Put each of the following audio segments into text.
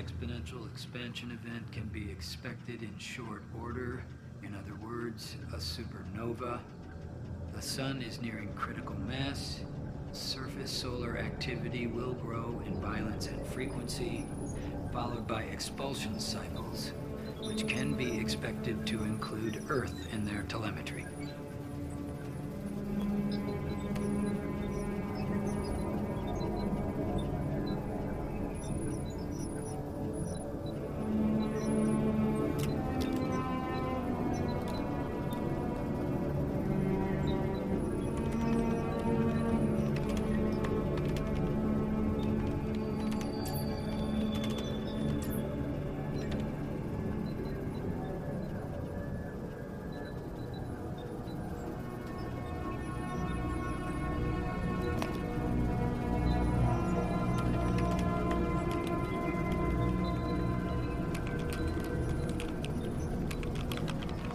exponential expansion event can be expected in short order. In other words, a supernova. The sun is nearing critical mass. Surface solar activity will grow in violence and frequency, followed by expulsion cycles, which can be expected to include Earth in their telemetry.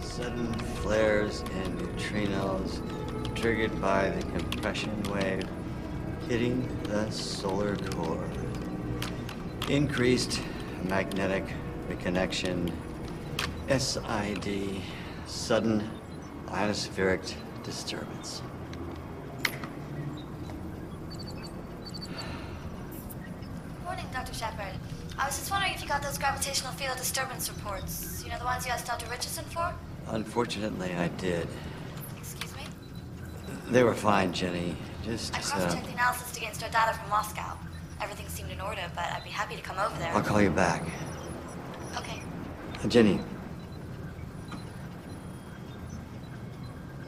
Sudden flares and neutrinos triggered by the compression wave hitting the solar core. Increased magnetic reconnection, SID, sudden ionospheric disturbance. Morning, Dr. Shepard. I was just wondering if you got those gravitational field disturbance reports. You know, the ones you asked Dr. Richardson for? Unfortunately, I did. Excuse me? They were fine, Jenny. I Just, cross-checked the analysis against our data from Moscow. Everything seemed in order, but I'd be happy to come over there. I'll call you back. Okay. Jenny.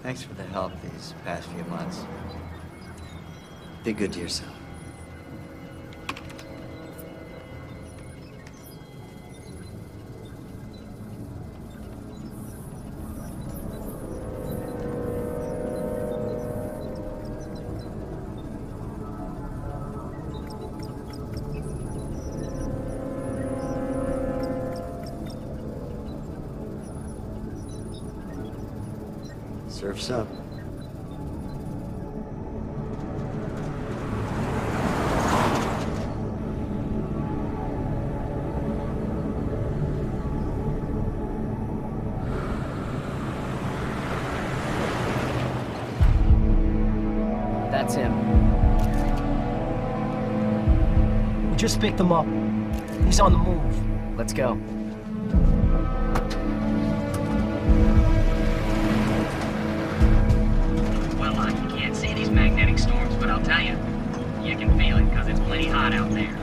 Thanks for the help these past few months. Be good to yourself. Surf's up. That's him. We just picked him up. He's on the move. Let's go. Magnetic storms, but I'll tell you, you can feel it because it's plenty hot out there.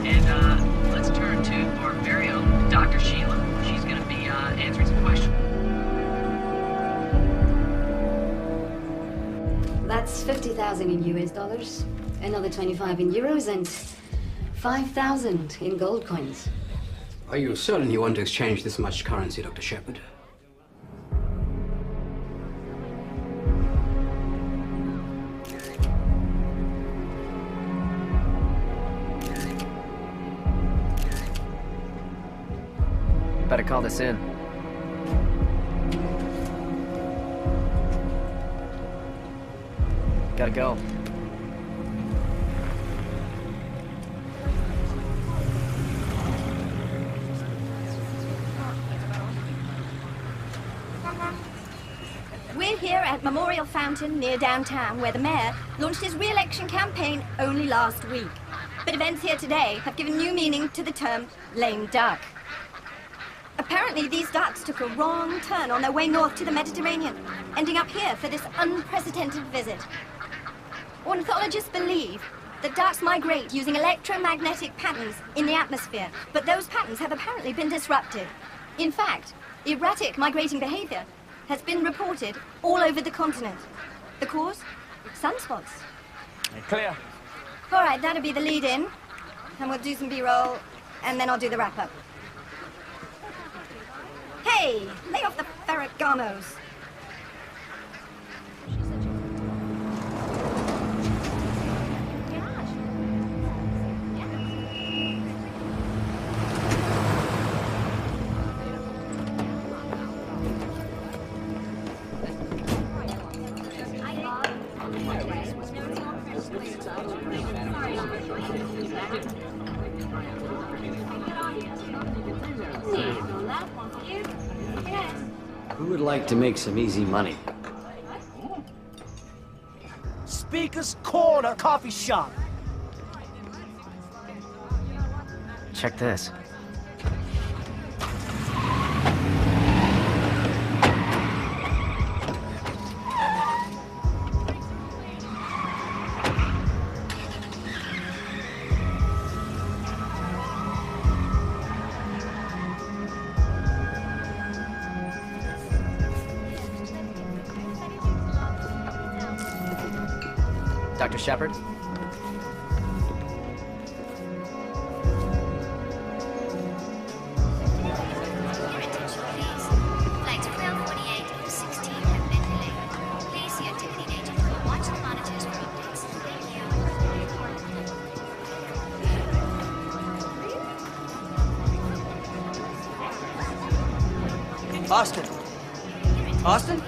And let's turn to our very own Dr. Sheila. She's going to be answering some questions. That's 50,000 in US dollars, another 25 in euros, and 5,000 in gold coins. Are you certain you want to exchange this much currency, Dr. Shepard? Better call this in. Gotta go. We're here at Memorial Fountain near downtown, where the mayor launched his re-election campaign only last week. But events here today have given new meaning to the term lame duck. Apparently, these ducks took a wrong turn on their way north to the Mediterranean, ending up here for this unprecedented visit. Ornithologists believe that ducks migrate using electromagnetic patterns in the atmosphere, but those patterns have apparently been disrupted. In fact, erratic migrating behavior has been reported all over the continent. The cause? Sunspots. Clear. All right, that'll be the lead-in, and we'll do some B-roll, and then I'll do the wrap-up. Hey, lay off the Ferragamos. Who would like to make some easy money? Speaker's Corner Coffee Shop. Check this. Dr. Shepard? Flights 1248 and 16 have been delayed. Please see a ticketing agent or watch the monitors for updates. Thank you. Austin. Austin?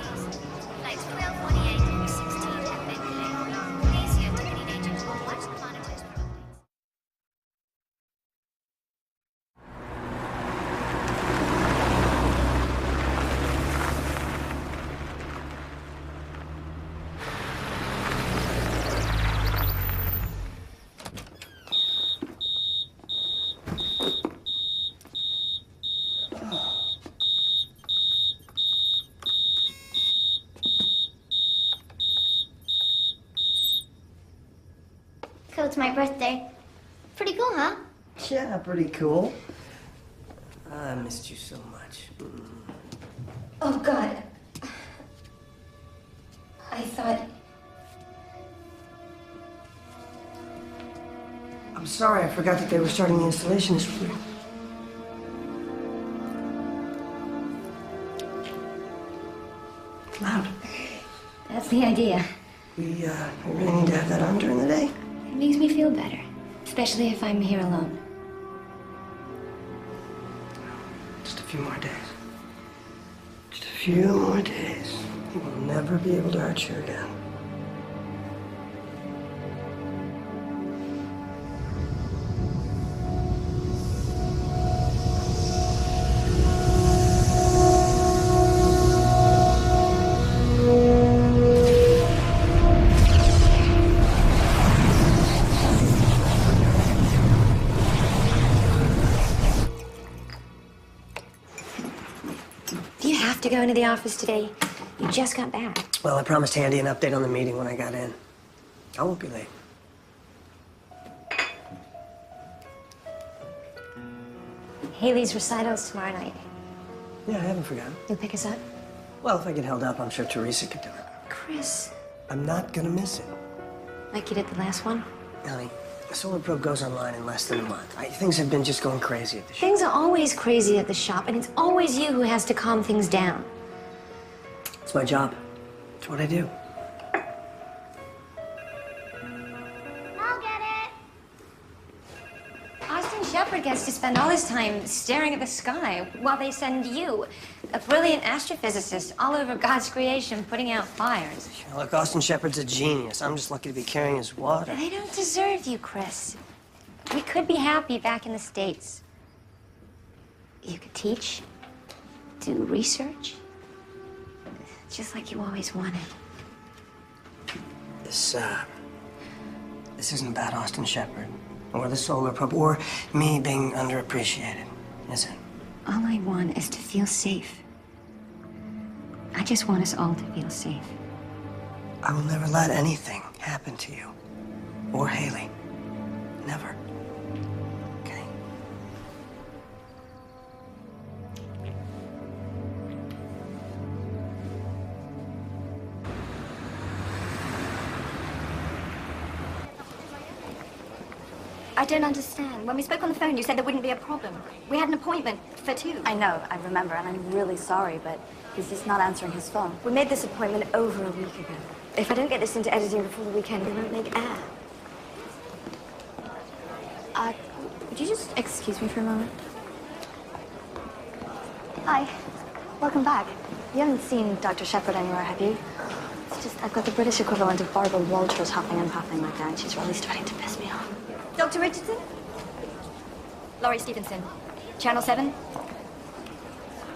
Flights 1248 and 16 have been delayed. Please see a ticketing agent or watch the monitors for updates. So it's my birthday. Pretty cool, huh? Yeah, pretty cool. I missed you so much. Oh, God. I thought... I'm sorry, I forgot that they were starting the installation this week. Loud. That's the idea. We really need to have that on during the day. It makes me feel better. Especially if I'm here alone. Just a few more days. Just a few more days. He will never be able to hurt you again. Do you have to go into the office today? You just got back. Well, I promised Andy an update on the meeting when I got in. I won't be late. Haley's recital's tomorrow night. Yeah, I haven't forgotten. You'll pick us up? Well, if I get held up, I'm sure Teresa could do it. Chris. I'm not gonna miss it. Like you did the last one? Ellie, the solar probe goes online in less than a month. Things have been just going crazy at the shop. Things are always crazy at the shop, and it's always you who has to calm things down. It's my job. It's what I do. I'll get it. Austin Shepard gets to spend all his time staring at the sky while they send you, a brilliant astrophysicist, all over God's creation, putting out fires. Look, Austin Shepard's a genius. I'm just lucky to be carrying his water. They don't deserve you, Chris. We could be happy back in the States. You could teach, do research, just like you always wanted. This isn't about Austin Shepard, or the solar probe, or me being underappreciated, is it? All I want is to feel safe. I just want us all to feel safe. I will never let anything happen to you, or Haley. Never. Okay? I don't understand. When we spoke on the phone, you said there wouldn't be a problem. We had an appointment for 2. I know, I remember, and I'm really sorry, but he's just not answering his phone. We made this appointment over a week ago. If I don't get this into editing before the weekend, we won't make air. Would you just excuse me for a moment? Hi. Welcome back. You haven't seen Dr. Shepard anywhere, have you? It's I've got the British equivalent of Barbara Walters hopping and popping like that, and she's really starting to piss me off. Dr. Richardson? Laurie Stevenson, Channel 7.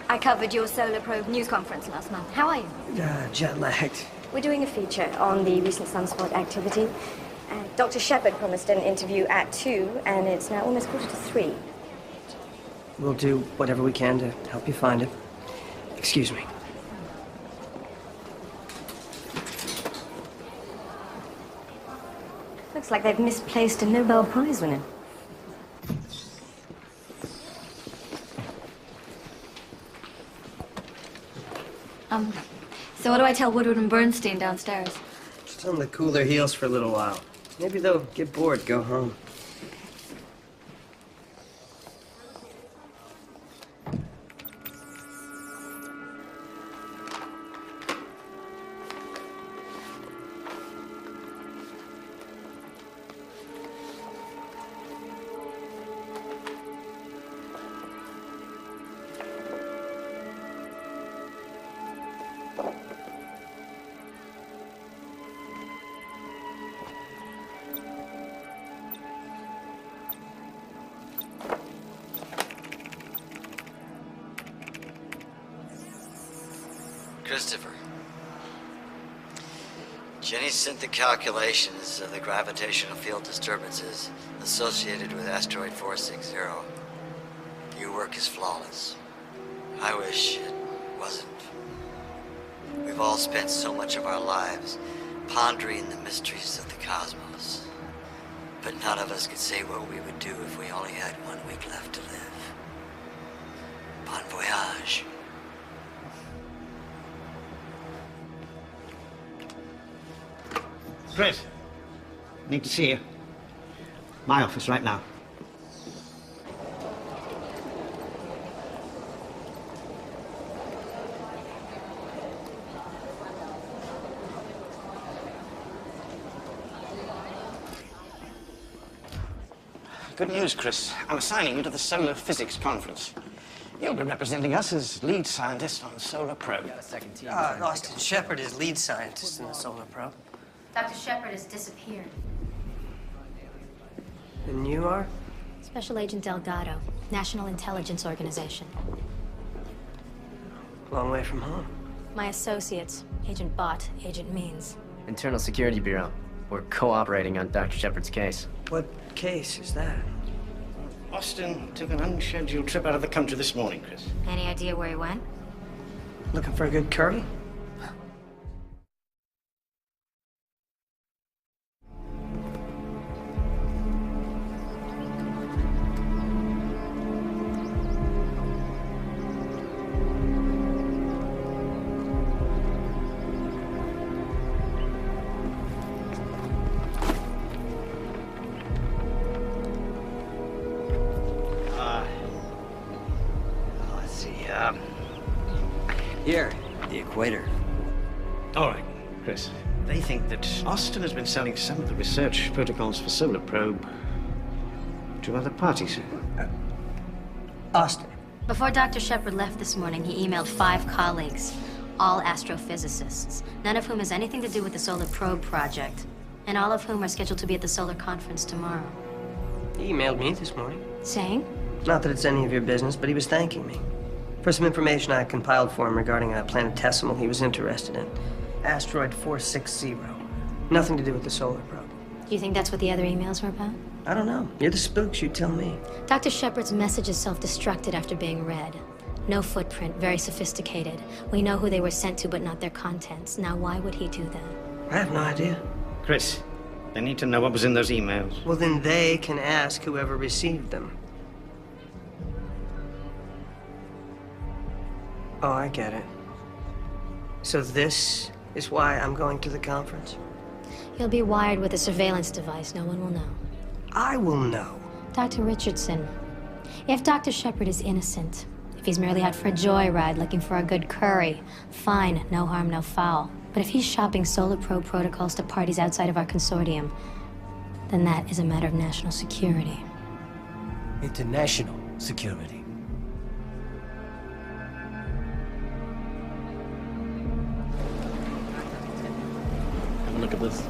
I covered your solar probe news conference last month. How are you? Jet-lagged. We're doing a feature on the recent sunspot activity. Dr. Shepard promised an interview at 2, and it's now almost 2:45. We'll do whatever we can to help you find it. Excuse me. Looks like they've misplaced a Nobel Prize winner. So what do I tell Woodward and Bernstein downstairs? Just tell them to cool their heels for a little while. Maybe they'll get bored, go home. Christopher. Jenny sent the calculations of the gravitational field disturbances associated with asteroid 460. Your work is flawless. I wish it wasn't. We've all spent so much of our lives pondering the mysteries of the cosmos, but none of us could say what we would do if we only had 1 week left to live. Bon voyage. Chris, need to see you. My office right now. Good news, Chris. I'm assigning you to the Solar Physics Conference. You'll be representing us as lead scientist on the Solar Probe. Austin Shepard is lead scientist in the Solar Probe. Dr. Shepard has disappeared. And you are? Special Agent Delgado, National Intelligence Organization. Long way from home. My associates, Agent Bott, Agent Means. Internal Security Bureau. We're cooperating on Dr. Shepard's case. What case is that? Austin took an unscheduled trip out of the country this morning, Chris. Any idea where he went? Looking for a good curry? Here, the equator. All right, Chris. They think that Austin has been selling some of the research protocols for Solar Probe to other parties. Austin. Before Dr. Shepard left this morning, he emailed 5 colleagues, all astrophysicists, none of whom has anything to do with the Solar Probe project, and all of whom are scheduled to be at the Solar Conference tomorrow. He emailed me this morning. Saying? Not that it's any of your business, but he was thanking me for some information I compiled for him regarding a planetesimal he was interested in. Asteroid 460. Nothing to do with the Solar Probe. Do you think that's what the other emails were about? I don't know. You're the spooks, you tell me. Dr. Shepard's message is self-destructed after being read. No footprint, very sophisticated. We know who they were sent to, but not their contents. Now, why would he do that? I have no idea. Chris, they need to know what was in those emails. Well, then they can ask whoever received them. Oh, I get it. So this is why I'm going to the conference? You'll be wired with a surveillance device. No one will know. I will know. Dr. Richardson, if Dr. Shepard is innocent, if he's merely out for a joyride looking for a good curry, fine, no harm, no foul. But if he's shopping Solar Probe protocols to parties outside of our consortium, then that is a matter of national security. International security. Look at this.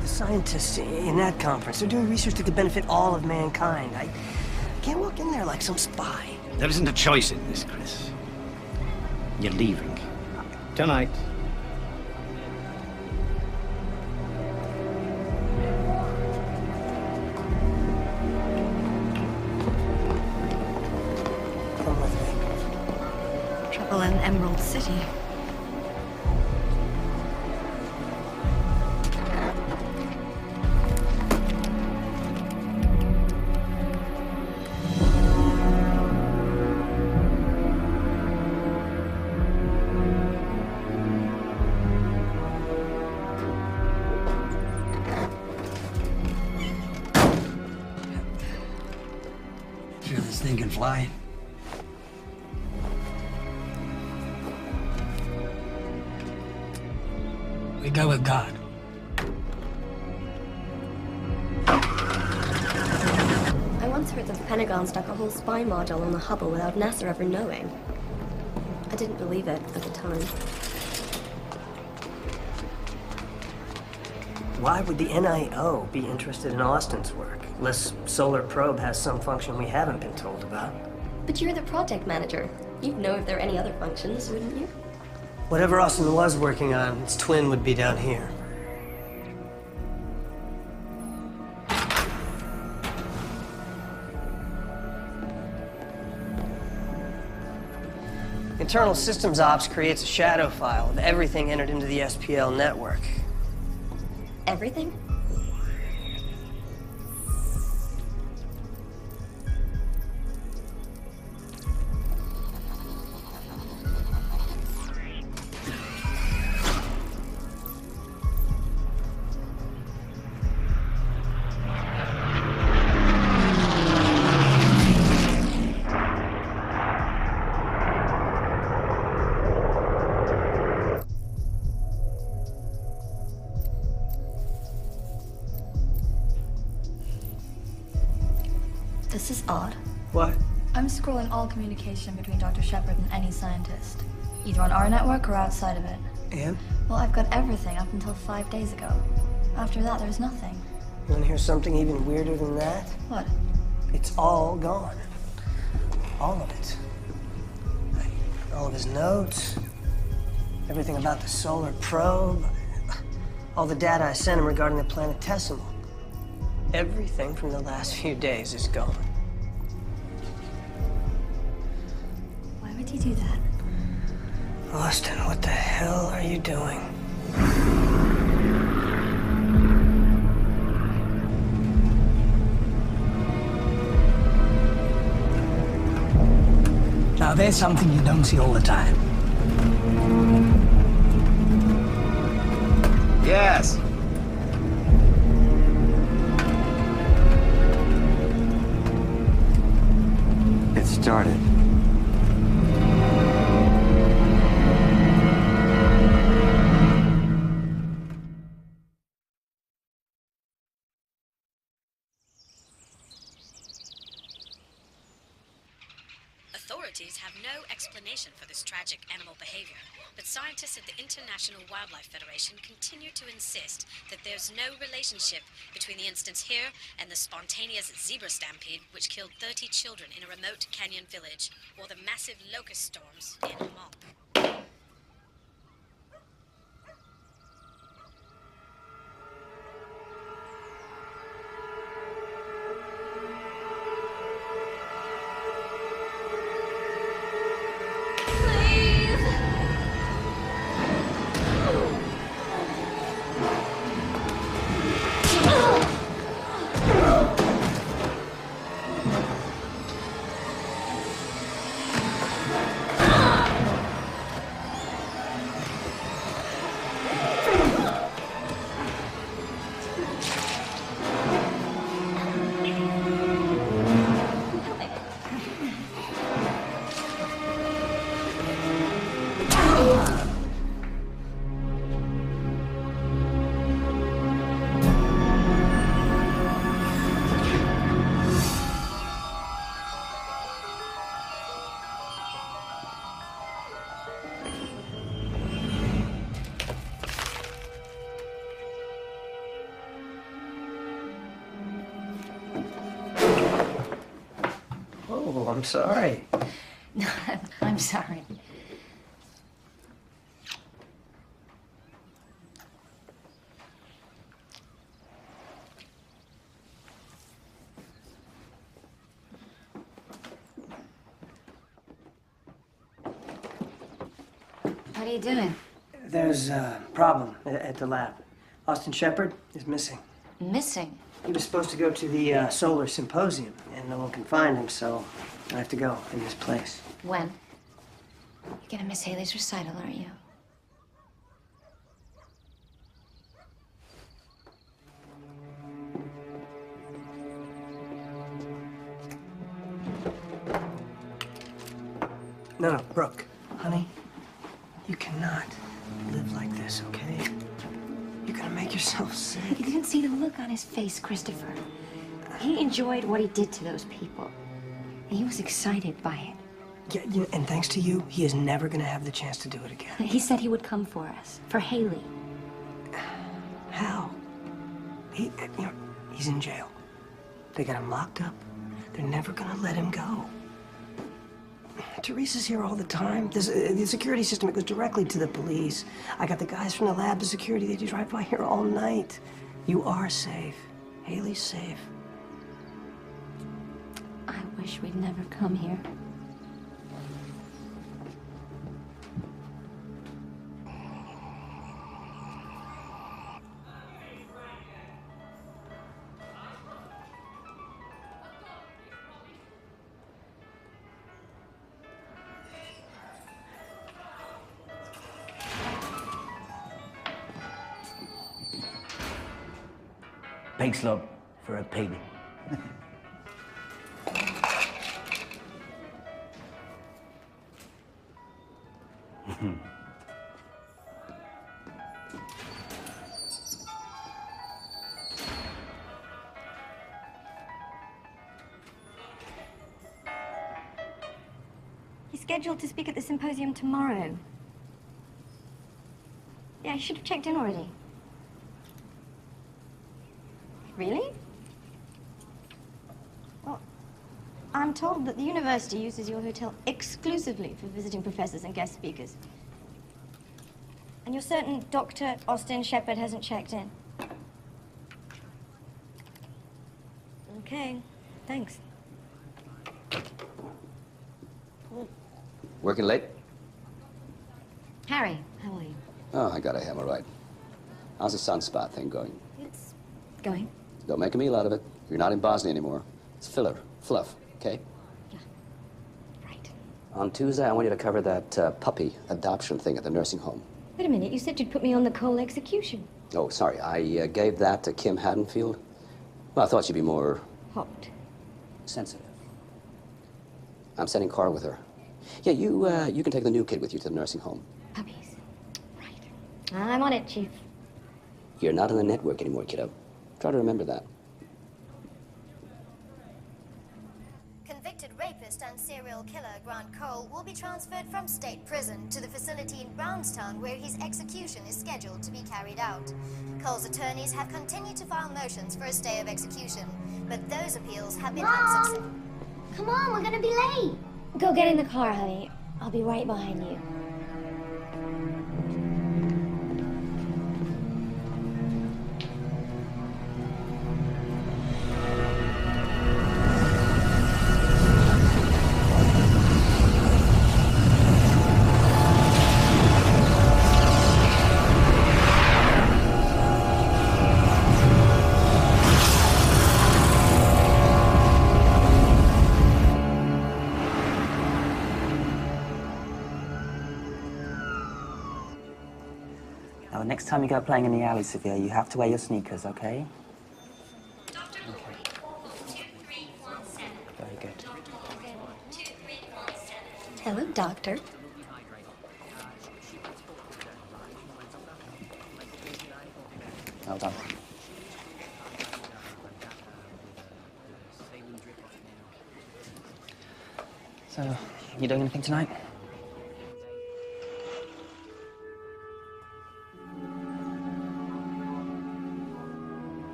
The scientists in that conference, they're doing research that could benefit all of mankind. I can't walk in there like some spy. There isn't a choice in this, Chris. You're leaving. Tonight. Come with me. Trouble in Emerald City. Sure this thing can fly? We go with God. I once heard that the Pentagon stuck a whole spy module on the Hubble without NASA ever knowing. I didn't believe it at the time. Why would the NIO be interested in Austin's work? Unless Solar Probe has some function we haven't been told about. But you're the project manager. You'd know if there are any other functions, wouldn't you? Whatever Austin was working on, its twin would be down here. Internal Systems Ops creates a shadow file of everything entered into the SPL network. Everything? This is odd. What? I'm scrolling all communication between Dr. Shepard and any scientist, either on our network or outside of it. And? Well, I've got everything up until 5 days ago. After that, there's nothing. You want to hear something even weirder than that? What? It's all gone. All of it. All of his notes, everything about the solar probe, all the data I sent him regarding the planetesimal. Everything from the last few days is gone. Why would you do that? Austin, what the hell are you doing? Now, there's something you don't see all the time. Yes. It started. Authorities have no explanation for this tragic animal behavior, but scientists at the International Wildlife Federation continue to insist that there's no relationship between the instance here and the spontaneous zebra stampede which killed 30 children in a remote canyon village, or the massive locust storms in Mop. Oh, I'm sorry. No, I'm sorry. What are you doing? There's a problem at the lab. Austin Shepard is missing. Missing? He was supposed to go to the solar symposium, and no one can find him, so I have to go in his place. When? You're gonna miss Haley's recital, aren't you? No, Brooke, honey, you cannot live like this, okay? You're gonna make yourself sick. You didn't see the look on his face, Christopher. He enjoyed what he did to those people. And he was excited by it. Yeah, and thanks to you, he is never gonna have the chance to do it again. He said he would come for us, for Haley. How? He's in jail. They got him locked up. They're never gonna let him go. Teresa's here all the time. The security system, it goes directly to the police. I got the guys from the lab, the security, they drive by here all night. You are safe. Haley's safe. I wish we'd never come here. Pig slop for a pig. He's scheduled to speak at the symposium tomorrow. Yeah, he should have checked in already. Really? Well, I'm told that the university uses your hotel exclusively for visiting professors and guest speakers. And you're certain Dr. Austin Shepard hasn't checked in? Okay, thanks. Working late? Harry, how are you? Oh, I got a hemorrhoid. How's the sunspot thing going? It's going. Don't make a meal out of it. You're not in Bosnia anymore. It's filler, fluff, okay? Yeah. Right. On Tuesday, I want you to cover that puppy adoption thing at the nursing home. Wait a minute, you said you'd put me on the Cole execution. Oh, sorry. I gave that to Kim Haddonfield. Well, I thought she'd be more... Hot. sensitive. I'm sending Carl with her. Yeah, you can take the new kid with you to the nursing home. Puppies. Right. I'm on it, Chief. You're not on the network anymore, kiddo. Try to remember that. Convicted rapist and serial killer Grant Cole will be transferred from state prison to the facility in Brownstown where his execution is scheduled to be carried out. Cole's attorneys have continued to file motions for a stay of execution, but those appeals have been unsuccessful. Come on, we're gonna be late. Go get in the car, honey. I'll be right behind you. Now, next time you go playing in the alley, Severe, you have to wear your sneakers, okay? Very good. Hello, Doctor. Well done. So, you doing anything tonight?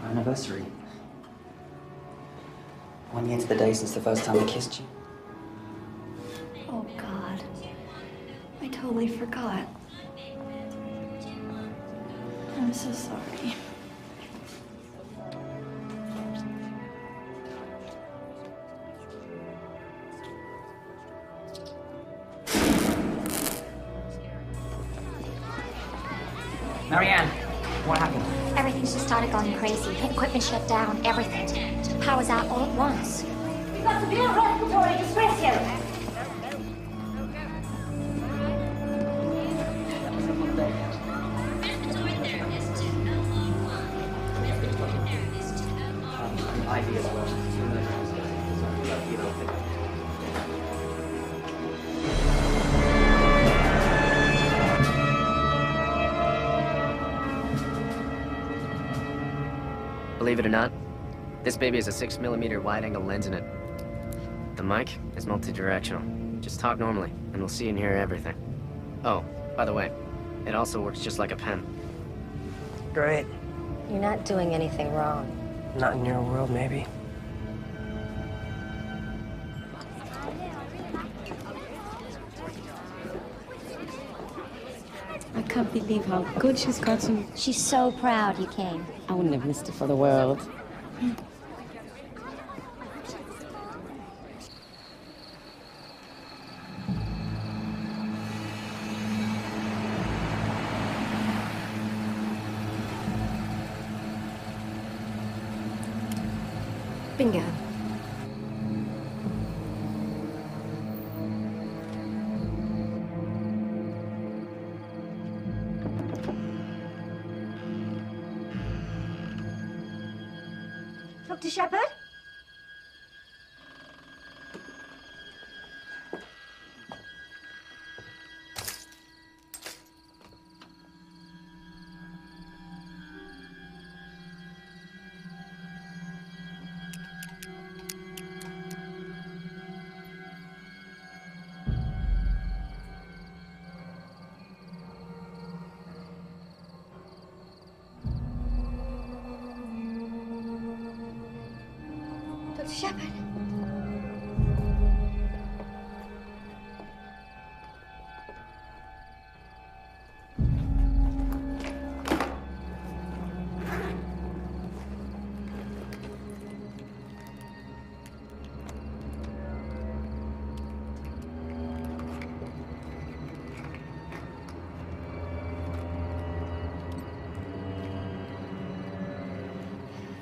Our anniversary. 1 year to the day since the first time I kissed you. Oh, God. I totally forgot. I'm so sorry. Marianne, what happened? Everything's just started going crazy. Equipment shut down, everything. Power's out all at once. We've got severe respiratory distress here. IV as well. Believe it or not, this baby has a 6mm wide-angle lens in it. The mic is multi-directional. Just talk normally, and we'll see and hear everything. Oh, by the way, it also works just like a pen. Great. You're not doing anything wrong. Not in your world, maybe. I can't believe how good she's gotten. She's so proud you came. I wouldn't have missed it for the world. Bingo. Dr. Shepherd? Dr. Shepherd?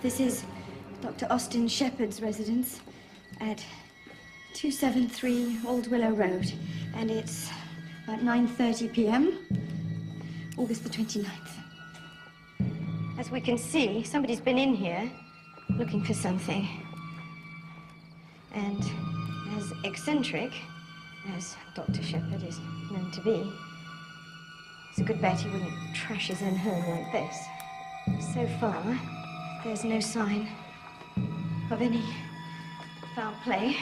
This is Dr. Austin Shepherd's residence at 273 Old Willow Road, and it's about 9:30 p.m., August the 29th. As we can see, somebody's been in here looking for something. And as eccentric as Dr. Shepherd is known to be, it's a good bet he wouldn't trash his own home like this. So far, there's no sign of any foul play.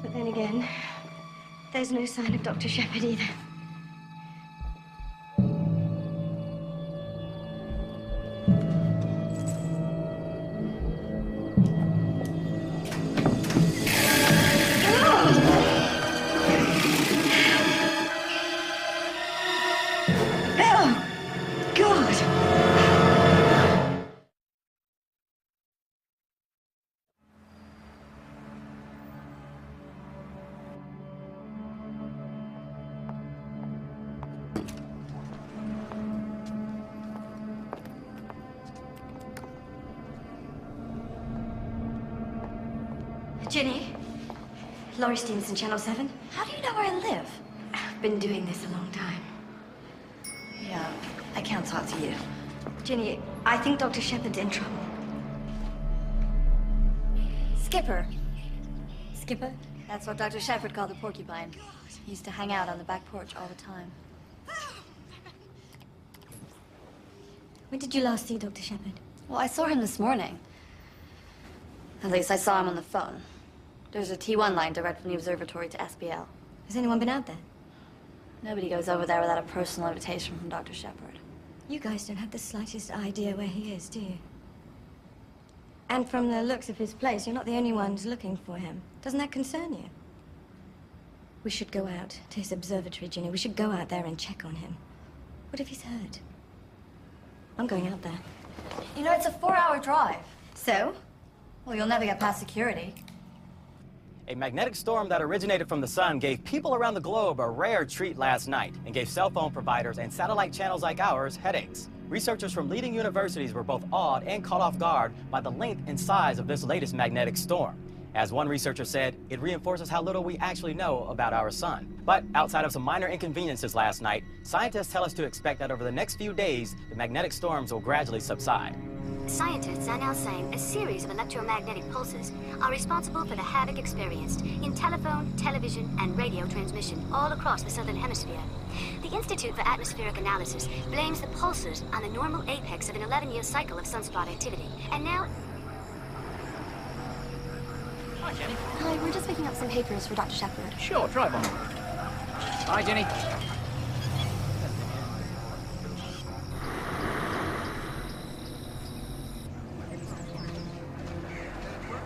But then again, there's no sign of Dr. Shepherd either. Ginny, Laurie Stevenson, Channel 7. How do you know where I live? I've been doing this a long time. Yeah, I can't talk to you. Ginny, I think Dr. Shepherd's in trouble. Skipper. Skipper? That's what Dr. Shepherd called the porcupine. He used to hang out on the back porch all the time. When did you last see Dr. Shepherd? Well, I saw him this morning. At least I saw him on the phone. There's a T1 line direct from the observatory to SBL. Has anyone been out there? Nobody goes over there without a personal invitation from Dr. Shepherd. You guys don't have the slightest idea where he is, do you? And from the looks of his place, you're not the only ones looking for him. Doesn't that concern you? We should go out to his observatory, Ginny. We should go out there and check on him. What if he's hurt? I'm going out there. You know, it's a 4-hour drive. So? Well, you'll never get past security. A magnetic storm that originated from the sun gave people around the globe a rare treat last night and gave cell phone providers and satellite channels like ours headaches. Researchers from leading universities were both awed and caught off guard by the length and size of this latest magnetic storm. As one researcher said, it reinforces how little we actually know about our sun. But outside of some minor inconveniences last night, scientists tell us to expect that over the next few days, the magnetic storms will gradually subside. Scientists are now saying a series of electromagnetic pulses are responsible for the havoc experienced in telephone, television, and radio transmission all across the southern hemisphere. The Institute for Atmospheric Analysis blames the pulses on the normal apex of an 11-year cycle of sunspot activity. And now... Hi, Jenny. Hi, we're just picking up some papers for Dr. Shepard. Sure, drive on. Hi, Jenny.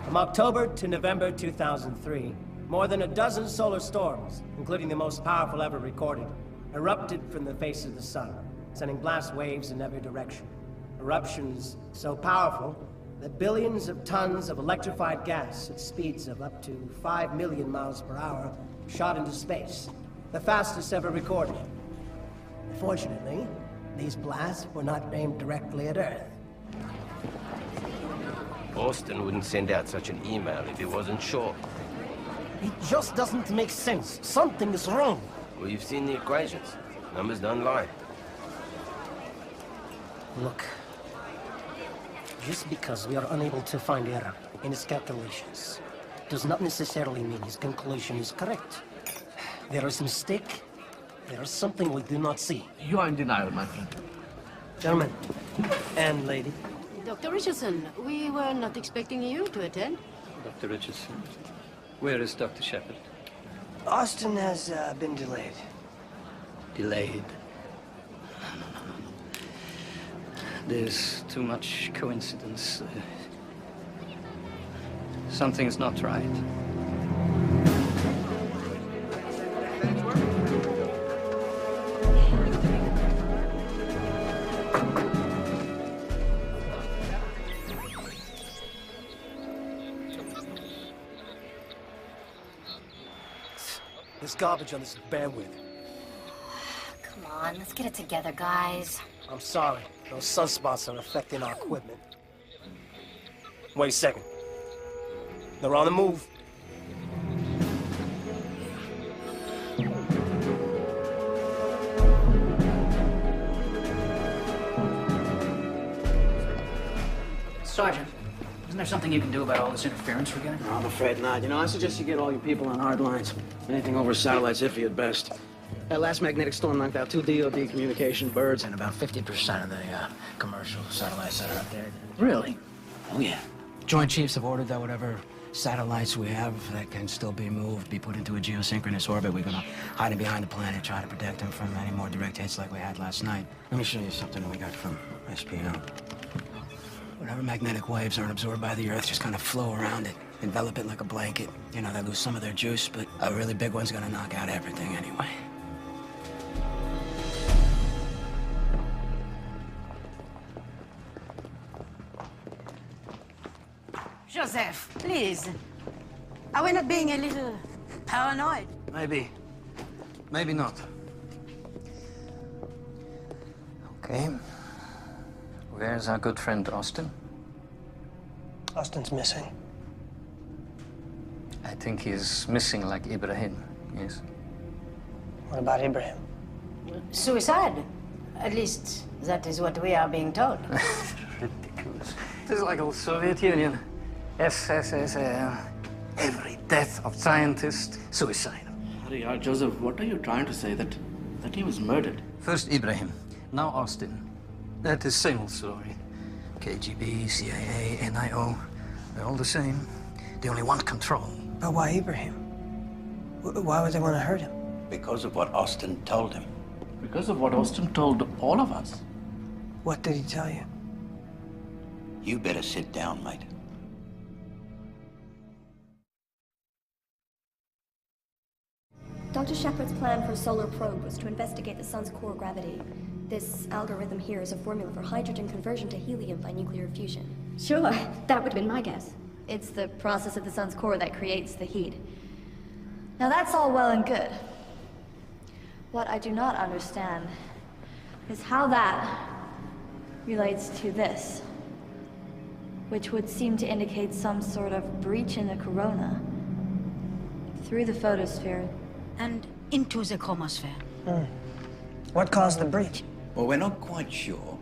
From October to November 2003, more than a dozen solar storms, including the most powerful ever recorded, erupted from the face of the sun, sending blast waves in every direction. Eruptions so powerful that billions of tons of electrified gas at speeds of up to 5 million miles per hour shot into space, the fastest ever recorded. Fortunately, these blasts were not aimed directly at Earth. Austin wouldn't send out such an email if he wasn't sure. It just doesn't make sense. Something is wrong. Well, you've seen the equations. Numbers don't lie. Look, just because we are unable to find error in his calculations does not necessarily mean his conclusion is correct. There is a mistake. There is something we do not see. You are in denial, my friend. Gentlemen, and lady. Dr. Richardson, we were not expecting you to attend. Dr. Richardson, where is Dr. Shepard? Austin has been delayed. Delayed? No. There's too much coincidence. Something's not right. There's garbage on this bandwidth. Come on, let's get it together, guys. I'm sorry. Those sunspots are affecting our equipment. Wait a second. They're on the move. Sergeant, isn't there something you can do about all this interference we're getting? No, I'm afraid not. You know, I suggest you get all your people on hard lines. Anything over satellite's iffy at best. That last magnetic storm knocked out 2 DoD communication birds and about 50% of the commercial satellites that are up there. Really? Oh, yeah. Joint Chiefs have ordered that whatever satellites we have that can still be moved be put into a geosynchronous orbit. We're gonna hide them behind the planet, try to protect them from any more direct hits like we had last night. Let me show you something we got from SPO. Whatever magnetic waves aren't absorbed by the Earth just kind of flow around it, envelop it like a blanket. You know, they lose some of their juice, but a really big one's gonna knock out everything anyway. Joseph, please. Are we not being a little paranoid? Maybe. Maybe not. Okay. Where's our good friend Austin? Austin's missing. I think he's missing like Ibrahim, yes? What about Ibrahim? Suicide. At least, that is what we are being told. Ridiculous. This is like old Soviet Union. SSSR. Every death of scientist, suicide. Joseph, what are you trying to say? That he was murdered? First Ibrahim, now Austin. That is same old story. KGB, CIA, NIO, they're all the same. They only want control. But why Ibrahim? Why would they want to hurt him? Because of what Austin told him. Because of what Austin told all of us. What did he tell you? You better sit down, mate. Dr. Shepard's plan for a solar probe was to investigate the sun's core gravity. This algorithm here is a formula for hydrogen conversion to helium by nuclear fusion. Sure, that would have been my guess. It's the process of the sun's core that creates the heat. Now that's all well and good. What I do not understand is how that relates to this, which would seem to indicate some sort of breach in the corona through the photosphere and into the chromosphere. What caused the breach? Well, we're not quite sure,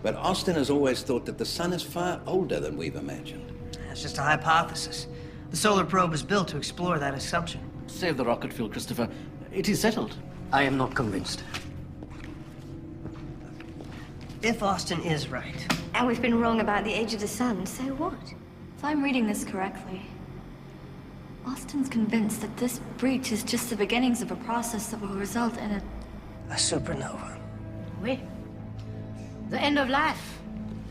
but Austin has always thought that the sun is far older than we've imagined. It's just a hypothesis. The solar probe was built to explore that assumption. Save the rocket fuel, Christopher. It is settled. I am not convinced. If Austin is right... And we've been wrong about the age of the sun, so what? If I'm reading this correctly, Austin's convinced that this breach is just the beginnings of a process that will result in a supernova. Oui. The end of life,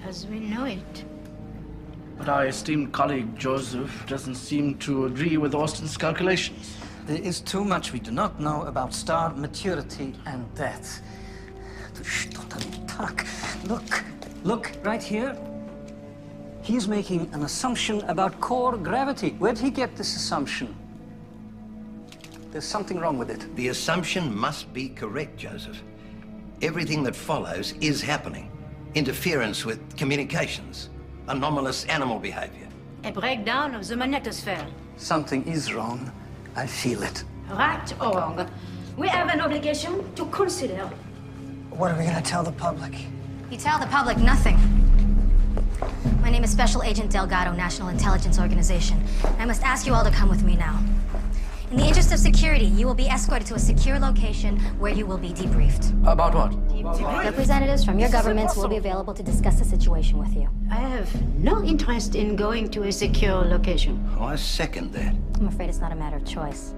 as we know it. But our esteemed colleague Joseph doesn't seem to agree with Austin's calculations. There is too much we do not know about star maturity and death. Look, right here. He's making an assumption about core gravity. Where did he get this assumption? There's something wrong with it. The assumption must be correct, Joseph. Everything that follows is happening. Interference with communications, anomalous animal behavior. A breakdown of the magnetosphere. Something is wrong. I feel it. Right or wrong, we have an obligation to consider. What are we gonna tell the public? You tell the public nothing. My name is Special Agent Delgado, National Intelligence Organization. I must ask you all to come with me now. In the interest of security, you will be escorted to a secure location where you will be debriefed. About what? Representatives from your governments will be available to discuss the situation with you. I have no interest in going to a secure location. Oh, I second that. I'm afraid it's not a matter of choice.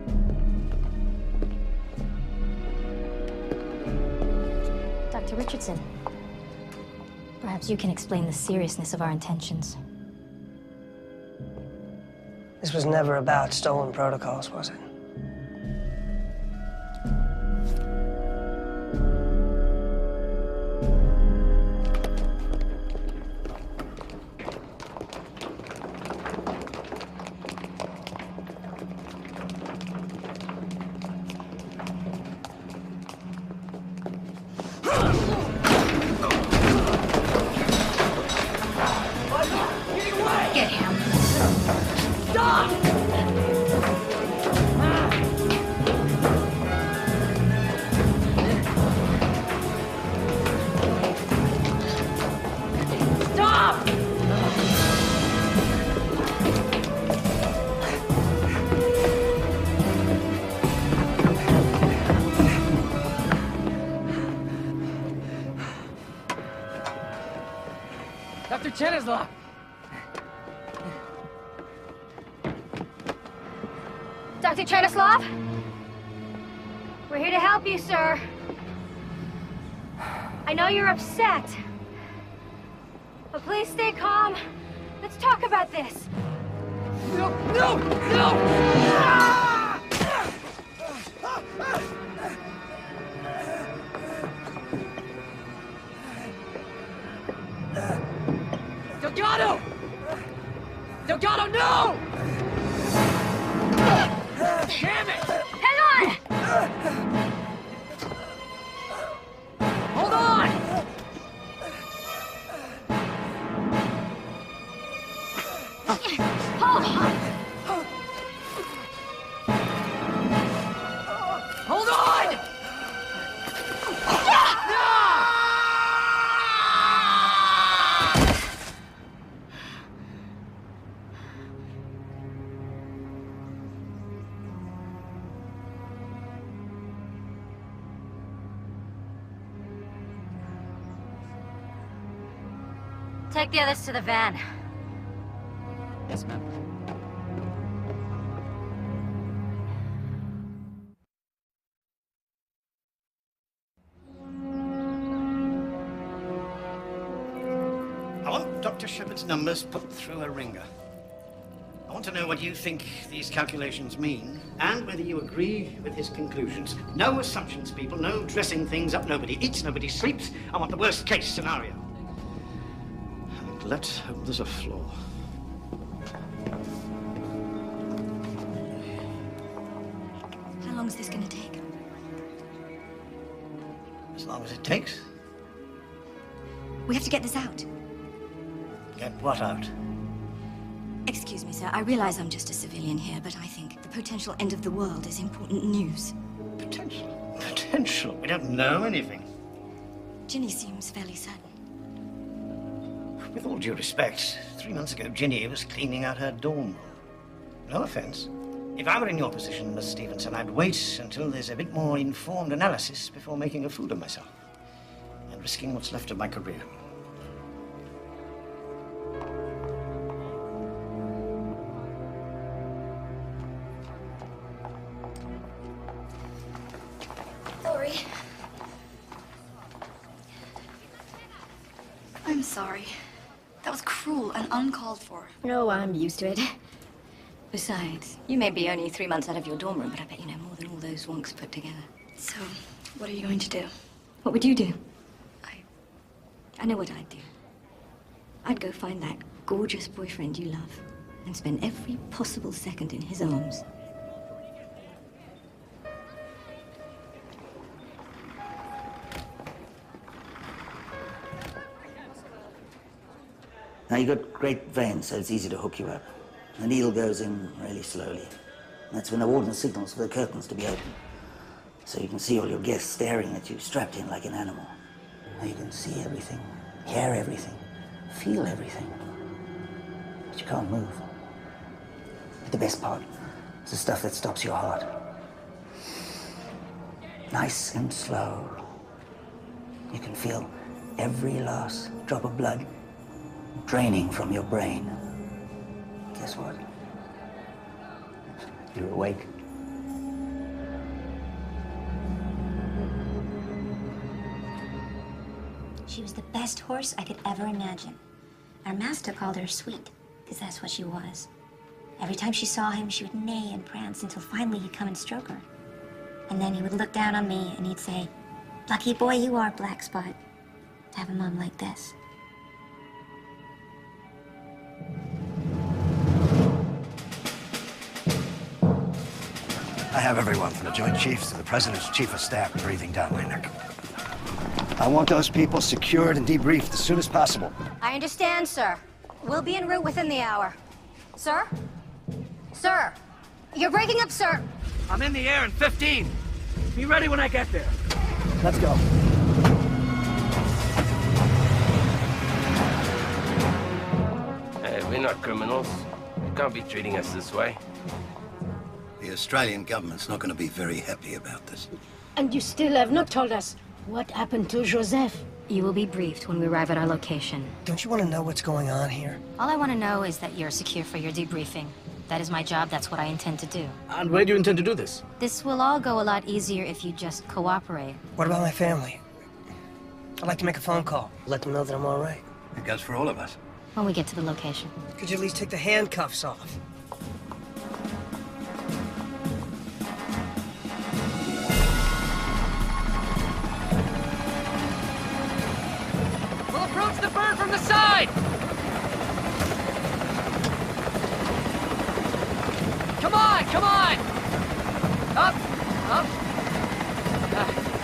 Dr. Richardson, perhaps you can explain the seriousness of our intentions. This was never about stolen protocols, was it? Get him. Stop! Stop! Dr. Chenislav! Dr. Chernislav? We're here to help you, sir. I know you're upset. But please stay calm. Let's talk about this. No! No! No! Delgado! Delgado, no! Damn it! Hang on! Hold on! Hold on! Hold on! Take the others to the van. Yes, ma'am. I want Dr. Shepard's numbers put through a ringer. I want to know what you think these calculations mean, and whether you agree with his conclusions. No assumptions, people. No dressing things up. Nobody eats, nobody sleeps. I want the worst-case scenario. And let's hope there's a flaw. How long is this going to take? As long as it takes. We have to get this out. Get what out? Excuse me, sir. I realize I'm just a civilian here, but I think the potential end of the world is important news. Potential? Potential? We don't know anything. Ginny seems fairly certain. With all due respect, 3 months ago, Ginny was cleaning out her dorm room. No offense. If I were in your position, Miss Stevenson, I'd wait until there's a bit more informed analysis before making a fool of myself and risking what's left of my career. Sorry. I'm sorry. That was cruel and uncalled for. No, I'm used to it. Besides, you may be only 3 months out of your dorm room, but I bet you know more than all those wonks put together. So, what are you going to do? What would you do? I know what I'd do. I'd go find that gorgeous boyfriend you love and spend every possible second in his arms. Now, you've got great veins, so it's easy to hook you up. The needle goes in really slowly. That's when the warden signals for the curtains to be open. So you can see all your guests staring at you, strapped in like an animal. Now you can see everything, hear everything, feel everything. But you can't move. But the best part is the stuff that stops your heart. Nice and slow. You can feel every last drop of blood draining from your brain. Guess what? You're awake. She was the best horse I could ever imagine. Our master called her Sweet, because that's what she was. Every time she saw him, she would neigh and prance until finally he'd come and stroke her. And then he would look down on me and he'd say, "Lucky boy you are, Black Spot, to have a mom like this." I have everyone from the Joint Chiefs to the President's Chief of Staff breathing down my neck. I want those people secured and debriefed as soon as possible. I understand, sir. We'll be en route within the hour. Sir? Sir! You're breaking up, sir! I'm in the air in 15. Be ready when I get there. Let's go. Hey, we're not criminals. You can't be treating us this way. The Australian government's not going to be very happy about this. And you still have not told us what happened to Joseph. You will be briefed when we arrive at our location. Don't you want to know what's going on here? All I want to know is that you're secure for your debriefing. That is my job, that's what I intend to do. And where do you intend to do this? This will all go a lot easier if you just cooperate. What about my family? I'd like to make a phone call. Let them know that I'm all right. It goes for all of us. When we get to the location. Could you at least take the handcuffs off? We'll approach the bird from the side! Come on, come on! Up, up.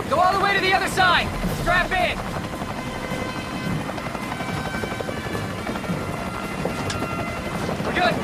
Go all the way to the other side! Strap in! We're good!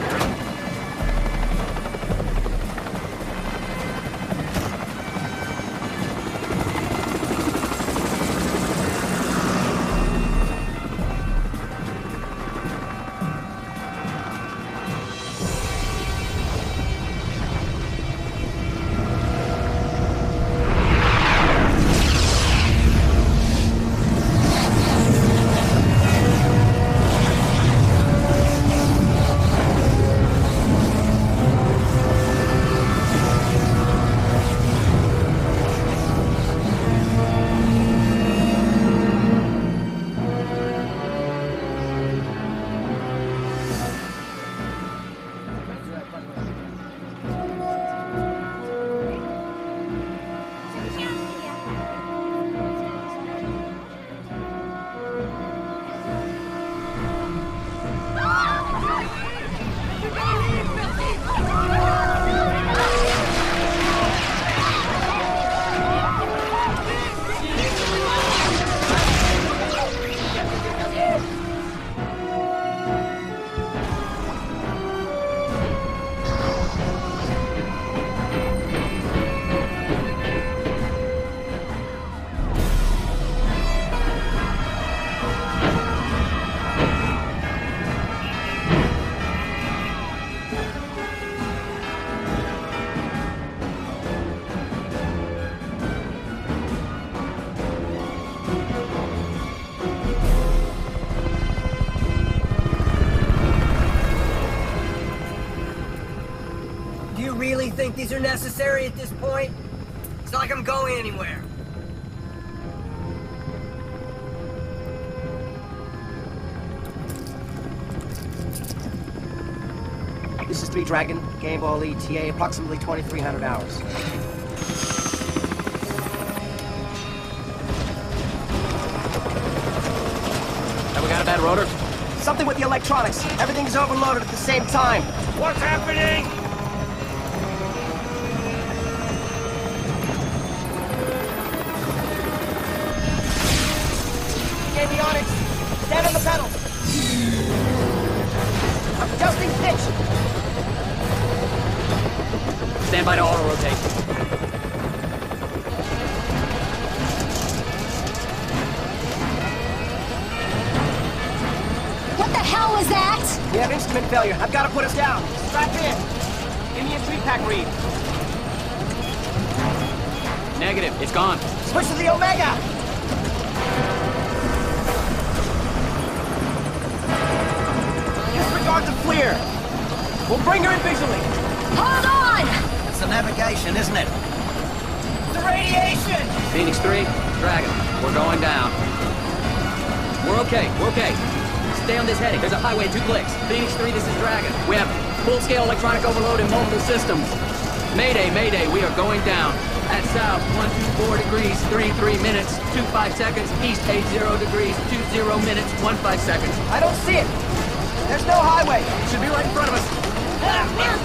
think these are necessary at this point? It's not like I'm going anywhere. This is 3 Dragon, Game Ball ETA, approximately 2,300 hours. Have we got a bad rotor? Something with the electronics. Everything's overloaded at the same time. What's happening? Avionics, stand on the pedal. Adjusting pitch. Stand by to auto-rotate. What the hell was that? We have instrument failure. I've got to put us down. Strap in. Give me a 3-pack read. Negative. It's gone. Switch to the Omega. Disregard the FLIR. We'll bring her in visually. Hold on! It's the navigation, isn't it? The radiation! Phoenix 3, Dragon. We're going down. We're okay. We're okay. Stay on this heading. There's a highway 2 clicks. Phoenix 3, this is Dragon. We have full-scale electronic overload in multiple systems. Mayday, mayday. We are going down. At south, 124 degrees, 33 minutes, 25 seconds. East, 80 degrees, 20 minutes, 15 seconds. I don't see it. There's no highway. It should be right in front of us. We're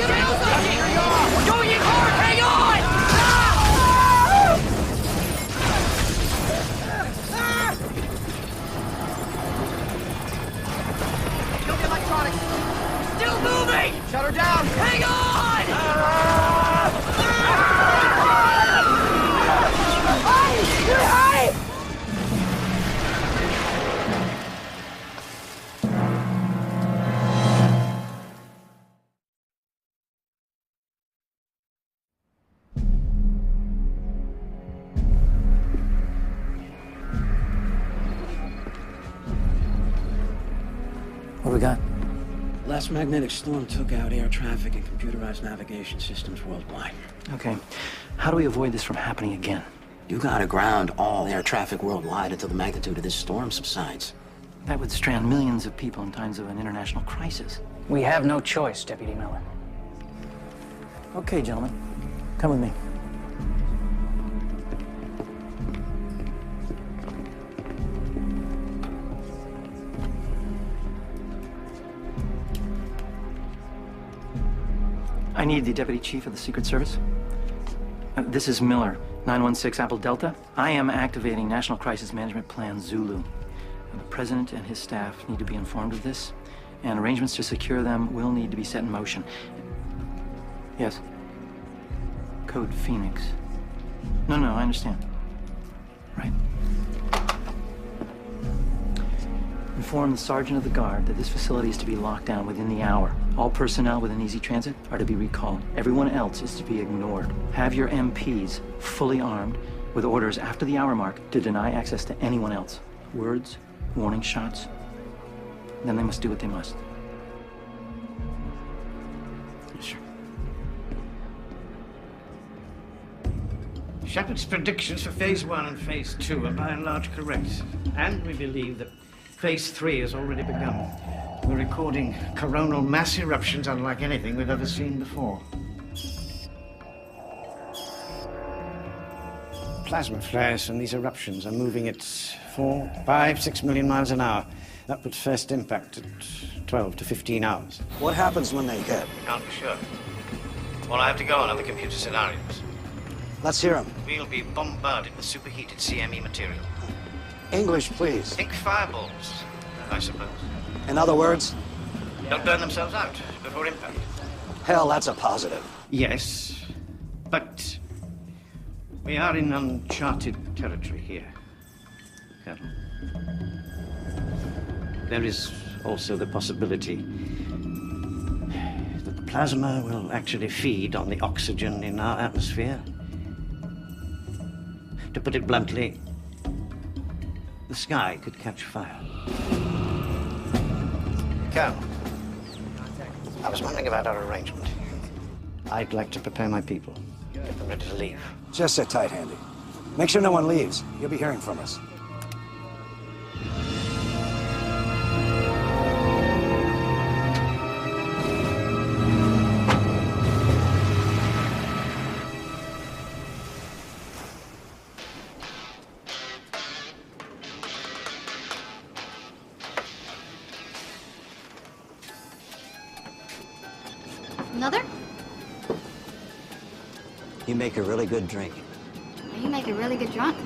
going in hard. Hang on! Kill the electronics. Still moving. Shut her down. Hang on! Hey! What we got? Last magnetic storm took out air traffic and computerized navigation systems worldwide. Okay. How do we avoid this from happening again? You gotta ground all air traffic worldwide until the magnitude of this storm subsides. That would strand millions of people in times of an international crisis. We have no choice, Deputy Miller. Okay, gentlemen. Come with me. I need the Deputy Chief of the Secret Service. This is Miller, 916 Apple Delta. I am activating National Crisis Management Plan Zulu. The President and his staff need to be informed of this, and arrangements to secure them will need to be set in motion. Yes. Code Phoenix. No, I understand. Right. Inform the Sergeant of the Guard that this facility is to be locked down within the hour. All personnel within Easy Transit are to be recalled. Everyone else is to be ignored. Have your MPs fully armed with orders after the hour mark to deny access to anyone else. Words, warning shots, then they must do what they must. Sure. Shepard's predictions for Phase 1 and Phase 2 are by and large correct, and we believe that Phase 3 has already begun. We're recording coronal mass eruptions unlike anything we've ever seen before. Plasma flares from these eruptions are moving at 4, 5, 6 million miles an hour. Upward first impact at 12 to 15 hours. What happens when they hit? Can't be sure. Well, I have to go on other computer scenarios. Let's hear them. We'll be bombarded with superheated CME material. English, please. Think fireballs, I suppose. In other words? Don't burn themselves out before impact. Hell, that's a positive. Yes, but we are in uncharted territory here, Colonel. There is also the possibility that the plasma will actually feed on the oxygen in our atmosphere. To put it bluntly, the sky could catch fire. Colonel, I was wondering about our arrangement. I'd like to prepare my people. Get them ready to leave. Just sit tight, Handy. Make sure no one leaves. You'll be hearing from us. Another? You make a really good drink. You make a really good drunk.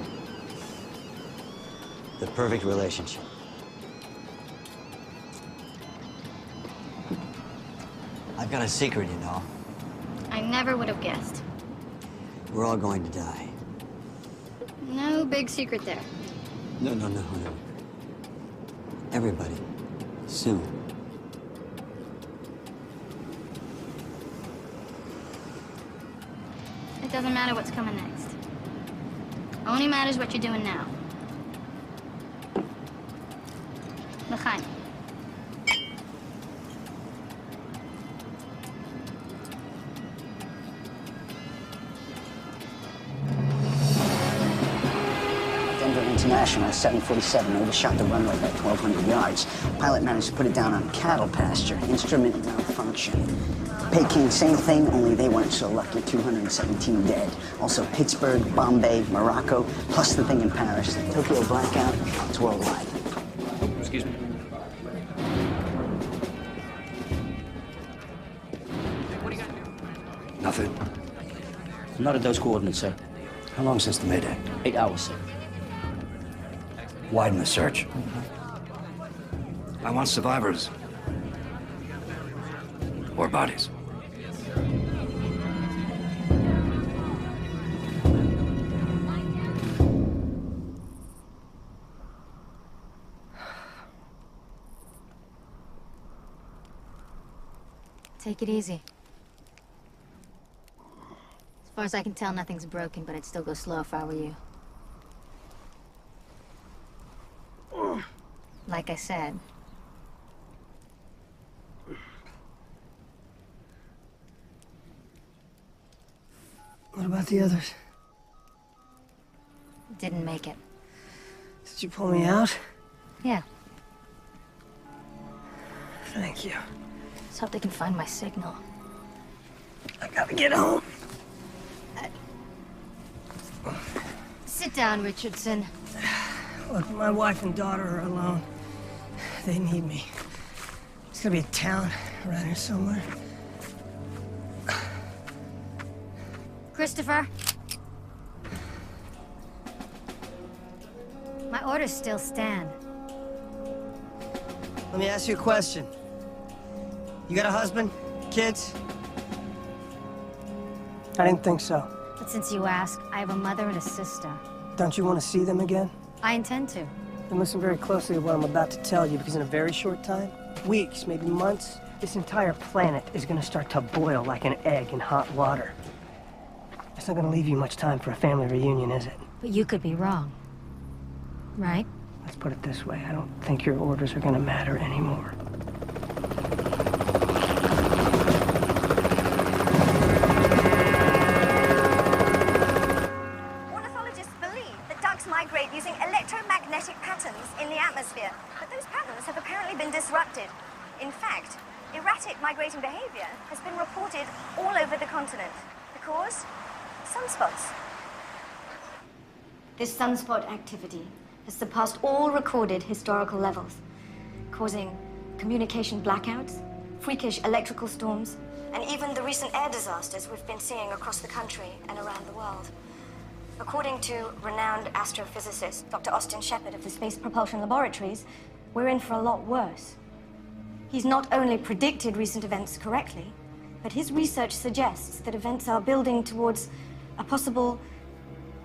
The perfect relationship. I've got a secret, you know. I never would have guessed. We're all going to die. No big secret there. No. Everybody. Soon. It doesn't matter what's coming next. Only matters what you're doing now. L'chaim. Denver International 747 overshot the runway by 1,200 yards. Pilot managed to put it down on cattle pasture. Instrument malfunction. Peking, same thing, only they weren't so lucky. 217 dead. Also Pittsburgh, Bombay, Morocco, plus the thing in Paris. The Tokyo blackout, it's worldwide. Excuse me. Nothing. Not at those coordinates, sir. How long since the Mayday? 8 hours, sir. Widen the search. I want survivors. Or bodies. Take it easy. As far as I can tell, nothing's broken, but I'd still go slow if I were you. Like I said. What about the others? Didn't make it. Did you pull me out? Yeah. Thank you. Let's hope they can find my signal. I gotta get home. Sit down, Richardson. Look, my wife and daughter are alone. They need me. There's gotta be a town around here somewhere. Christopher? My orders still stand. Let me ask you a question. You got a husband? Kids? I didn't think so. But since you ask, I have a mother and a sister. Don't you want to see them again? I intend to. Then listen very closely to what I'm about to tell you, because in a very short time, weeks, maybe months, this entire planet is gonna start to boil like an egg in hot water. It's not gonna leave you much time for a family reunion, is it? But you could be wrong. Right? Let's put it this way. I don't think your orders are gonna matter anymore. Ornithologists believe that ducks migrate using electromagnetic patterns in the atmosphere, but those patterns have apparently been disrupted. In fact, erratic migrating behavior has been reported all over the continent. The cause? Sunspots. This sunspot activity has surpassed all recorded historical levels, causing communication blackouts, freakish electrical storms, and even the recent air disasters we've been seeing across the country and around the world. According to renowned astrophysicist Dr. Austin Shepard of the Space Propulsion Laboratories, we're in for a lot worse. He's not only predicted recent events correctly, but his research suggests that events are building towards a possible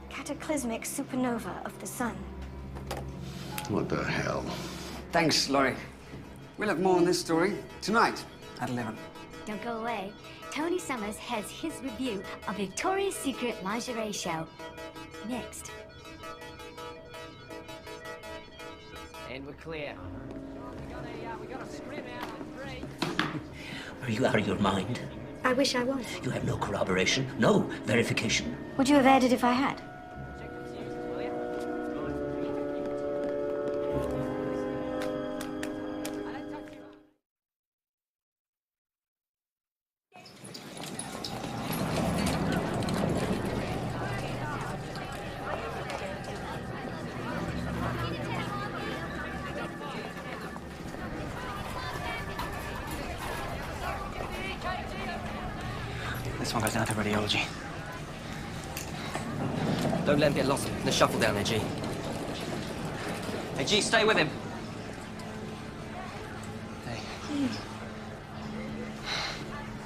cataclysmic supernova of the sun. What the hell? Thanks, Laurie. We'll have more on this story tonight at 11. Don't go away. Tony Summers has his review of Victoria's Secret lingerie show. Next. And we're clear. Are you out of your mind? I wish I was. You have no corroboration, no verification. Would you have aired it if I had? This one goes down to radiology. Don't let him get lost in the shuffle down there, G. Hey, G, stay with him.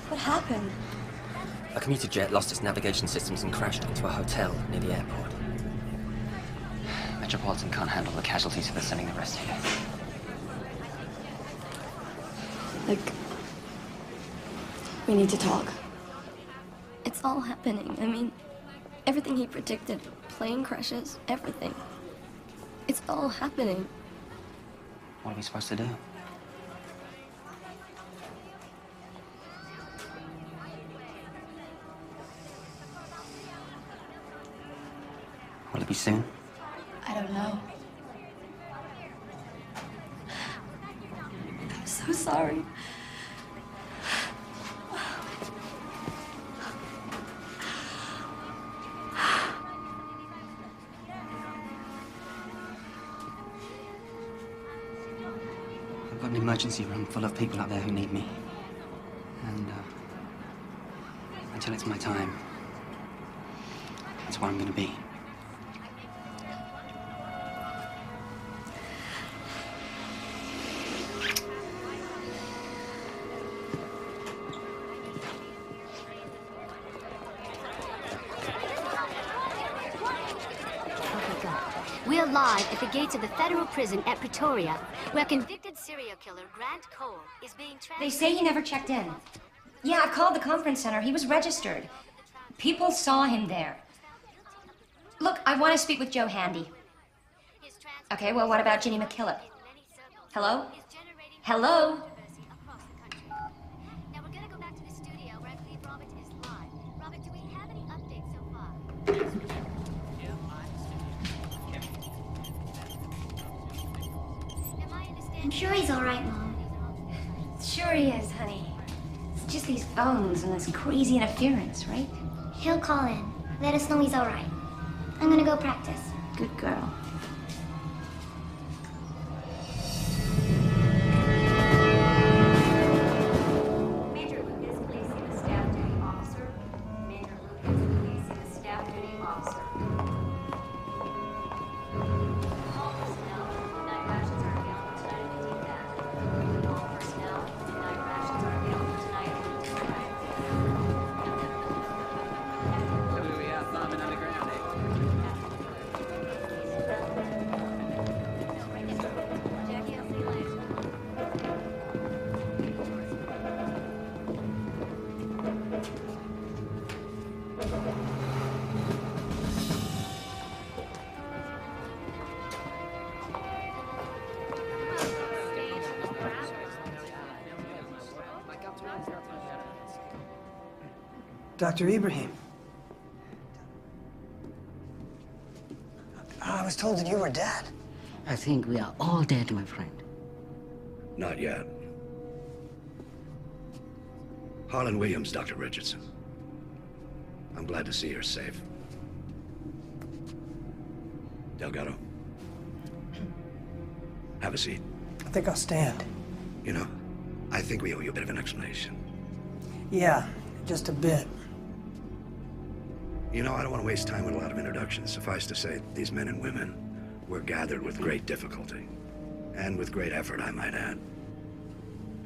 What happened? A commuter jet lost its navigation systems and crashed into a hotel near the airport. Metropolitan can't handle the casualties, so they're sending the rest here. Like, we need to talk. It's all happening. I mean, everything he predicted, plane crashes, everything. It's all happening. What are we supposed to do? Will it be soon? I don't know. I'm so sorry. I've got an emergency room full of people out there who need me. And, until it's my time, that's where I'm gonna be. We're live at the gates of the federal prison at Pretoria, where convicted serial killer Grant Cole is being They say he never checked in. Yeah, I called the conference center. He was registered. People saw him there. Look, I want to speak with Joe Handy. Okay, well, what about Ginny McKillop? Hello? Hello? Now we're gonna go back to the studio where I believe Robert is live. Robert, do we have any updates so far? I'm sure he's all right, Mom. Sure he is, honey. It's just these phones and this crazy interference, right? He'll call in. Let us know he's all right. I'm gonna go practice. Good girl. Major Lucas, please see the staff duty officer. Major Lucas, please see the staff duty officer. All personnel, night rations are available tonight at the DPAC. All personnel, night rations are available tonight at the DPAC. We are farming underground, Jackie, I'll see you later. Dr. Ibrahim. I was told that you were dead. I think we are all dead, my friend. Not yet. Harlan Williams, Dr. Richardson. I'm glad to see you're safe. Delgado. Have a seat. I think I'll stand. You know, I think we owe you a bit of an explanation. Yeah, just a bit. You know, I don't want to waste time with a lot of introductions. Suffice to say, these men and women were gathered with great difficulty. And with great effort, I might add.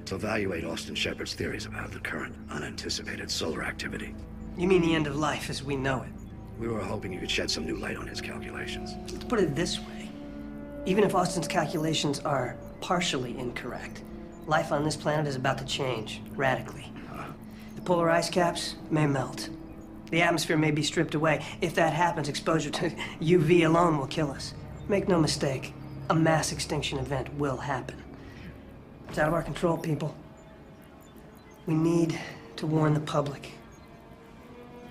To evaluate Austin Shepard's theories about the current unanticipated solar activity. You mean the end of life as we know it? We were hoping you could shed some new light on his calculations. Let's put it this way. Even if Austin's calculations are partially incorrect, life on this planet is about to change radically. The polar ice caps may melt. The atmosphere may be stripped away. If that happens, exposure to UV alone will kill us. Make no mistake, a mass extinction event will happen. It's out of our control, people. We need To warn the public.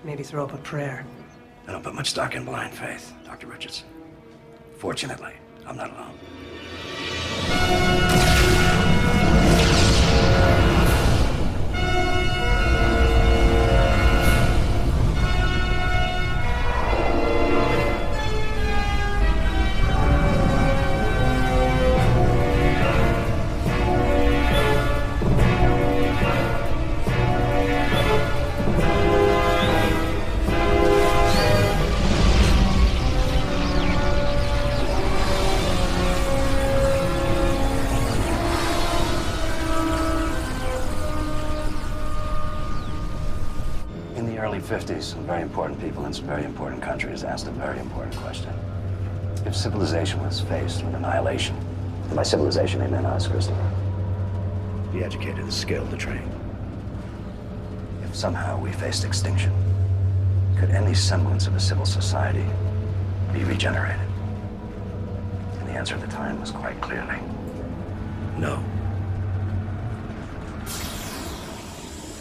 Maybe throw up a prayer. I don't put much stock in blind faith, Dr. Richardson. Fortunately, I'm not alone. In the early 50s, some very important people in some very important countries asked a very important question. If civilization was faced with annihilation, and by civilization they meant us, Christopher, the educated, the skilled, the trained. If somehow we faced extinction, could any semblance of a civil society be regenerated? And the answer at the time was quite clearly no.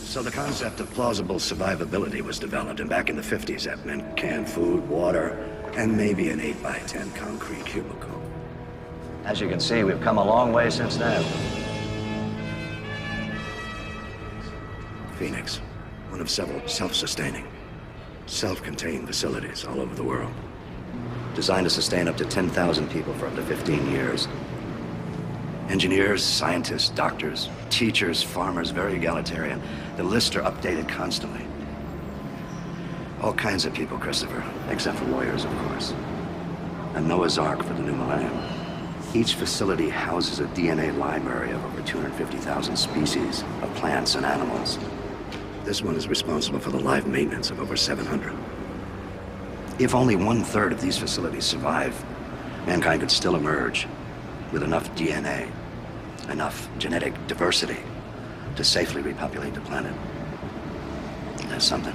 So the concept of plausible survivability was developed, and back in the 50s that meant canned food, water, and maybe an 8x10 concrete cubicle. As you can see, we've come a long way since then. Phoenix, one of several self-sustaining, self-contained facilities all over the world, designed to sustain up to 10,000 people for up to 15 years. Engineers, scientists, doctors, teachers, farmers, very egalitarian. The lists are updated constantly. All kinds of people, Christopher, except for lawyers, of course. A Noah's Ark for the new millennium. Each facility houses a DNA library of over 250,000 species of plants and animals. This one is responsible for the live maintenance of over 700. If only 1/3 of these facilities survive, mankind could still emerge with enough DNA, enough genetic diversity to safely repopulate the planet. That's something.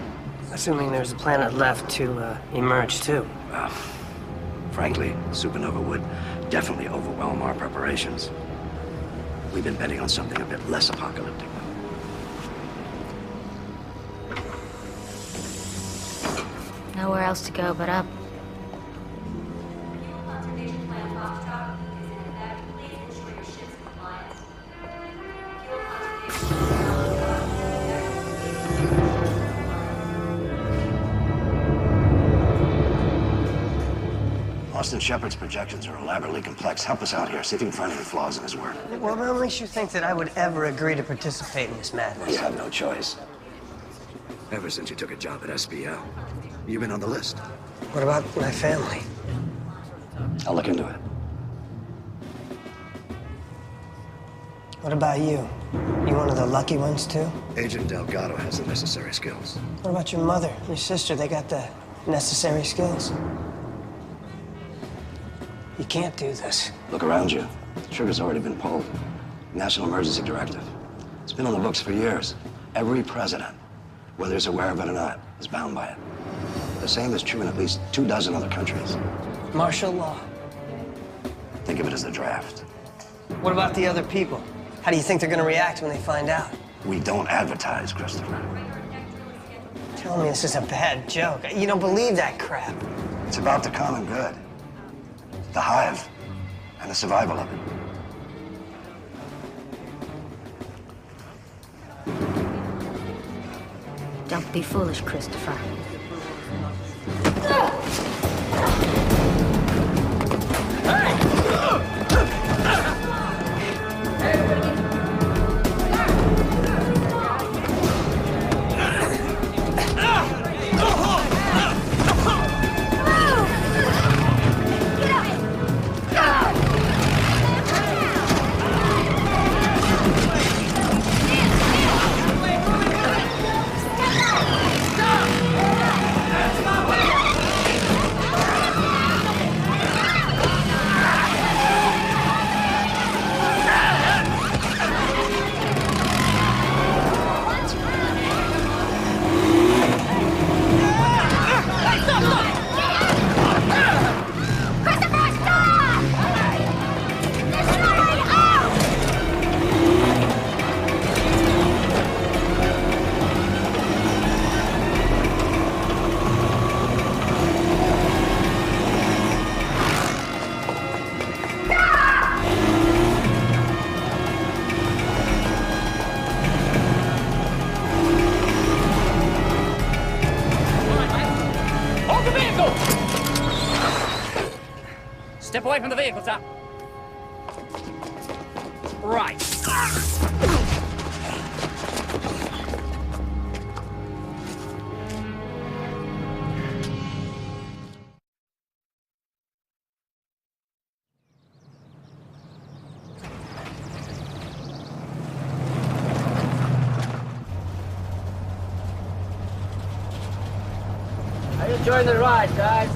Assuming there's a planet left to emerge, too. Well, frankly, supernova would definitely overwhelm our preparations. We've been betting on something a bit less apocalyptic. Nowhere else to go but up. Austin Shepard's projections are elaborately complex. Help us out here. See if you can find any flaws in his work. Well, what makes you think that I would ever agree to participate in this madness? You have no choice. Ever since you took a job at SBL, you've been on the list. What about my family? I'll look into it. What about you? You one of the lucky ones, too? Agent Delgado has the necessary skills. What about your mother, your sister? They got the necessary skills? You can't do this. Look around you. The trigger's already been pulled. National Emergency Directive. It's been on the books for years. Every president, whether he's aware of it or not, is bound by it. The same is true in at least 24 other countries. Martial law. Think of it as the draft. What about the other people? How do you think they're going to react when they find out? We don't advertise, Christopher. Tell me this is a bad joke. You don't believe that crap. It's about the common good. The hive, and the survival of it. Don't be foolish, Christopher. away from the vehicle, sir. Right. Are you enjoying the ride, guys?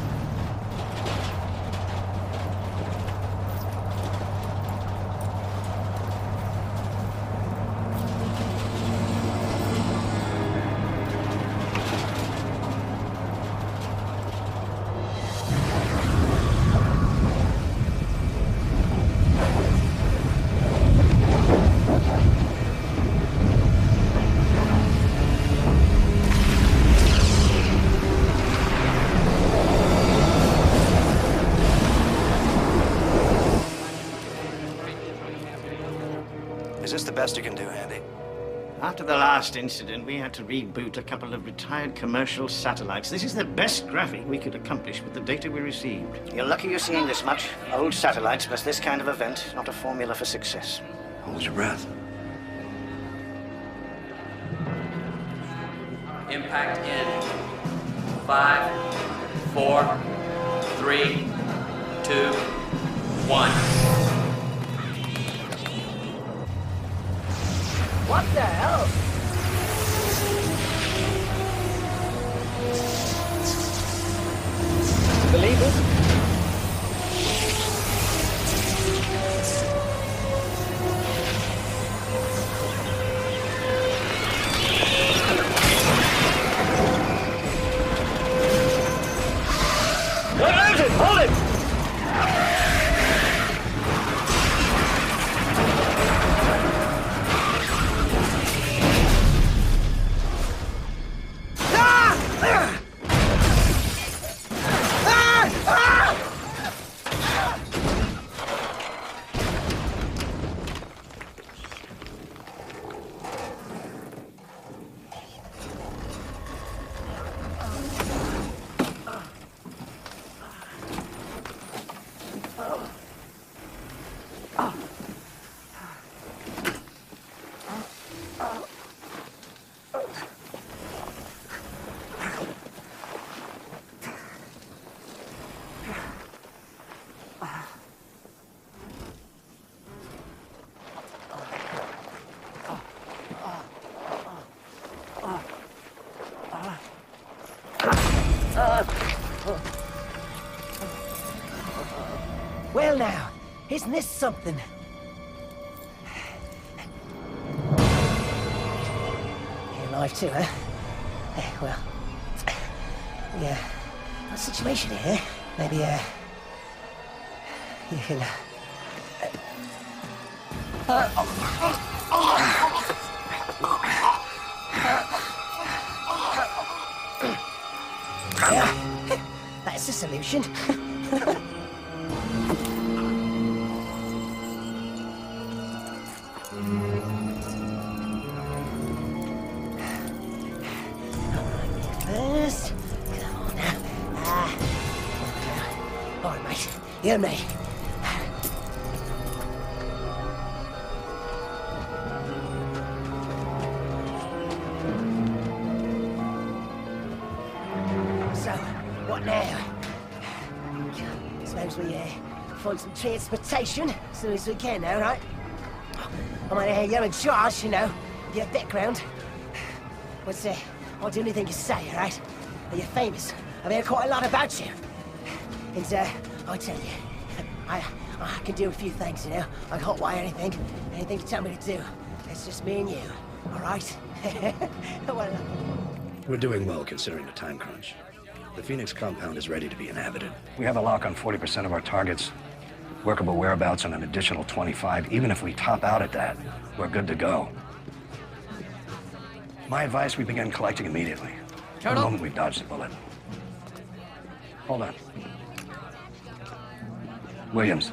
Is this the best you can do, Andy? After the last incident, we had to reboot a couple of retired commercial satellites. This is the best graphic we could accomplish with the data we received. You're lucky you're seeing this much. Old satellites plus this kind of event, not a formula for success. Hold your breath. Impact in 5, 4, 3, 2, 1. What the hell? Believe it? What is it? Hold it! Well now, isn't this something? You're alive too, huh? Well, yeah, got a situation here. Maybe, you can, yeah, that's the solution. First, come on now. All right, mate. You and me. So, what now? Suppose we find some transportation as soon as we can now, right? I mean, you're in charge, you know. Your background. I'll do anything you say, all right? You're famous. I've heard quite a lot about you. And, I'll tell you, I can do a few things, you know? I can hotwire anything you tell me to do. It's just me and you, all right? We're doing well considering the time crunch. The Phoenix compound is ready to be inhabited. We have a lock on 40% of our targets. Workable whereabouts on an additional 25. Even if we top out at that, we're good to go. My advice, we begin collecting immediately. The moment we've dodged a bullet. Hold on. Williams.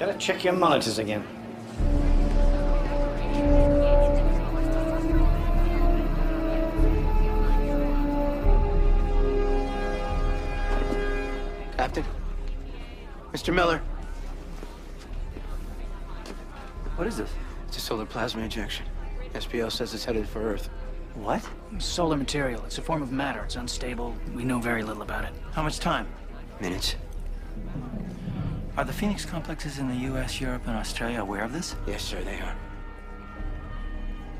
Gotta check your monitors again. Captain, Mr. Miller. What is this? It's a solar plasma injection. SPL says it's headed for Earth. What? Solar material. It's a form of matter. It's unstable. We know very little about it. How much time? Minutes. Are the Phoenix complexes in the US, Europe, and Australia aware of this? Yes, sir, they are.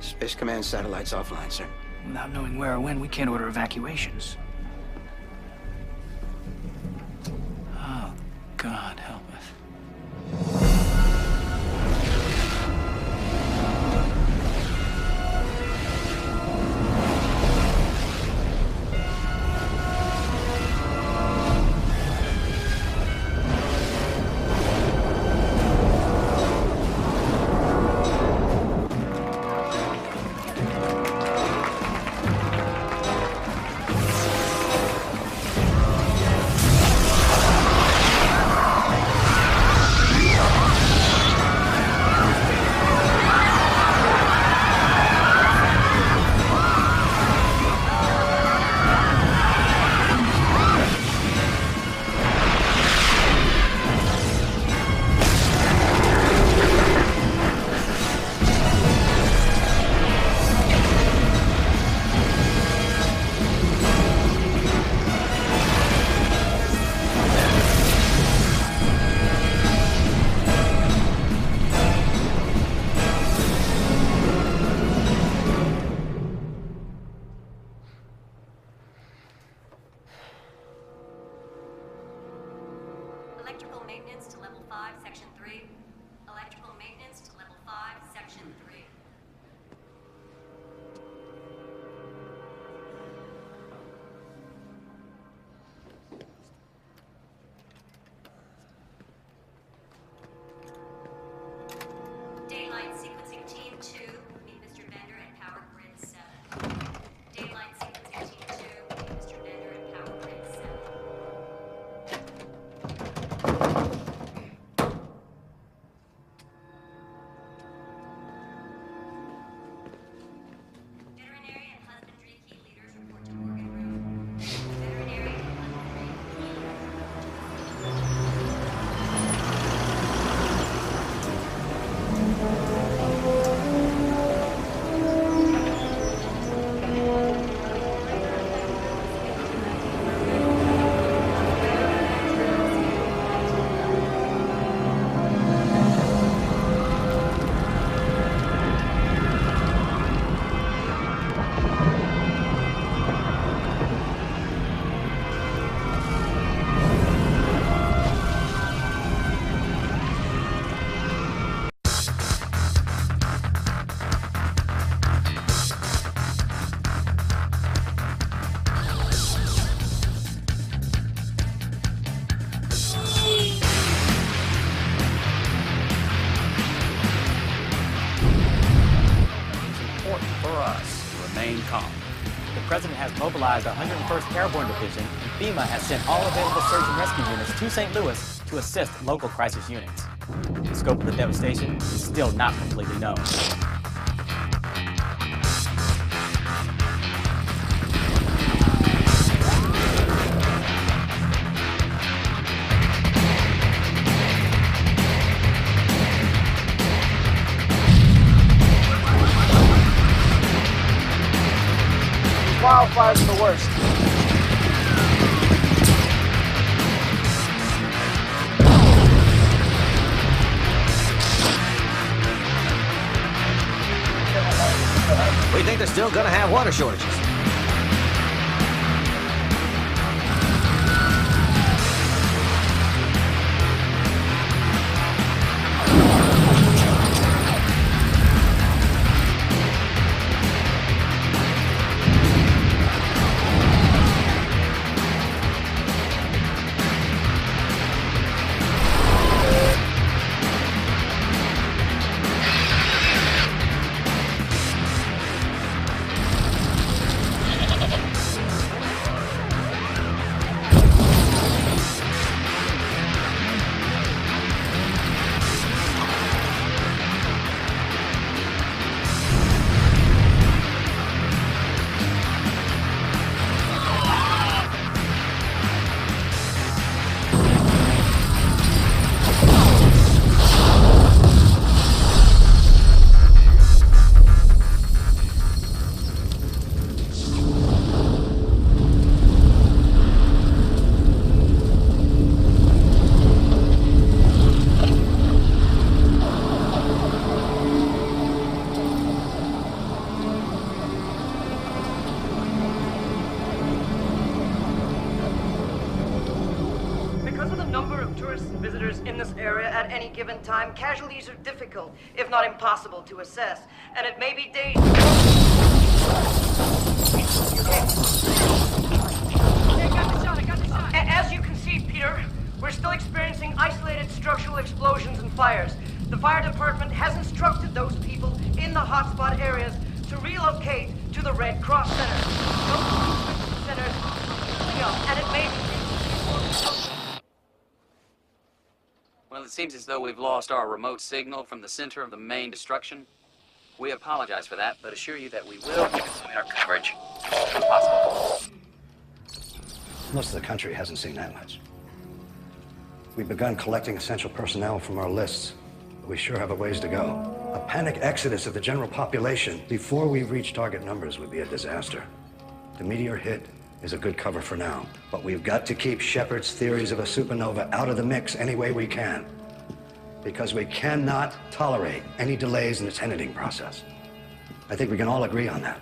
Space Command satellites offline, sir. Without knowing where or when, we can't order evacuations. Oh, God help us. Electrical maintenance to level 5, section 3. Electrical maintenance to level 5, section 3. Daylight sequencing team 2, meet Mr. Bender at power grid 7. Daylight sequencing team 2, meet Mr. Bender at power grid 7. Veterinary and husbandry key leaders report to Morgan Room. Veterinary and husbandry key leaders. Important for us to remain calm. The President has mobilized the 101st Airborne Division, and FEMA has sent all available search and rescue units to St. Louis to assist local crisis units. The scope of the devastation is still not completely known. Wildfire's the worst. We think they're still gonna have water shortages. forces in this area at any given time, casualties are difficult, if not impossible, to assess, and it may be As you can see, Peter, we're still experiencing isolated structural explosions and fires. The fire department has instructed those people in the hotspot areas to relocate to the Red Cross Center. Those centers filling up, and it may be... Well, it seems as though we've lost our remote signal from the center of the main destruction. We apologize for that, but assure you that we will be continuing our coverage as soon as possible. Most of the country hasn't seen that much. We've begun collecting essential personnel from our lists, but we sure have a ways to go. A panic exodus of the general population before we reach target numbers would be a disaster. The meteor hit is a good cover for now, but we've got to keep Shepard's theories of a supernova out of the mix any way we can, because we cannot tolerate any delays in its editing process. I think we can all agree on that.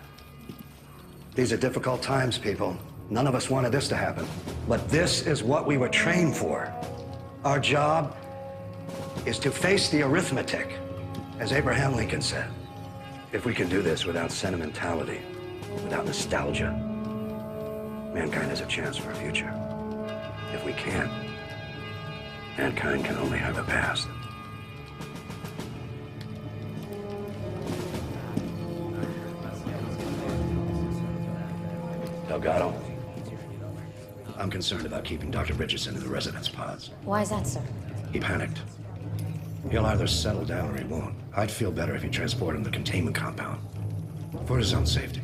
These are difficult times, people. None of us wanted this to happen, but this is what we were trained for. Our job is to face the arithmetic, as Abraham Lincoln said. If we can do this without sentimentality, without nostalgia, mankind has a chance for a future. If we can't, mankind can only have a past. Delgado, I'm concerned about keeping Dr. Richardson in the residence pods. Why is that, sir? He panicked. He'll either settle down or he won't. I'd feel better if you transport him to the containment compound, for his own safety.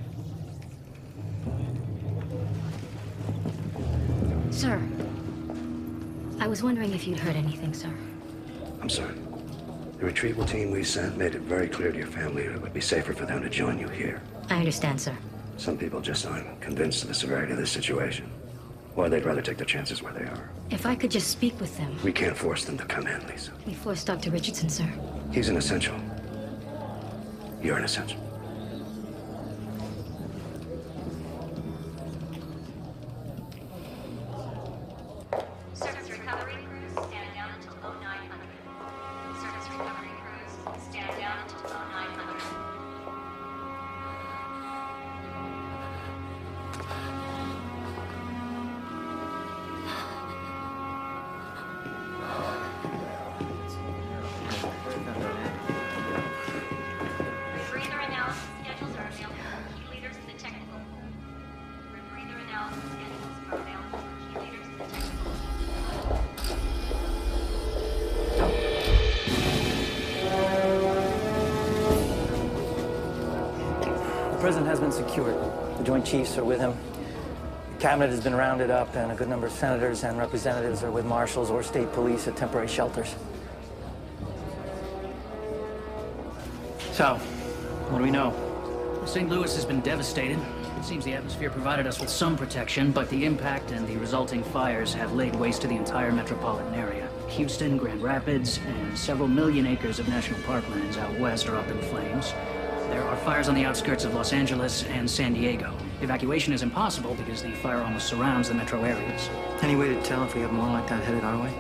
Sir, I was wondering if you'd heard anything, sir. I'm sorry. The retrieval team we sent made it very clear to your family it would be safer for them to join you here. I understand, sir. Some people just aren't convinced of the severity of this situation. Or they'd rather take their chances where they are. If I could just speak with them. We can't force them to come in, Lisa. We forced Dr. Richardson, sir. He's an essential. You're an essential. Surface recovery crews, stand down until low 900. Surface recovery crews, stand down until low 900. Rebreather analysis schedules are available for key leaders in the technical pool. Rebreather analysis schedules are available for key leaders in the technical pool. The president has been secured. The Joint Chiefs are with him. The cabinet has been rounded up, and a good number of senators and representatives are with marshals or state police at temporary shelters. So, what do we know? St. Louis has been devastated. It seems the atmosphere provided us with some protection, but the impact and the resulting fires have laid waste to the entire metropolitan area. Houston, Grand Rapids, and several million acres of national parklands out west are up in flames. There are fires on the outskirts of Los Angeles and San Diego. Evacuation is impossible because the fire almost surrounds the metro areas. Any way to tell if we have more like that headed our way?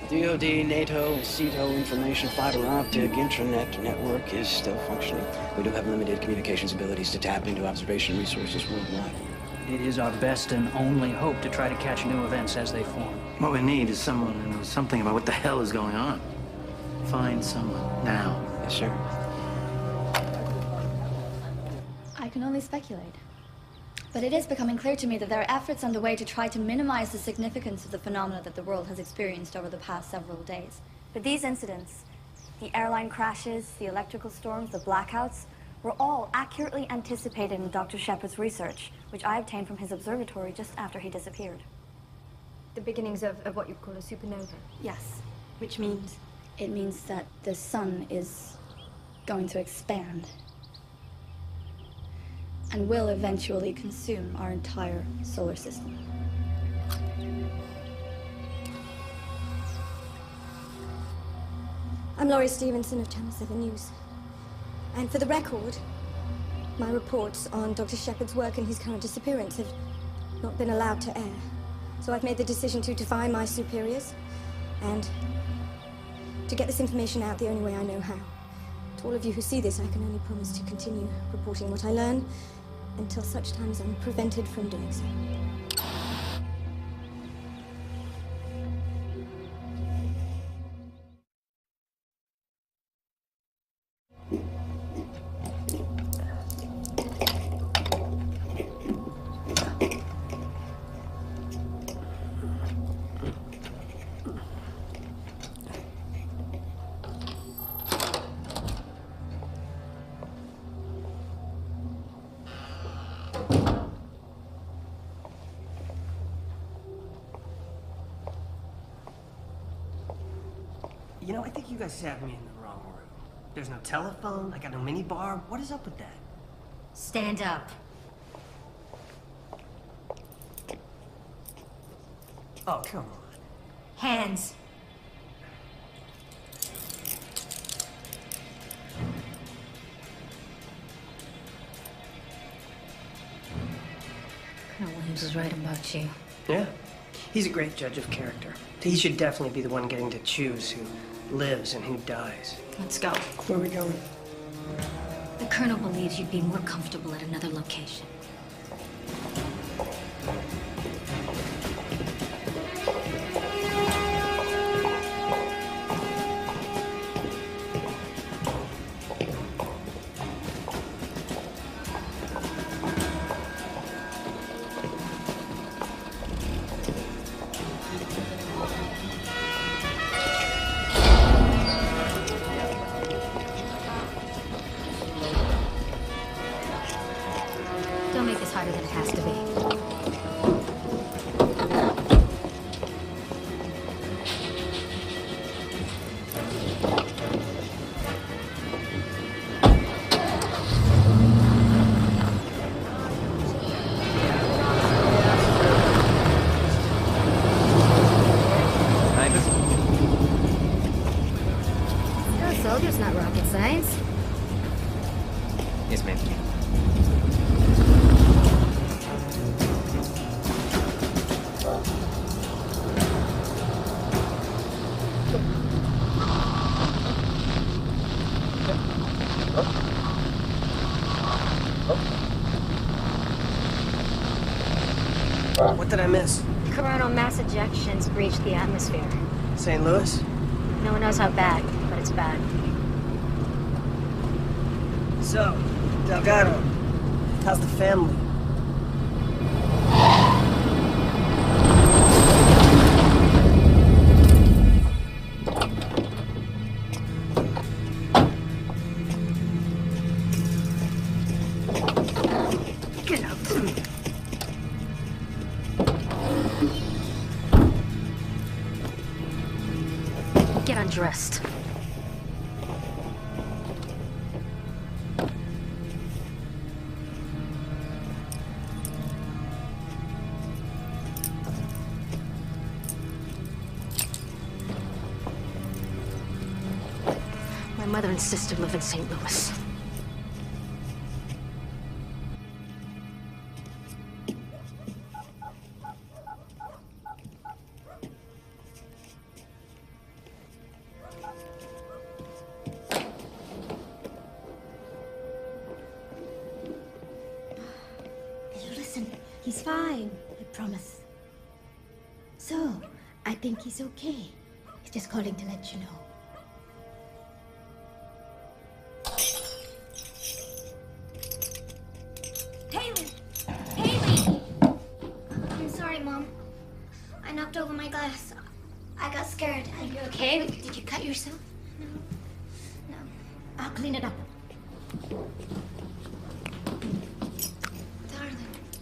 DoD, NATO, CETO information fiber optic intranet network is still functioning. We do have limited communications abilities to tap into observation resources worldwide. It is our best and only hope to try to catch new events as they form. What we need is someone who knows something about what the hell is going on. Find someone now. Yes, sir. I can only speculate. But it is becoming clear to me that there are efforts underway to try to minimize the significance of the phenomena that the world has experienced over the past several days. But these incidents, the airline crashes, the electrical storms, the blackouts, were all accurately anticipated in Dr. Shepard's research, which I obtained from his observatory just after he disappeared. The beginnings of what you call a supernova? Yes. Which means? It means that the sun is going to expand and will eventually consume our entire solar system. I'm Laurie Stevenson of Channel 7 News. And for the record, my reports on Dr. Shepard's work and his current disappearance have not been allowed to air. So I've made the decision to defy my superiors and To get this information out the only way I know how. To all of you who see this, I can only promise to continue reporting what I learn until such time as I'm prevented from doing so. You know, I think you guys have me in the wrong room. There's no telephone, I got no minibar. What is up with that? Stand up. Oh, come on. Hands. Colonel Williams is right about you. Yeah. He's a great judge of character. He should definitely be the one getting to choose who lives and who dies. Let's go. Where are we going? The Colonel believes you'd be more comfortable at another location. Don't make this harder than it has to be. A soldier's not rocket science. Yes, ma'am. What did I miss? Coronal mass ejections breached the atmosphere. St. Louis? No one knows how bad, but it's bad. So, Delgado, how's the family? Get out. Get undressed. My mother and sister live in St. Louis. Listen, he's fine, I promise. So, I think he's okay. He's just calling to let you know. Haley! Haley! I'm sorry, Mom. I knocked over my glass. I got scared. Are you okay? Did you cut yourself? No. I'll clean it up. Darling,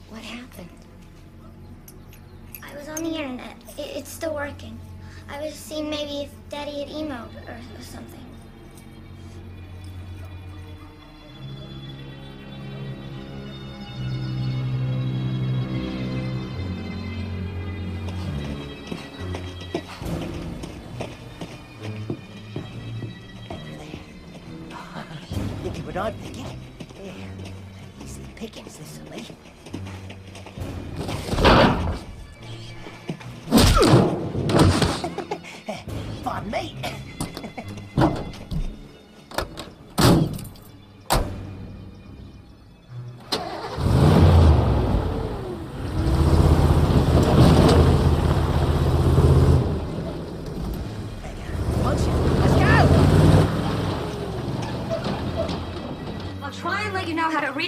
What happened? I was on the internet. It's still working. I was seeing maybe if Daddy had emailed or something. Think you would not pick it? Yeah. Easy pickings this way. Pardon me.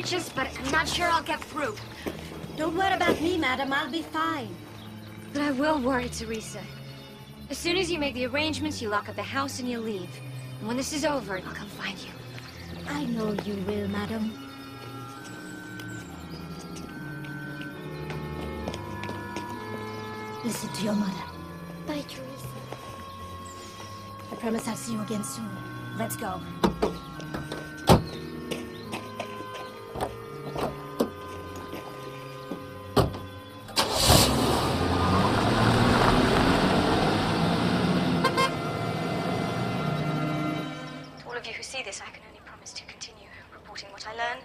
breeches, but I'm not sure I'll get through. Don't worry about me, madam. I'll be fine. But I will worry, Teresa. As soon as you make the arrangements, you lock up the house and you leave. And when this is over, I'll come find you. I know you will, madam. Listen to your mother. Bye, Teresa. I promise I'll see you again soon. Let's go. To all of you who see this, I can only promise to continue reporting what I learn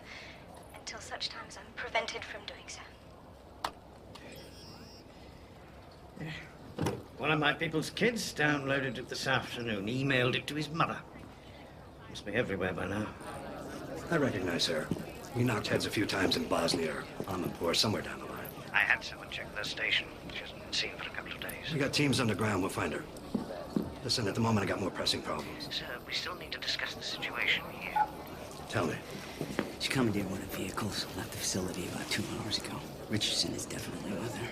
until such time as I'm prevented from doing so. One of my people's kids downloaded it this afternoon, emailed it to his mother. Must be everywhere by now. I recognize her. We knocked heads a few times in Bosnia or Amanpour, somewhere down the line. I had someone check the station. She hasn't been seen for a couple of days. We got teams underground, we'll find her. Listen, at the moment I got more pressing problems. Sir, we still need to discuss the situation here. Tell me. She commandeered one of the vehicles, left the facility about 2 hours ago. Richardson is definitely with her.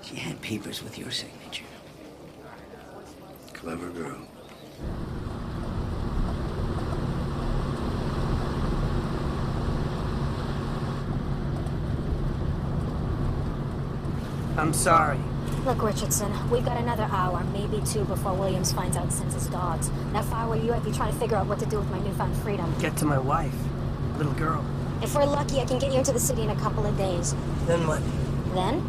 She had papers with your signature. Clever girl. I'm sorry. Look, Richardson, we've got another hour, maybe 2, before Williams finds out and sends his dogs. Now, if I were you, I'd be trying to figure out what to do with my newfound freedom. Get to my wife. Little girl. If we're lucky, I can get you into the city in a couple of days. Then what? Then?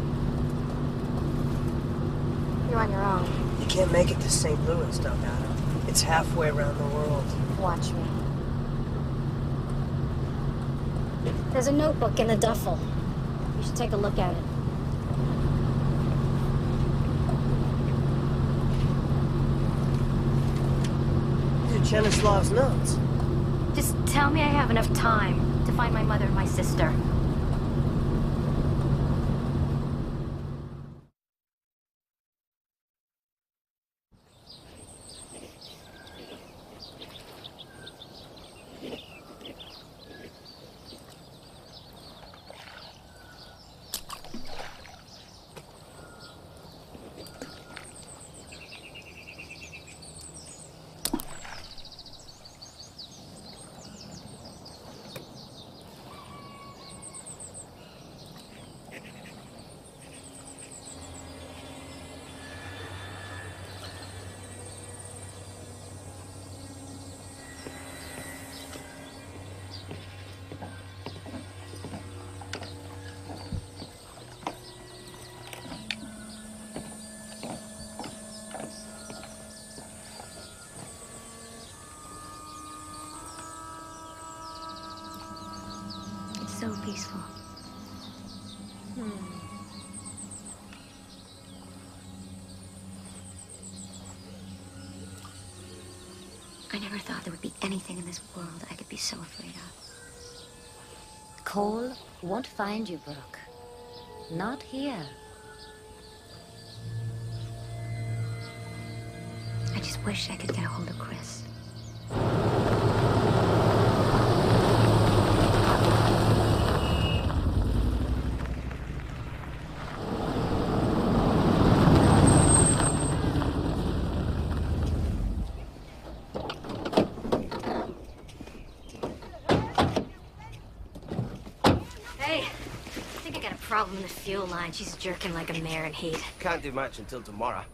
You're on your own. You can't make it to St. Louis, Delgado. It's halfway around the world. Watch me. There's a notebook in the duffel. You should take a look at it. These are Chenislav's notes. Just tell me I have enough time to find my mother and my sister. So peaceful. I never thought there would be anything in this world I could be so afraid of. Cole won't find you, Brooke. Not here. I just wish I could get a hold of Chris. Problem in the fuel line. She's jerking like a mare in heat. Can't do much until tomorrow.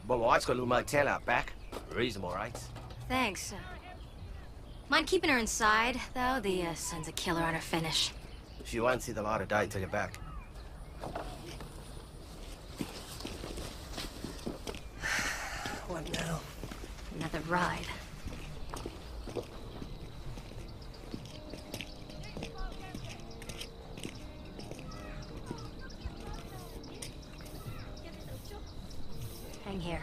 But my wife's got a little motel out back. Reasonable rates. Thanks. Mind keeping her inside, though? The sun's a killer on her finish. She won't see the light of day till you're back. What now? Another ride. Hang here.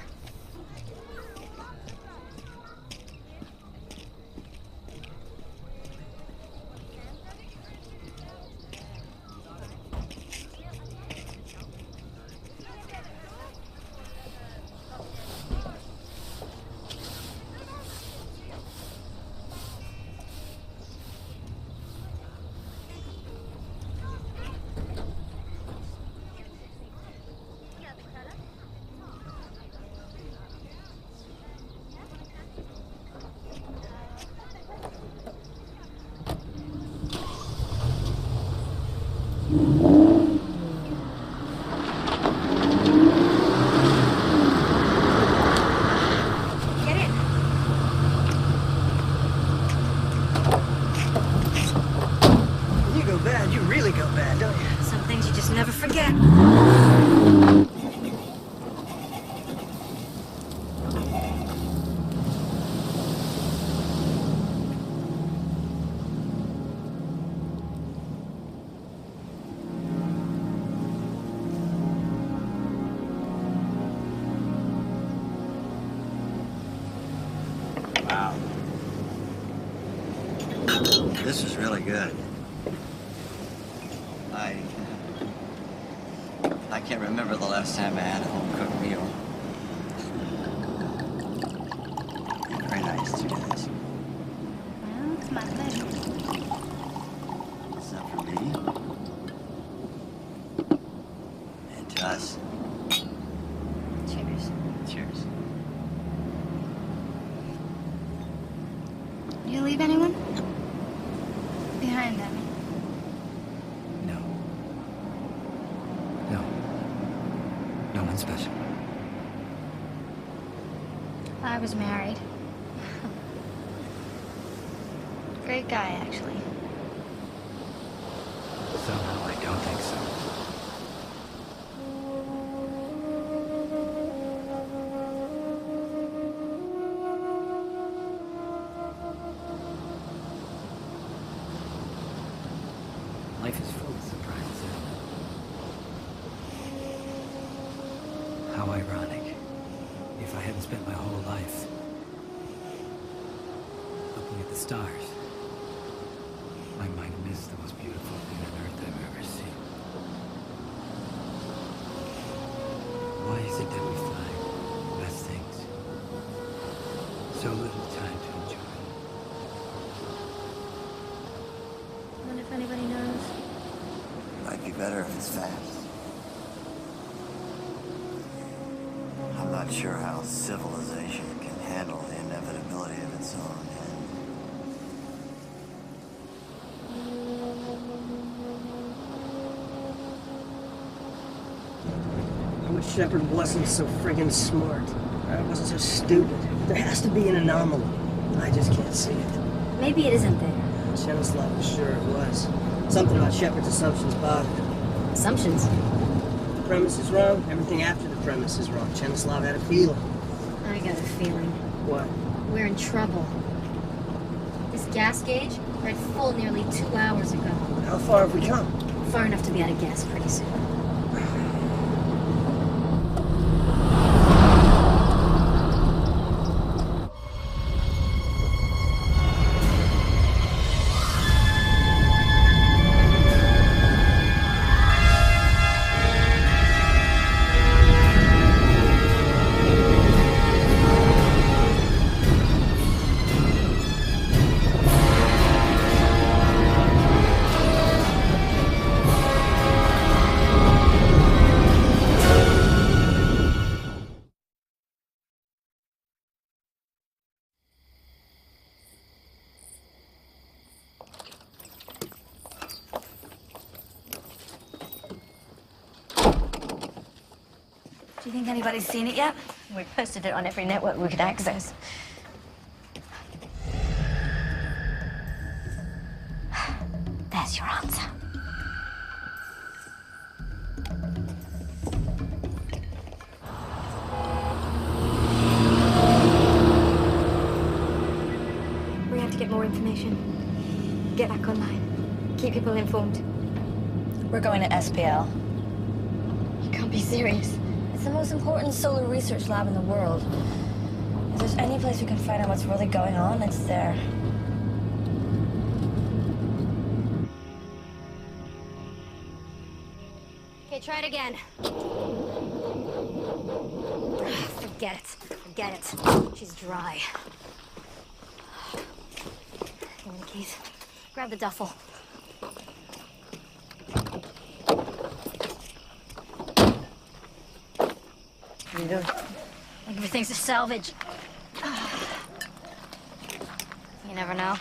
Wow. This is really good. I can't remember the last time I had a home-cooked meal. Very nice to do this. Well, it's my pleasure. It's not for me. And to us. Cheers. Cheers. Do you leave anyone behind, Abby? No one special. I was married. Great guy, actually. Somehow I don't think so. Life is full of surprises. How ironic. If I hadn't spent my whole life looking at the stars, I might have missed the most beautiful thing on earth I've ever seen. Why is it that we find the best things? So little time to enjoy them. I wonder if anybody knows. Might be better if it's fast. I'm not sure how civilization can handle the inevitability of its own end. I wish Shepard wasn't so friggin' smart. I wasn't so stupid. There has to be an anomaly. I just can't see it. Maybe it isn't there. Chemislav was sure it was. Something about Shepard's assumptions bothered him. Assumptions? The premise is wrong. Everything after the premise is wrong. Chemislav had a feeling. I got a feeling. What? We're in trouble. This gas gauge read full nearly 2 hours ago. How far have we come? Far enough to be out of gas pretty soon. Do you think anybody's seen it yet? We posted it on every network we could access. There's your answer. We have to get more information. Get back online. Keep people informed. We're going to SPL. You can't be serious. It's the most important solar research lab in the world. If there's any place we can find out what's really going on, it's there. Okay, try it again. Forget it. Forget it. She's dry. Give me the keys. Grab the duffel. What are you doing? Like everything's a salvage. You never know.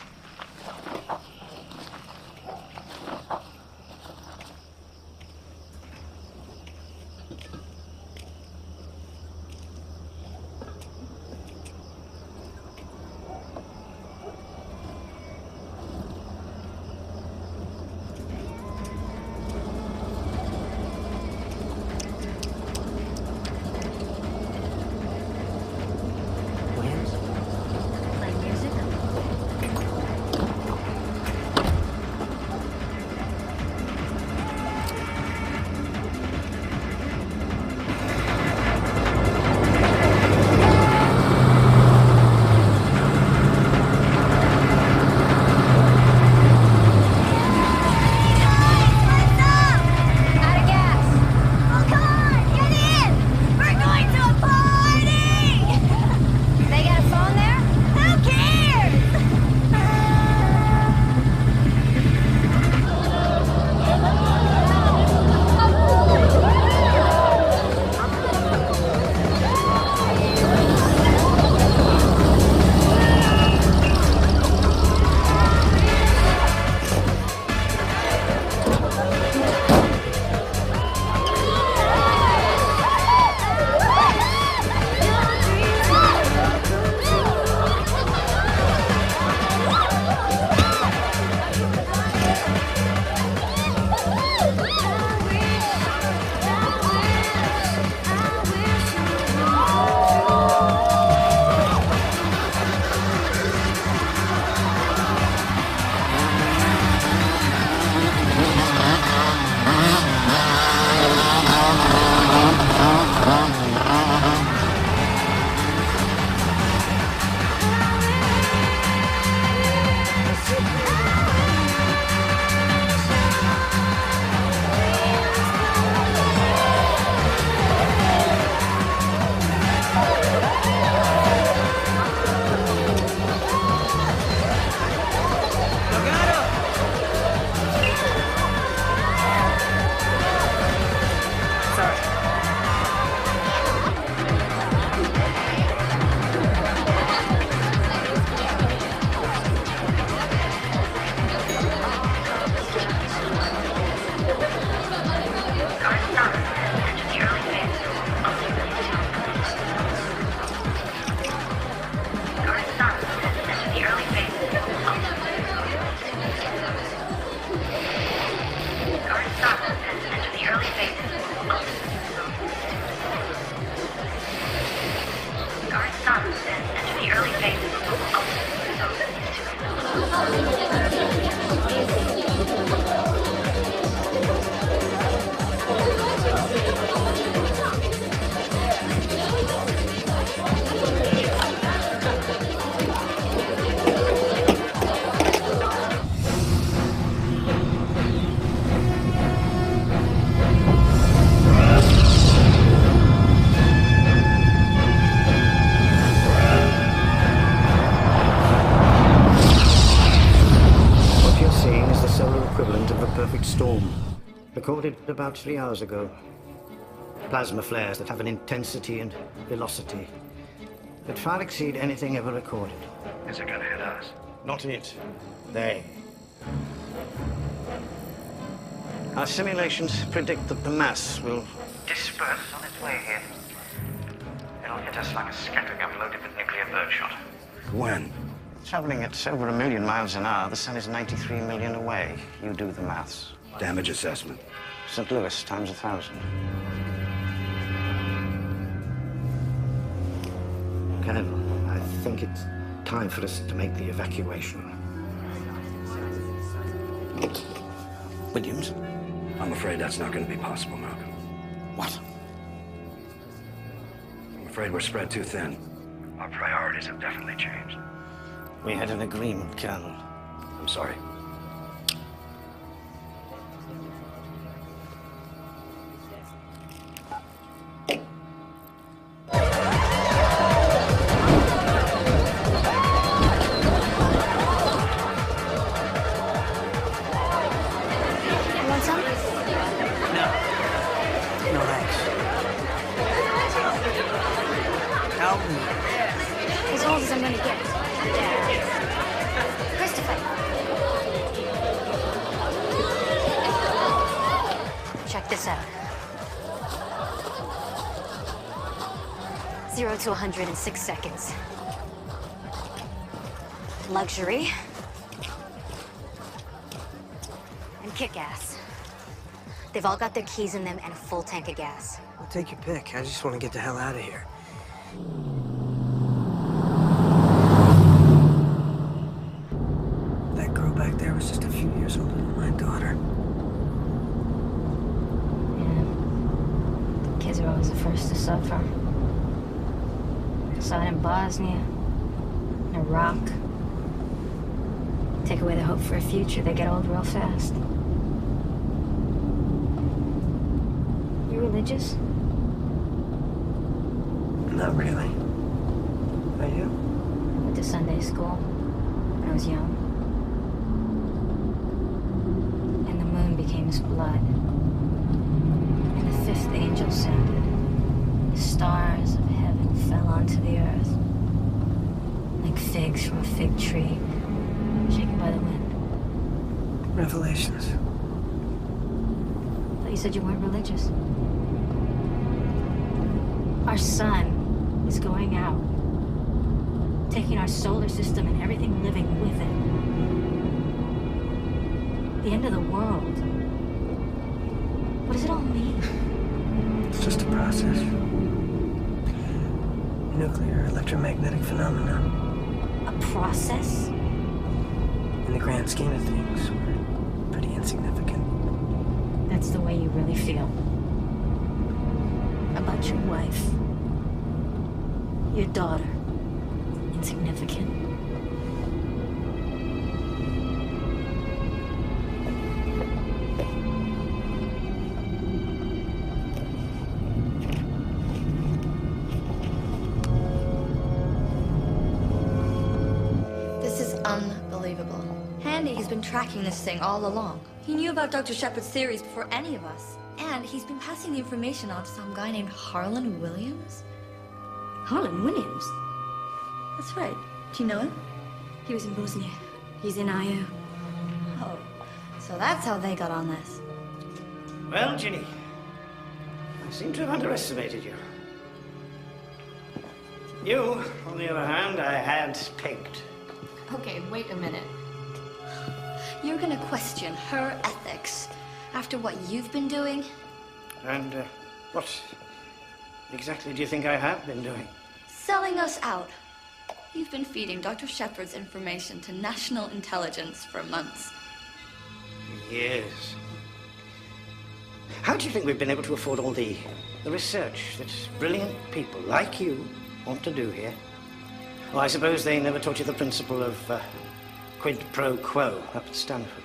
equivalent of a perfect storm. Recorded about 3 hours ago. Plasma flares that have an intensity and velocity that far exceed anything ever recorded. Is it gonna hit us? Not it. They. Our simulations predict that the mass will disperse on its way here. It'll hit us like a scattergun loaded with nuclear birdshot. When? Traveling at over 1 million miles an hour, the sun is 93 million away. You do the maths. Damage assessment. St. Louis times 1,000. Colonel, I think it's time for us to make the evacuation. Williams? I'm afraid that's not going to be possible, Malcolm. What? I'm afraid we're spread too thin. Our priorities have definitely changed. We had an agreement, Colonel. I'm sorry. As old as I'm gonna get. Christopher. Check this out. 0 to 100 in 6 seconds. Luxury. And kick-ass. They've all got their keys in them and a full tank of gas. Well, take your pick. I just want to get the hell out of here. That girl back there was just a few years older than my daughter. Yeah. The kids are always the first to suffer. Saw it in Bosnia, in Iraq. Take away their hope for a future, they get old real fast. You religious? Not really. Are you? I went to Sunday school when I was young. And the moon became his blood. And the fifth angel sounded. The stars of heaven fell onto the earth. Like figs from a fig tree, shaken by the wind. Revelations. I thought you said you weren't religious. Our sun is going out, taking our solar system and everything living with it. The end of the world. What does it all mean? It's just a process. Nuclear electromagnetic phenomenon. A process? In the grand scheme of things, we're pretty insignificant. That's the way you really feel. About your wife. Your daughter. Insignificant. This is unbelievable. Handy has been tracking this thing all along. He knew about Dr. Shepard's theories before any of us. And he's been passing the information on to some guy named Harlan Williams. Harlan Williams? That's right. Do you know him? He was in Bosnia. He's in IO. Oh, so that's how they got on this. Well, Ginny, I seem to have underestimated you. You, on the other hand, I had pegged. Okay, wait a minute. You're gonna question her ethics after what you've been doing? And what exactly do you think I have been doing? Selling us out. You've been feeding Dr. Shepard's information to national intelligence for months. Years. How do you think we've been able to afford all the research that brilliant people like you want to do here? Well, I suppose they never taught you the principle of quid pro quo up at Stanford.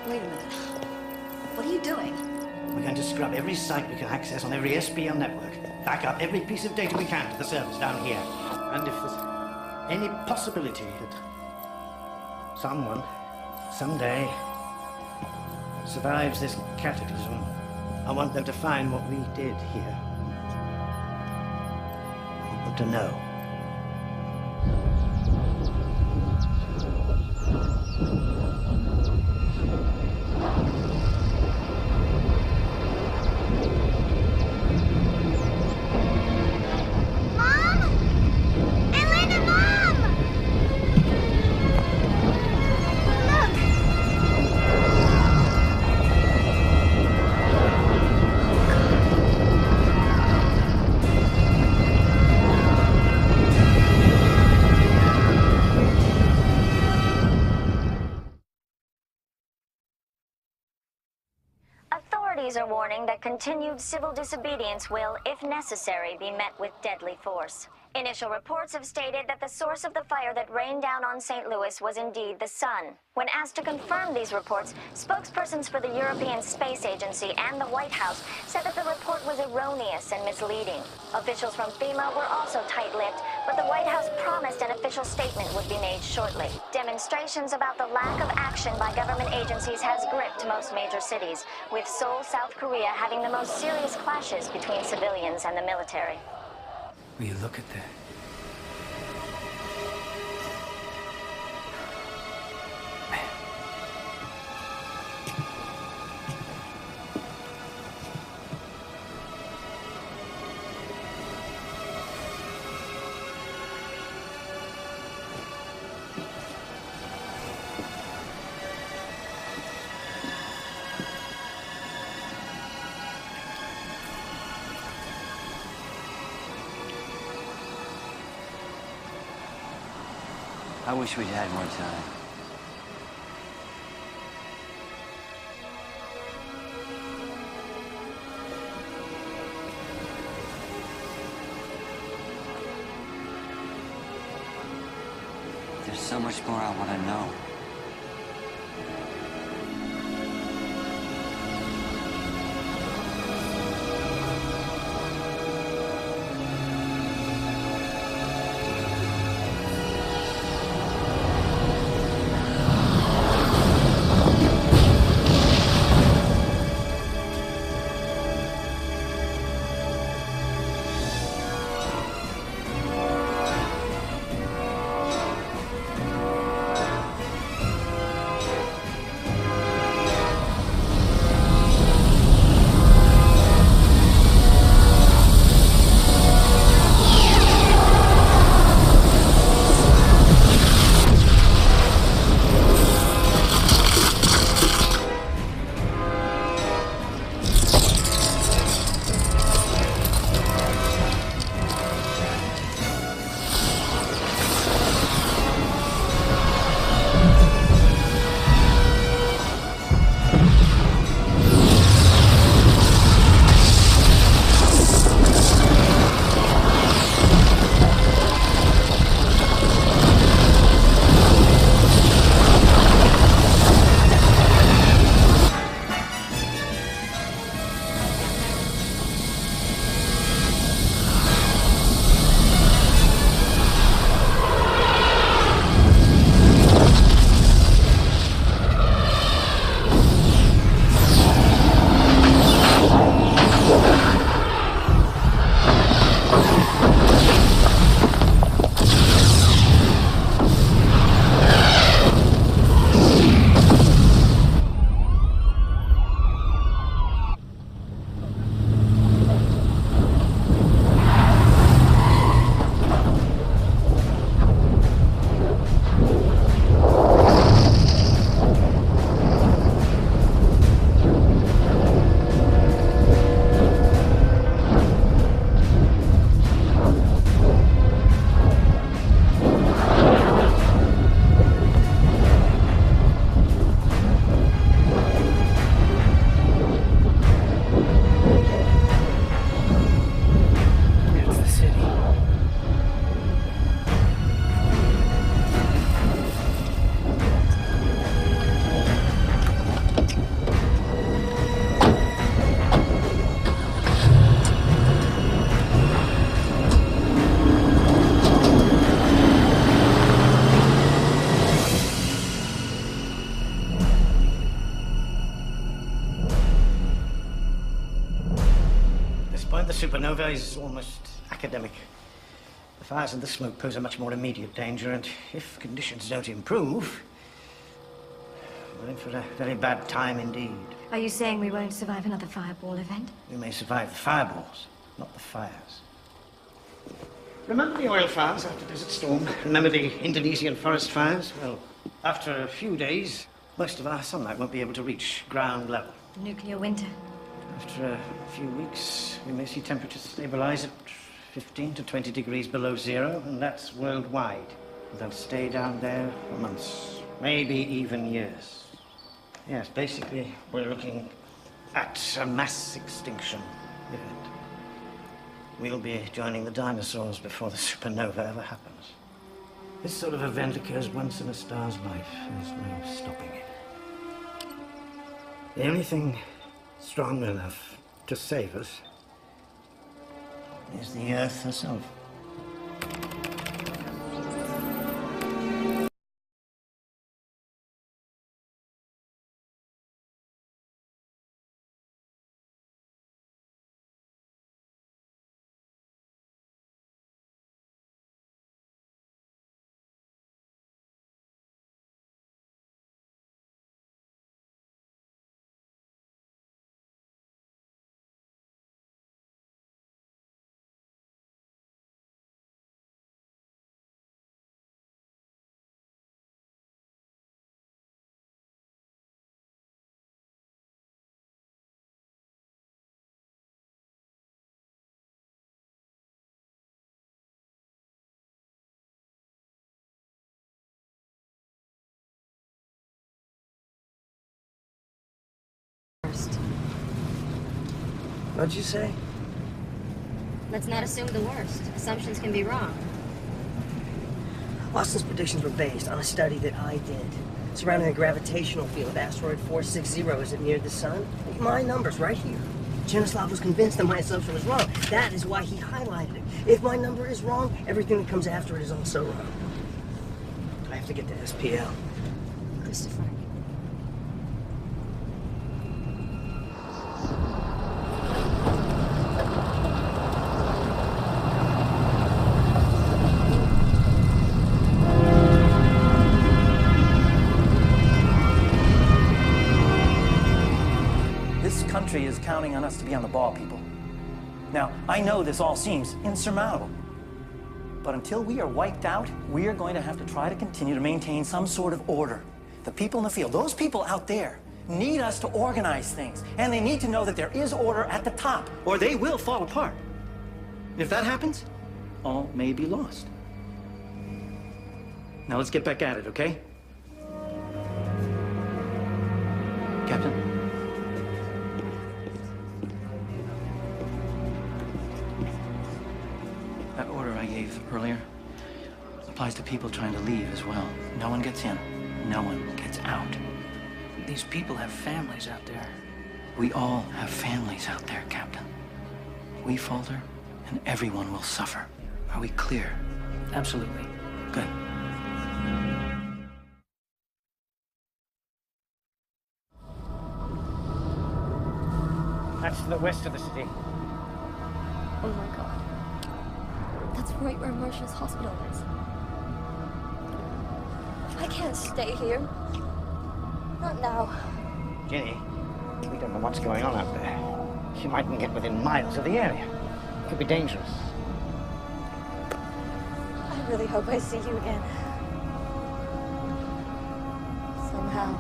Wait a minute. What are you doing? We're going to scrub up every site we can access on every SPL network. Back up every piece of data we can to the servers down here. And if there's any possibility that someone, someday, survives this cataclysm, I want them to find what we did here. I want them to know. Authorities are warning that continued civil disobedience will, if necessary, be met with deadly force. Initial reports have stated that the source of the fire that rained down on St. Louis was indeed the sun. When asked to confirm these reports, spokespersons for the European Space Agency and the White House said that the report was erroneous and misleading. Officials from FEMA were also tight-lipped, but the White House promised an official statement would be made shortly. Demonstrations about the lack of action by government agencies has gripped most major cities, with Seoul, South Korea having the most serious clashes between civilians and the military. Will you look at that? I wish we'd had more time. There's so much more I want to know. supernova is almost academic. The fires and the smoke pose a much more immediate danger, and if conditions don't improve, we're in for a very bad time indeed. Are you saying we won't survive another fireball event? We may survive the fireballs, not the fires. Remember the oil fires after Desert Storm? Remember the Indonesian forest fires? Well, after a few days, most of our sunlight won't be able to reach ground level. Nuclear winter. After a few weeks, we may see temperatures stabilize at 15 to 20 degrees below zero, and that's worldwide. They'll stay down there for months, maybe even years. Yes, basically, we're looking at a mass extinction event. We'll be joining the dinosaurs before the supernova ever happens. This sort of event occurs once in a star's life. There's no stopping it. The only thing strong enough to save us is the Earth herself. What'd you say? Let's not assume the worst. Assumptions can be wrong. Austin's predictions were based on a study that I did surrounding the gravitational field of asteroid 460 as it neared the sun. My number's right here. Chernyshev was convinced that my assumption was wrong. That is why he highlighted it. If my number is wrong, everything that comes after it is also wrong. I have to get to SPL. Christopher. Is counting on us to be on the ball, people. Now, I know this all seems insurmountable, but until we are wiped out, we are going to have to try to continue to maintain some sort of order. The people in the field, those people out there, need us to organize things, and they need to know that there is order at the top, or they will fall apart. And if that happens, all may be lost. Now let's get back at it, okay? Captain? That order I gave earlier applies to people trying to leave as well. No one gets in. No one gets out. These people have families out there. We all have families out there, Captain. We falter, and everyone will suffer. Are we clear? Absolutely. Good. That's to the west of the city. Oh my God. That's right where Marcia's hospital is. I can't stay here. Not now. Ginny, we don't know what's going on out there. She mightn't get within miles of the area. It could be dangerous. I really hope I see you again. Somehow.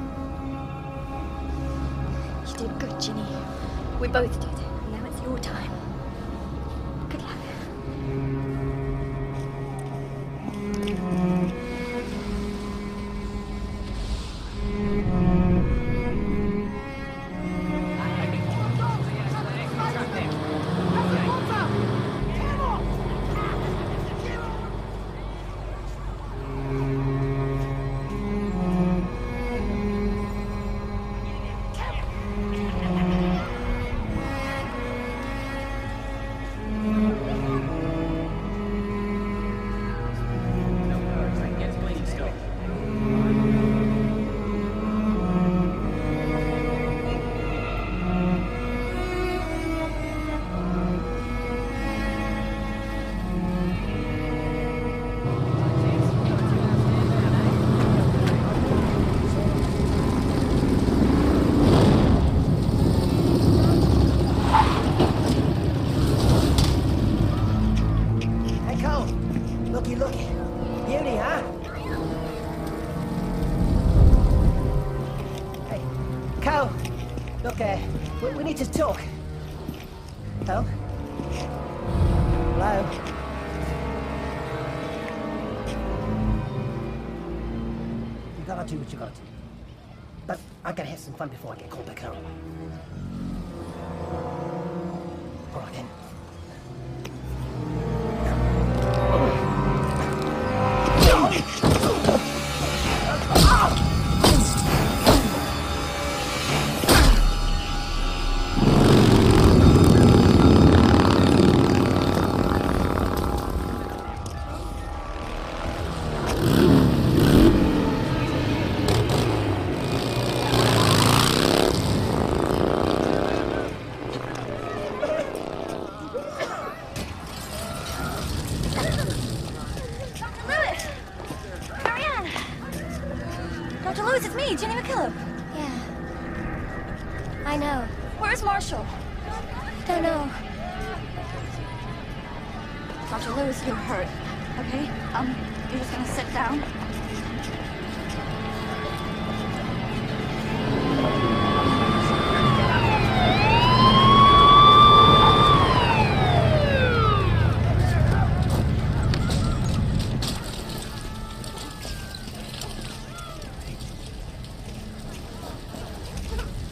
You did good, Ginny. We both did. Now it's your time. Good luck. Looky, looky. Beauty, huh? Hey, Cal. Look, we need to talk. Cal? Hello? You gotta do what you gotta do. But I gotta have some fun before I get called back home. All right, then.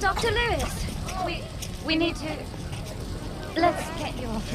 Dr. Lewis, we need to... Let's get you off.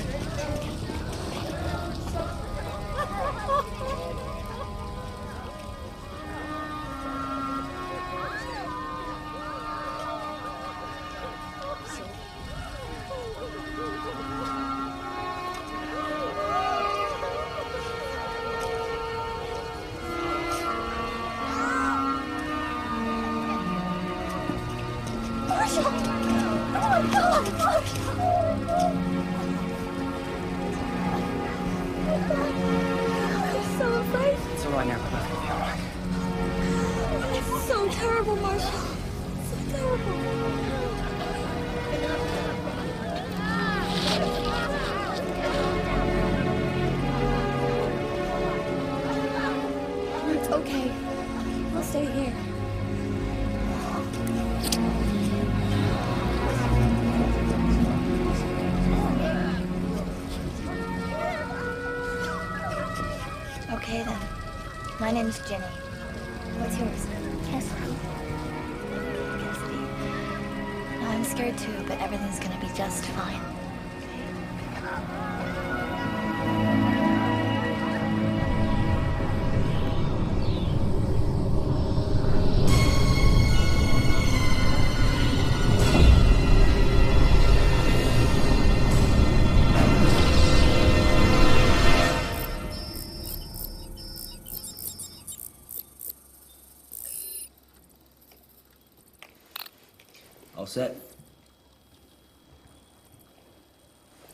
Okay then. My name's Jenny. What's yours? Cassidy. Cassidy. No, I'm scared too, but everything's gonna be just fine. All set.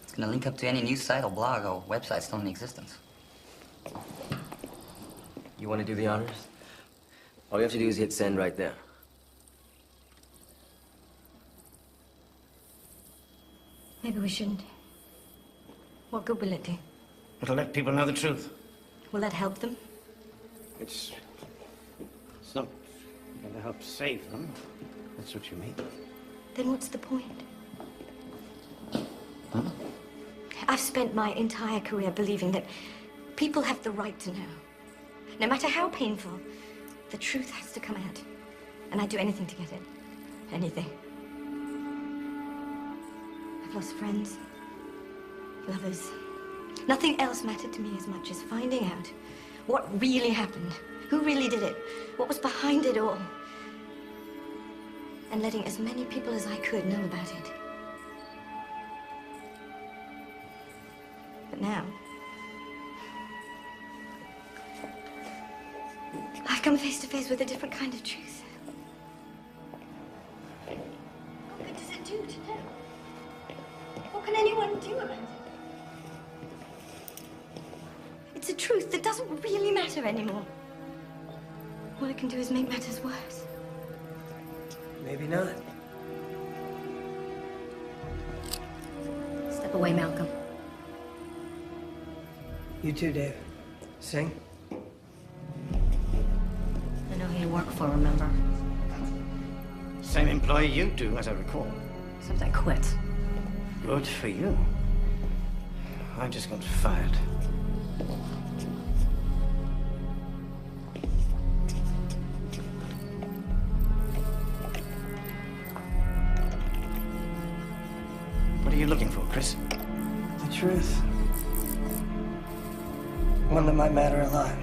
It's gonna link up to any news site or blog or website still in existence. You want to do the honors? All you have to do is hit send right there. Maybe we shouldn't. What good will it do? It'll let people know the truth. Will that help them? It's not gonna help save them. That's what you mean. Then what's the point? Huh? I've spent my entire career believing that people have the right to know. No matter how painful, the truth has to come out. And I'd do anything to get it. Anything. I've lost friends, lovers. Nothing else mattered to me as much as finding out what really happened, who really did it, what was behind it all. And letting as many people as I could know about it. But now, I've come face to face with a different kind of truth. What good does it do to know? What can anyone do about it? It's a truth that doesn't really matter anymore. All it can do is make matters worse. Maybe not. Step away, Malcolm. You too, Dave. Sing? I know who you work for, remember? Same employee you do, as I recall. Except I quit. Good for you. I just got fired. What are you looking for, Chris? The truth. One that might matter a lot.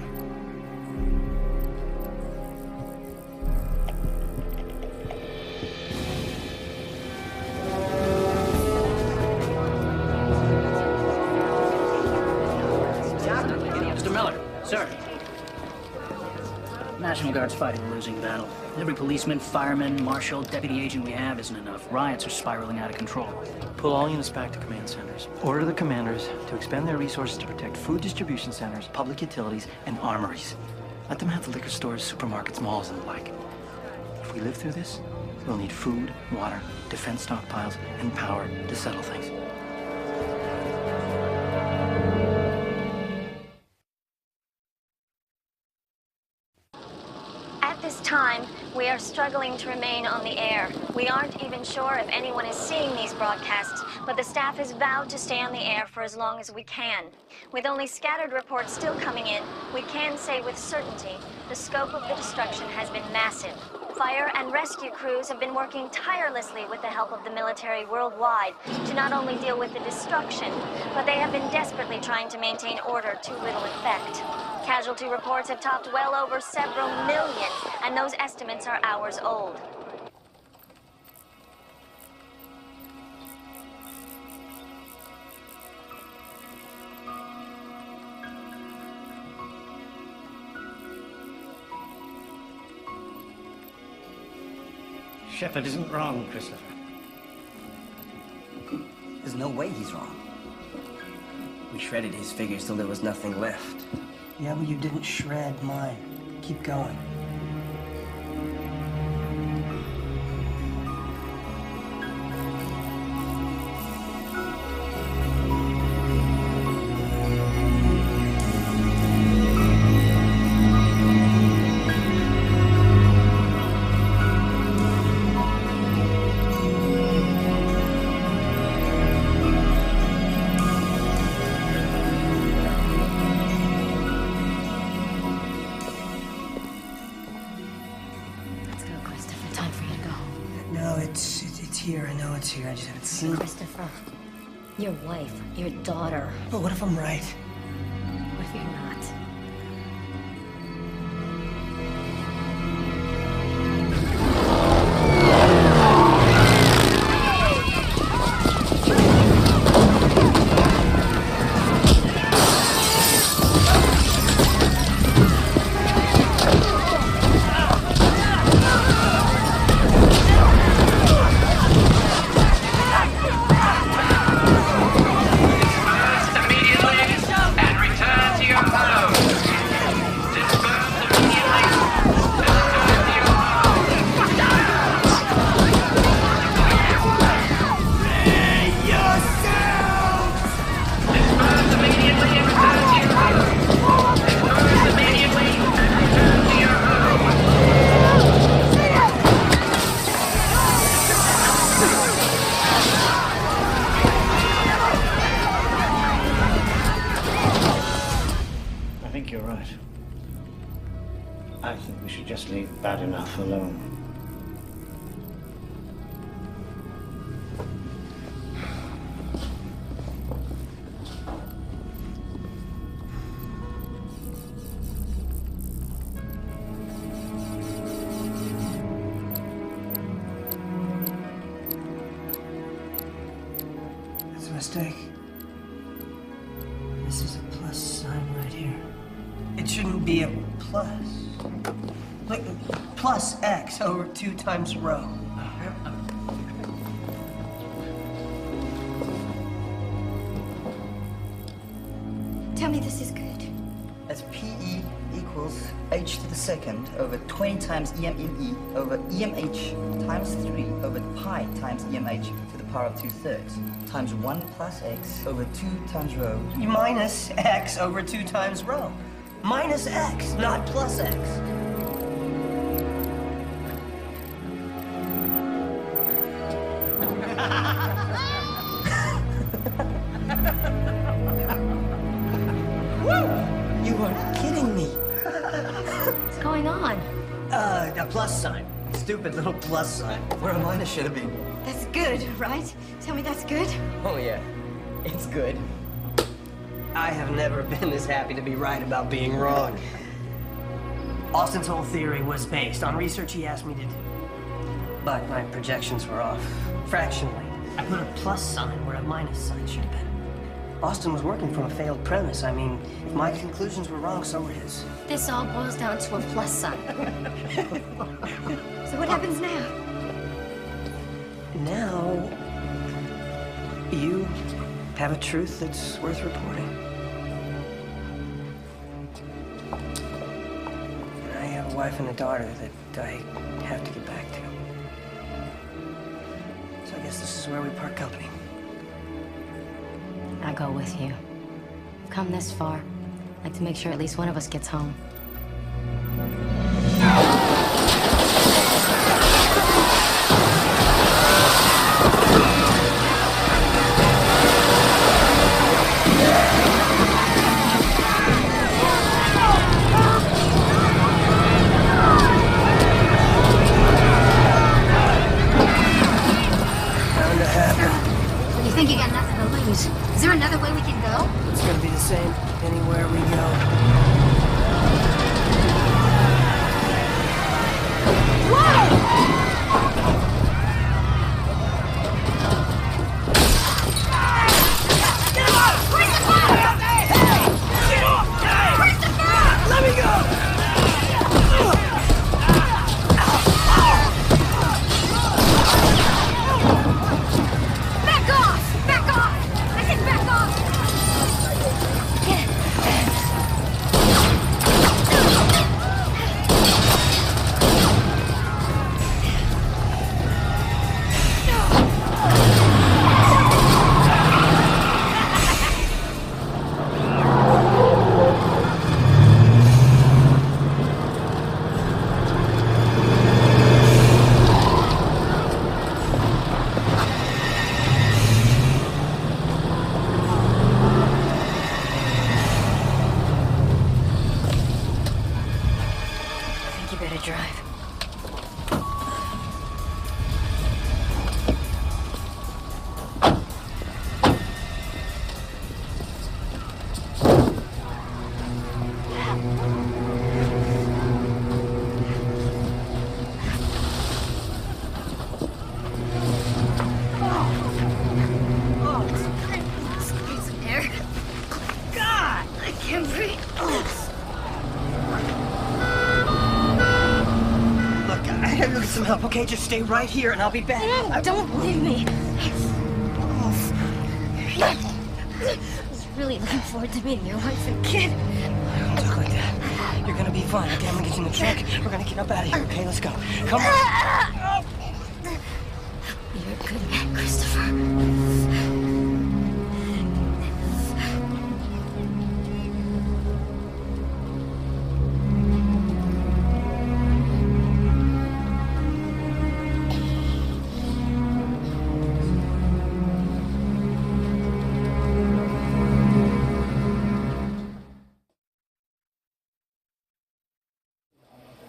Mr. Miller, sir. National Guard's fighting a losing battle. Every policeman, fireman, marshal, deputy agent we have isn't enough. Riots are spiraling out of control. Pull all units back to command centers. Order the commanders to expend their resources to protect food distribution centers, public utilities, and armories. Let them have the liquor stores, supermarkets, malls, and the like. If we live through this, we'll need food, water, defense stockpiles, and power to settle things. At this time, we are struggling to remain on the air. We aren't even sure if anyone is seeing these broadcasts, but the staff has vowed to stay on the air for as long as we can. With only scattered reports still coming in, we can say with certainty the scope of the destruction has been massive. Fire and rescue crews have been working tirelessly with the help of the military worldwide to not only deal with the destruction, but they have been desperately trying to maintain order to little effect. Casualty reports have topped well over several million, and those estimates are hours old. Shepard isn't wrong, Christopher. There's no way he's wrong. We shredded his figures till there was nothing left. Yeah, but you didn't shred mine. Keep going. It's here, I just haven't seen it. Christopher, your wife, your daughter. But what if I'm right? What if you're not? Bad enough alone. That's a mistake. This is a plus sign right here. It shouldn't be a plus. Like plus x over 2 times rho. Tell me this is good. That's PE equals h to the second over 20 times EMME over EMH times 3 over pi times EMH to the power of 2/3 times 1 plus x over 2 times rho. Minus x over 2 times rho. Minus X, not plus X. You are kidding me. What's going on? A plus sign. Stupid little plus sign. Where a minus should have been. That's good, right? Tell me that's good? Oh, yeah. It's good. I have never been this happy to be right about being wrong. Austin's whole theory was based on research he asked me to do. But my projections were off. Fractionally. I put a plus sign where a minus sign should have been. Austin was working from a failed premise. I mean, if my conclusions were wrong, so were his. This all boils down to a plus sign. So what happens now? Now, you have a truth that's worth reporting. And I have a wife and a daughter that I have to get back to. So I guess this is where we part company. I'll go with you. We've come this far. I'd like to make sure at least one of us gets home. Bound to happen. You think you got nothing to lose? Is there another way we can go? It's gonna be the same anywhere we go. Let me go! Back off! Back off! I said back off! Help, okay? Just stay right here and I'll be back. Don't leave me. I was really looking forward to meeting your wife and kid. Don't talk like that. You're gonna be fine, okay? I'm gonna get you in the truck. We're gonna get up out of here, okay? Let's go. Come on. You're a good man, Christopher.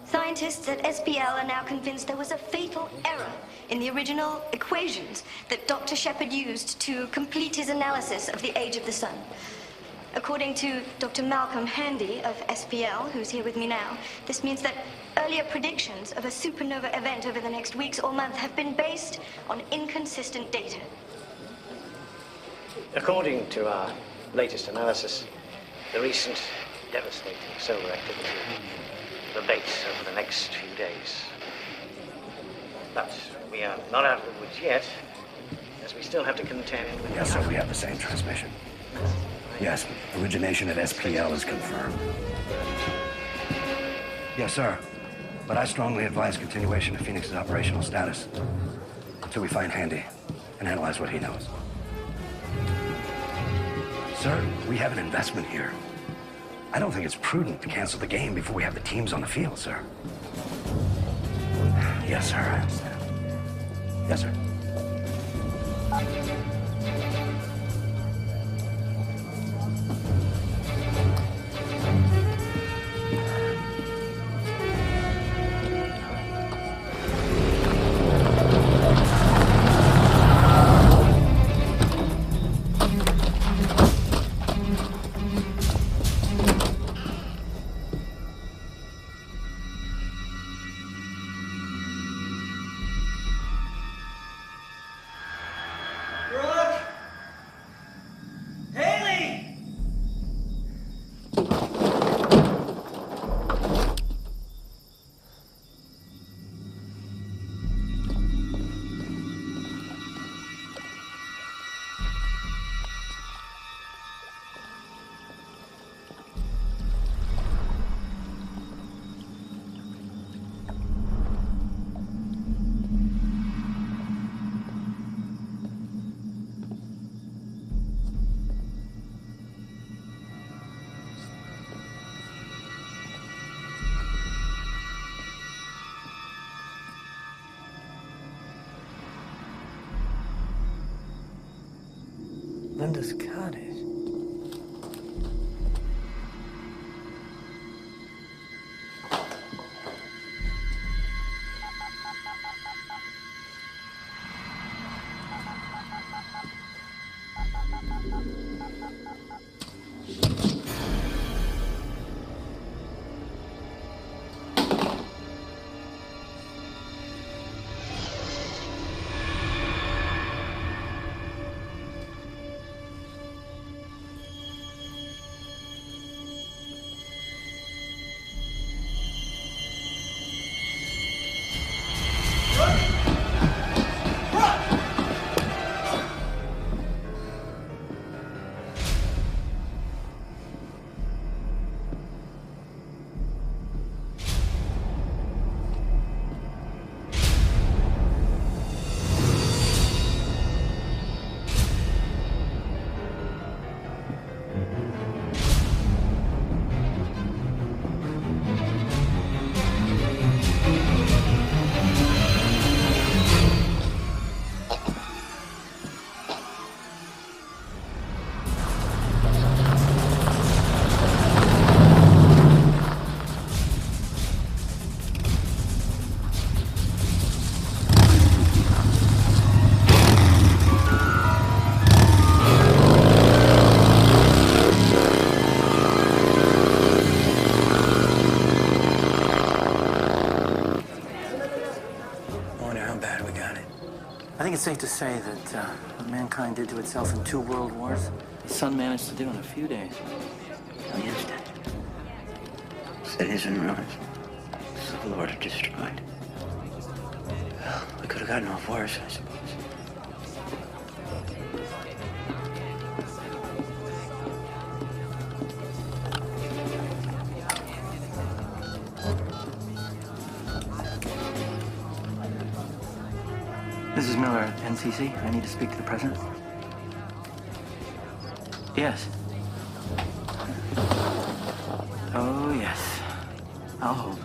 Scientists at SPL are now convinced there was a fatal error in the original equations that Dr. Shepard used to complete his analysis of the age of the sun. According to Dr. Malcolm Handy of SPL, who's here with me now, this means that earlier predictions of a supernova event over the next weeks or month have been based on inconsistent data. According to our latest analysis, the recent devastating solar activity abates over the next few days. But we are not out of the woods yet, as we still have to contend with... Yes, sir, we have the same transmission. Yes, origination at SPL is confirmed. Yes, sir. But I strongly advise continuation of Phoenix's operational status until we find Handy and analyze what he knows. Sir, we have an investment here. I don't think it's prudent to cancel the game before we have the teams on the field, sir. Yes, sir, I understand. Yes, sir. Linda's cottage. I think it's safe to say that what mankind did to itself in 2 world wars, the sun managed to do in a few days. The instant. Cities in ruins. Civil order destroyed. Well, we could have gotten off worse, I suppose. This is Miller at NCC. I need to speak to the president. Yes. Oh, yes. I'll hold.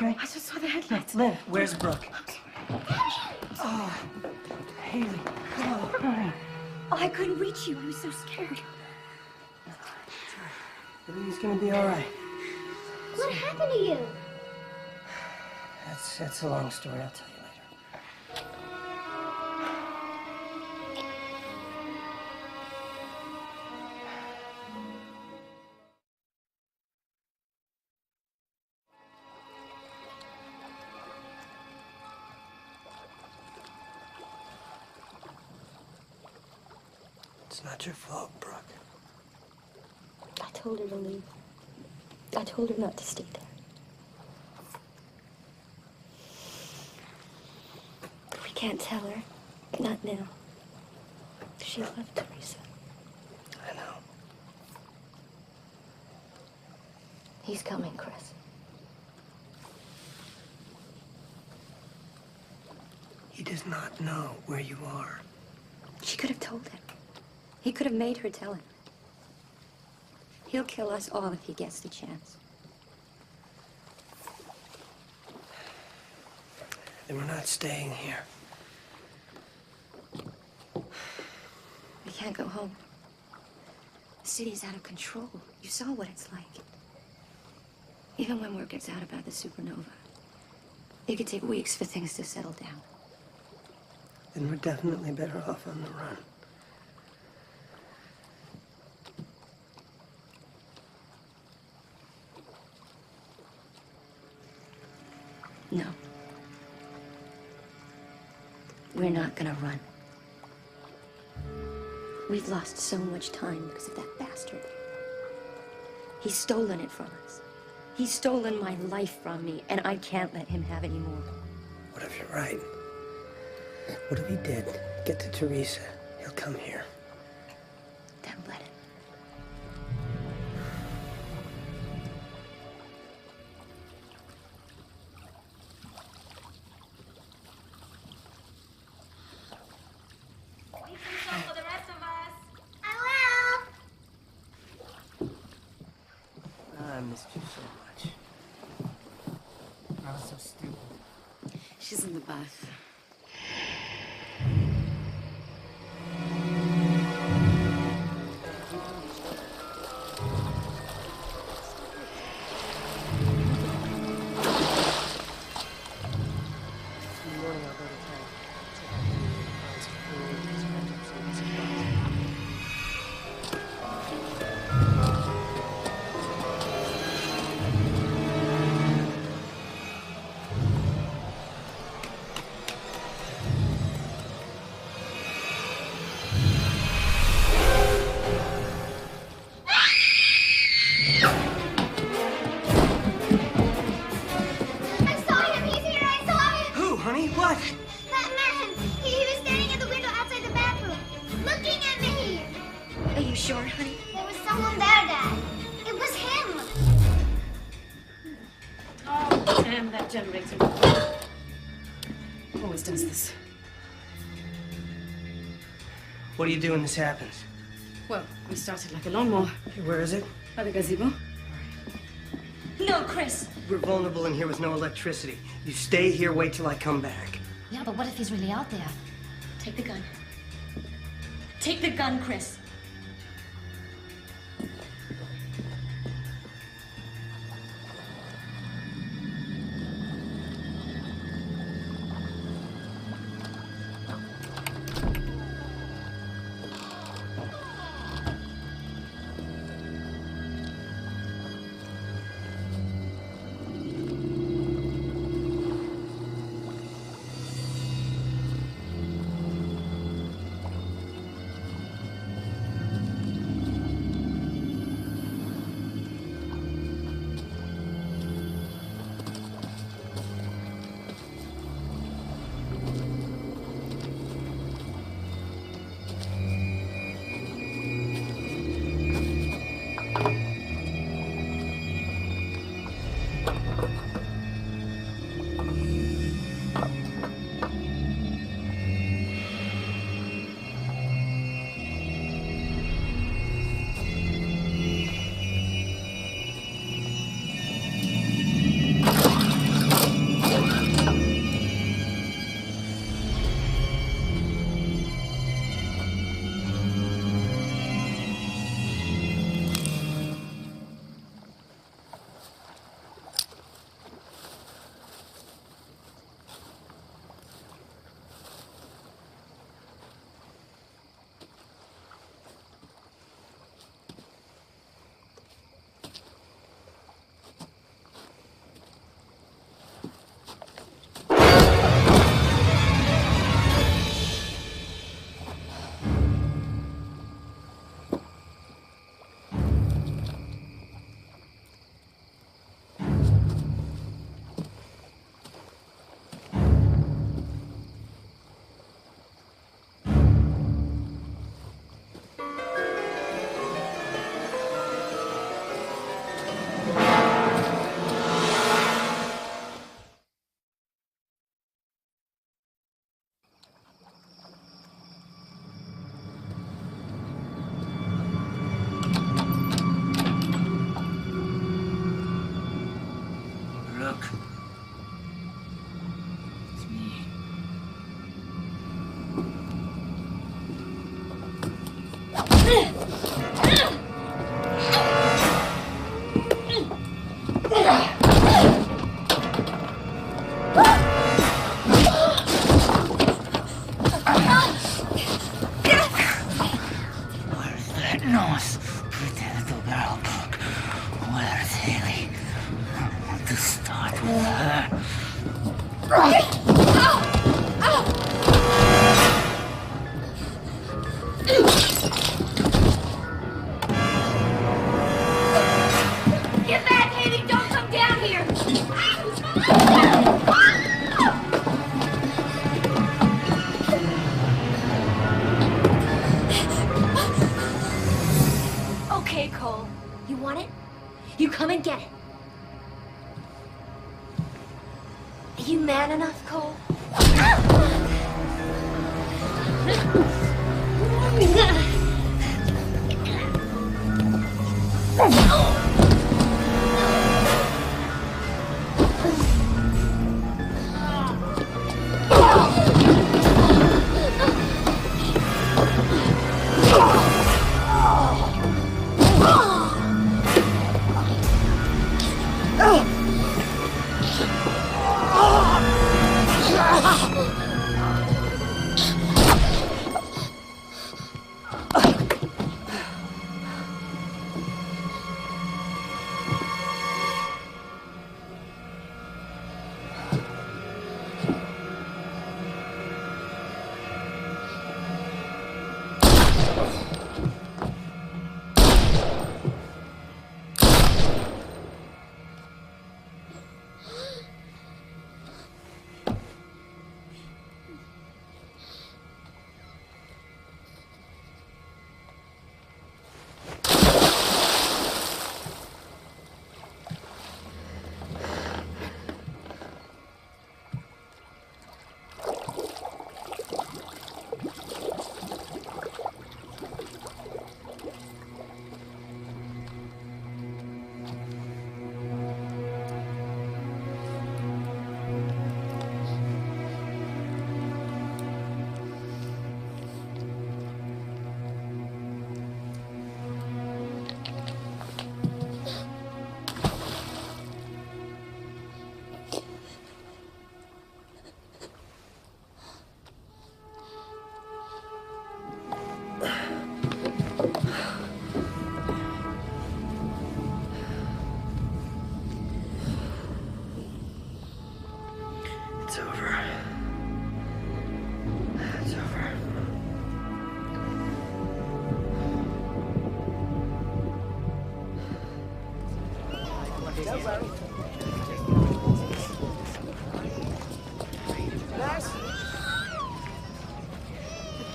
okay? I just saw the headlights. Lynn, where's Brooke? Oh, Haley, come on, honey. Oh, I couldn't reach you. I was so scared. Everything's gonna be all right. What happened to you? That's a long story. I'll tell you later. It's not your fault, Brooke. I told her to leave. I told her not to stay there. We can't tell her. Not now. She loved Teresa. I know. He's coming, Chris. He does not know where you are. She could have told him. He could have made her tell him. He'll kill us all if he gets the chance. Then we're not staying here. We can't go home. The city's out of control. You saw what it's like. Even when word gets out about the supernova, it could take weeks for things to settle down. Then we're definitely better off on the run. No. We're not gonna run. We've lost so much time because of that bastard. He's stolen it from us. He's stolen my life from me, and I can't let him have any more. What if you're right? What if he did get to Teresa? He'll come here. Then let him. For the rest of us. I will. I missed you so much. I was so stupid. She's in the bath. Generator. Always does this. What do you do when this happens? Well, we started like a lawnmower. Okay, where is it? By the gazebo. No, Chris! We're vulnerable in here with no electricity. You stay here, wait till I come back. Yeah, but what if he's really out there? Take the gun. Take the gun, Chris.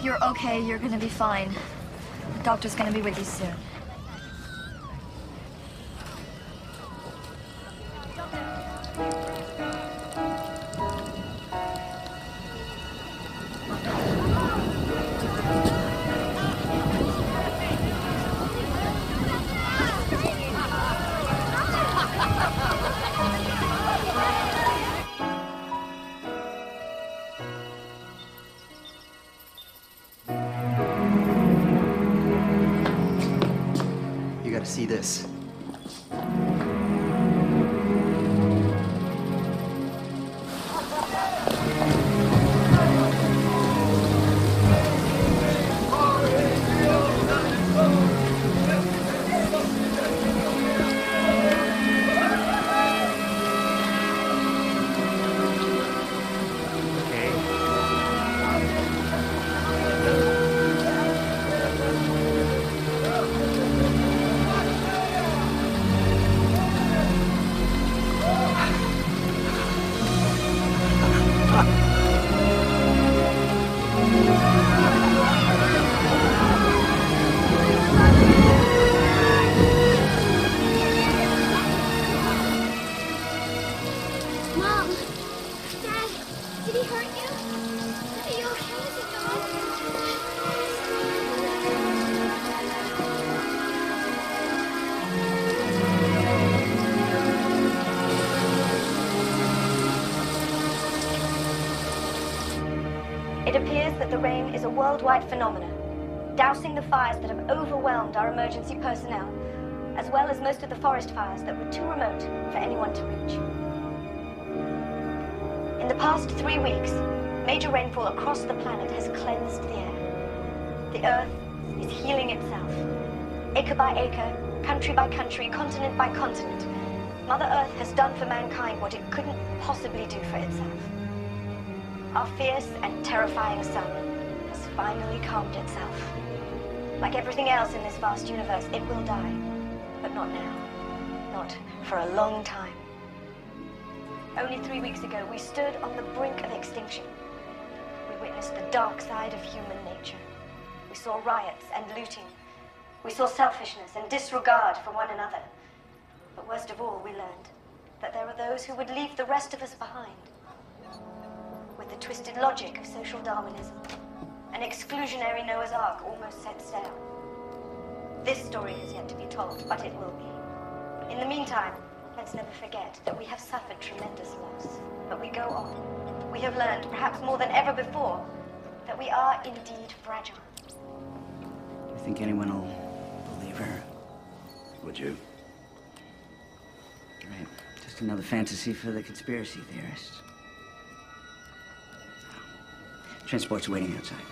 You're okay. You're gonna be fine. The doctor's gonna be with you soon. See this. It appears that the rain is a worldwide phenomenon. dousing the fires that have overwhelmed our emergency personnel, as well as most of the forest fires that were too remote for anyone to reach. In the past 3 weeks, major rainfall across the planet has cleansed the air. The Earth is healing itself. Acre by acre, country by country, continent by continent, Mother Earth has done for mankind what it couldn't possibly do for itself. Our fierce and terrifying sun has finally calmed itself. Like everything else in this vast universe, it will die. But not now. Not for a long time. Only 3 weeks ago, we stood on the brink of extinction. We witnessed the dark side of human nature. We saw riots and looting. We saw selfishness and disregard for one another. But worst of all, we learned that there are those who would leave the rest of us behind. With the twisted logic of social Darwinism, an exclusionary Noah's Ark almost set sail. This story has yet to be told, but it will be. In the meantime, let's never forget that we have suffered tremendous loss. But we go on. We have learned, perhaps more than ever before, that we are indeed fragile. Do you think anyone will believe her? Would you? Right. Just another fantasy for the conspiracy theorists. Transport's waiting outside.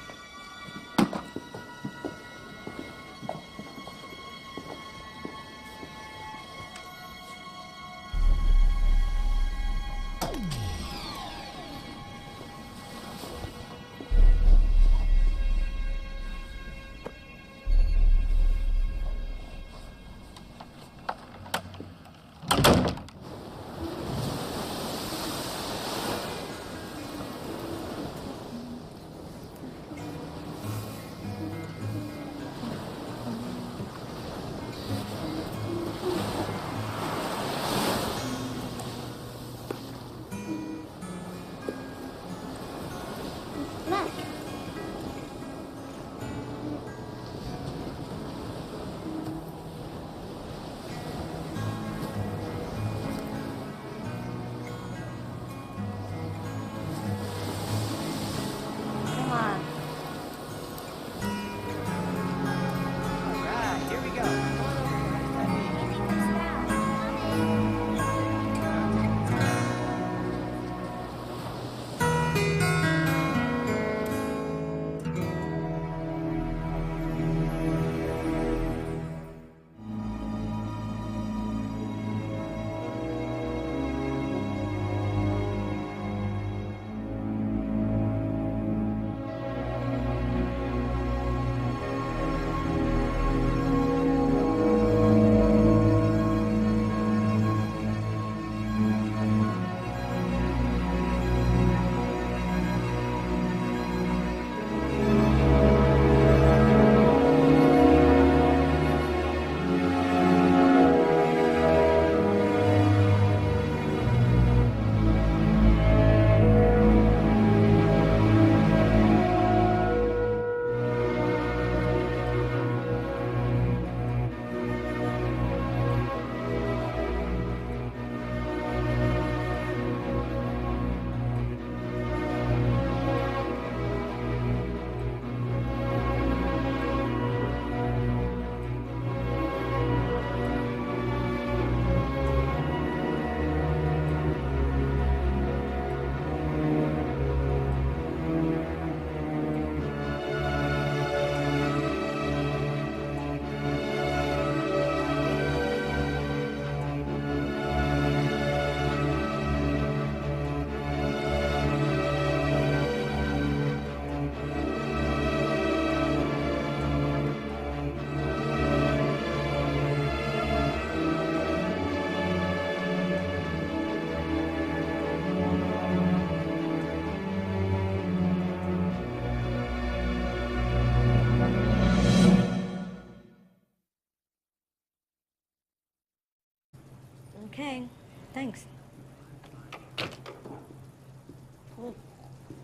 Okay, thanks.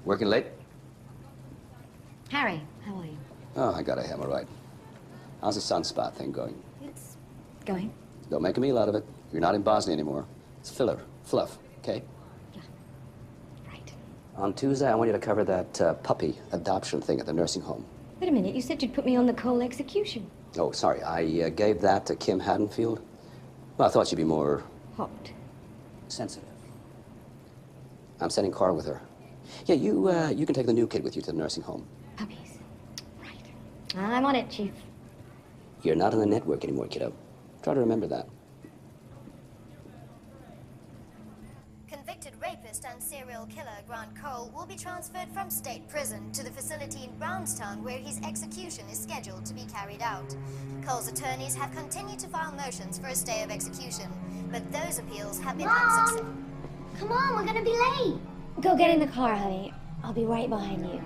Working late? Harry, how are you? Oh, I got a hemorrhoid. How's the sunspot thing going? It's going. Don't make a meal out of it. You're not in Bosnia anymore. It's filler, fluff, okay? Yeah, right. On Tuesday, I want you to cover that puppy adoption thing at the nursing home. Wait a minute, you said you'd put me on the Cole execution. Oh, sorry. I gave that to Kim Haddonfield. Well, I thought she'd be more... What? sensitive. I'm sending Carl with her. Yeah, you can take the new kid with you to the nursing home. Puppies. Right. I'm on it, Chief. You're not on the network anymore, kiddo. Try to remember that. Convicted rapist and serial killer Grant Cole will be transferred from state prison to the facility in Brownstown where his execution is scheduled to be carried out. Cole's attorneys have continued to file motions for a stay of execution, but those appeals have been unsuccessful. Come on, we're gonna be late. Go get in the car, honey. I'll be right behind you.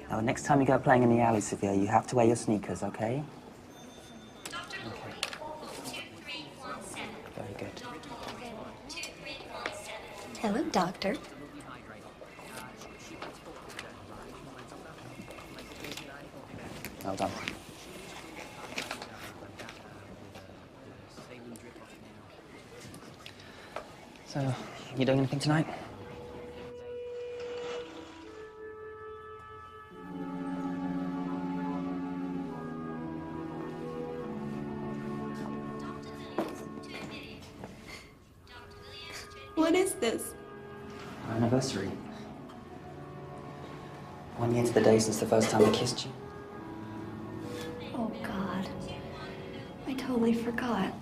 Now, next time you go playing in the alley, Severe, you have to wear your sneakers, okay? Very good. Hello, Doctor. Well done. So, you doing anything tonight? What is this? Our anniversary. 1 year to the day since the first time I kissed you. Oh, God. I totally forgot.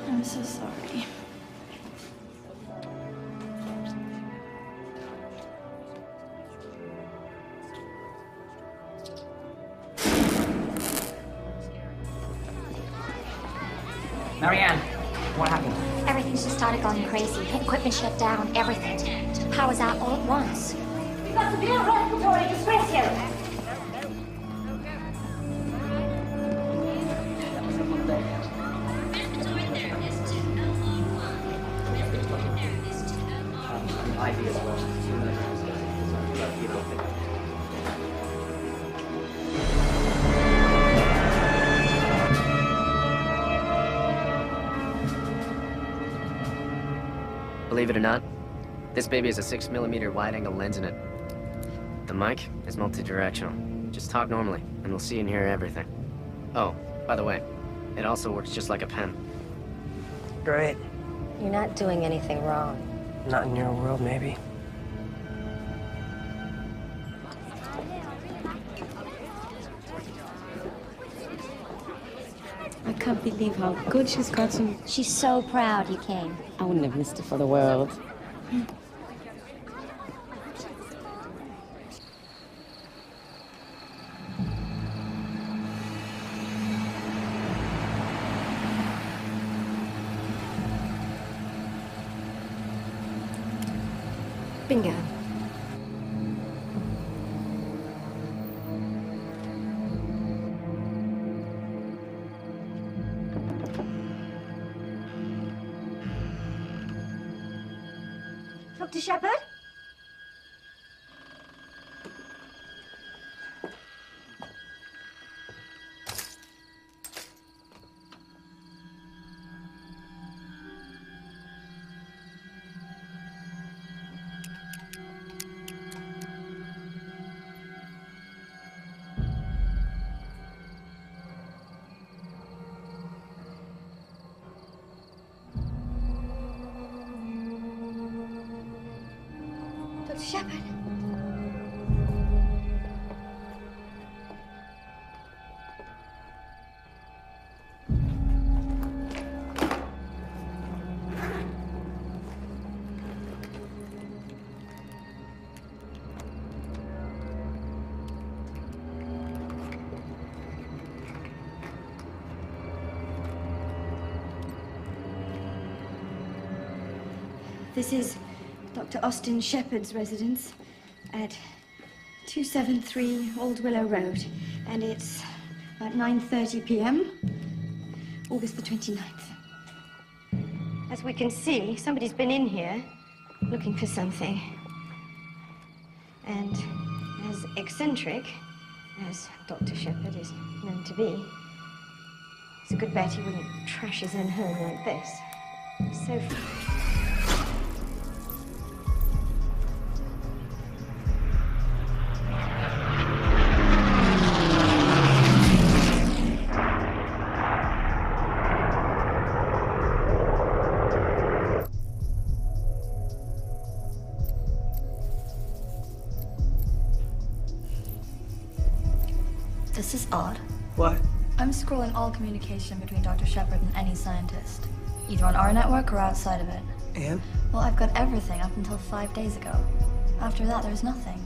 I'm so sorry. Marianne, what happened? Everything's just started going crazy. Equipment shut down, everything. Power's out all at once. We've got severe respiratory distress here. Believe it or not, this baby has a 6mm wide-angle lens in it. The mic is multi-directional. Just talk normally, and we'll see and hear everything. Oh, by the way, it also works just like a pen. Great. You're not doing anything wrong. Not in your world, maybe. I can't believe how good she's gotten. She's so proud you came. I wouldn't have missed it for the world. Bingo. Dr. Shepard? Dr. Shepard? This is Dr. Dr. Austin Shepard's residence at 273 Old Willow Road, and it's about 9:30 p.m., August the 29th. As we can see, somebody's been in here looking for something. And as eccentric as Dr. Shepard is known to be, it's a good bet he wouldn't trash his own home like this. So... This is odd. What? I'm scrolling all communication between Dr. Shepard and any scientist, either on our network or outside of it. And? Well, I've got everything up until 5 days ago. After that, there's nothing.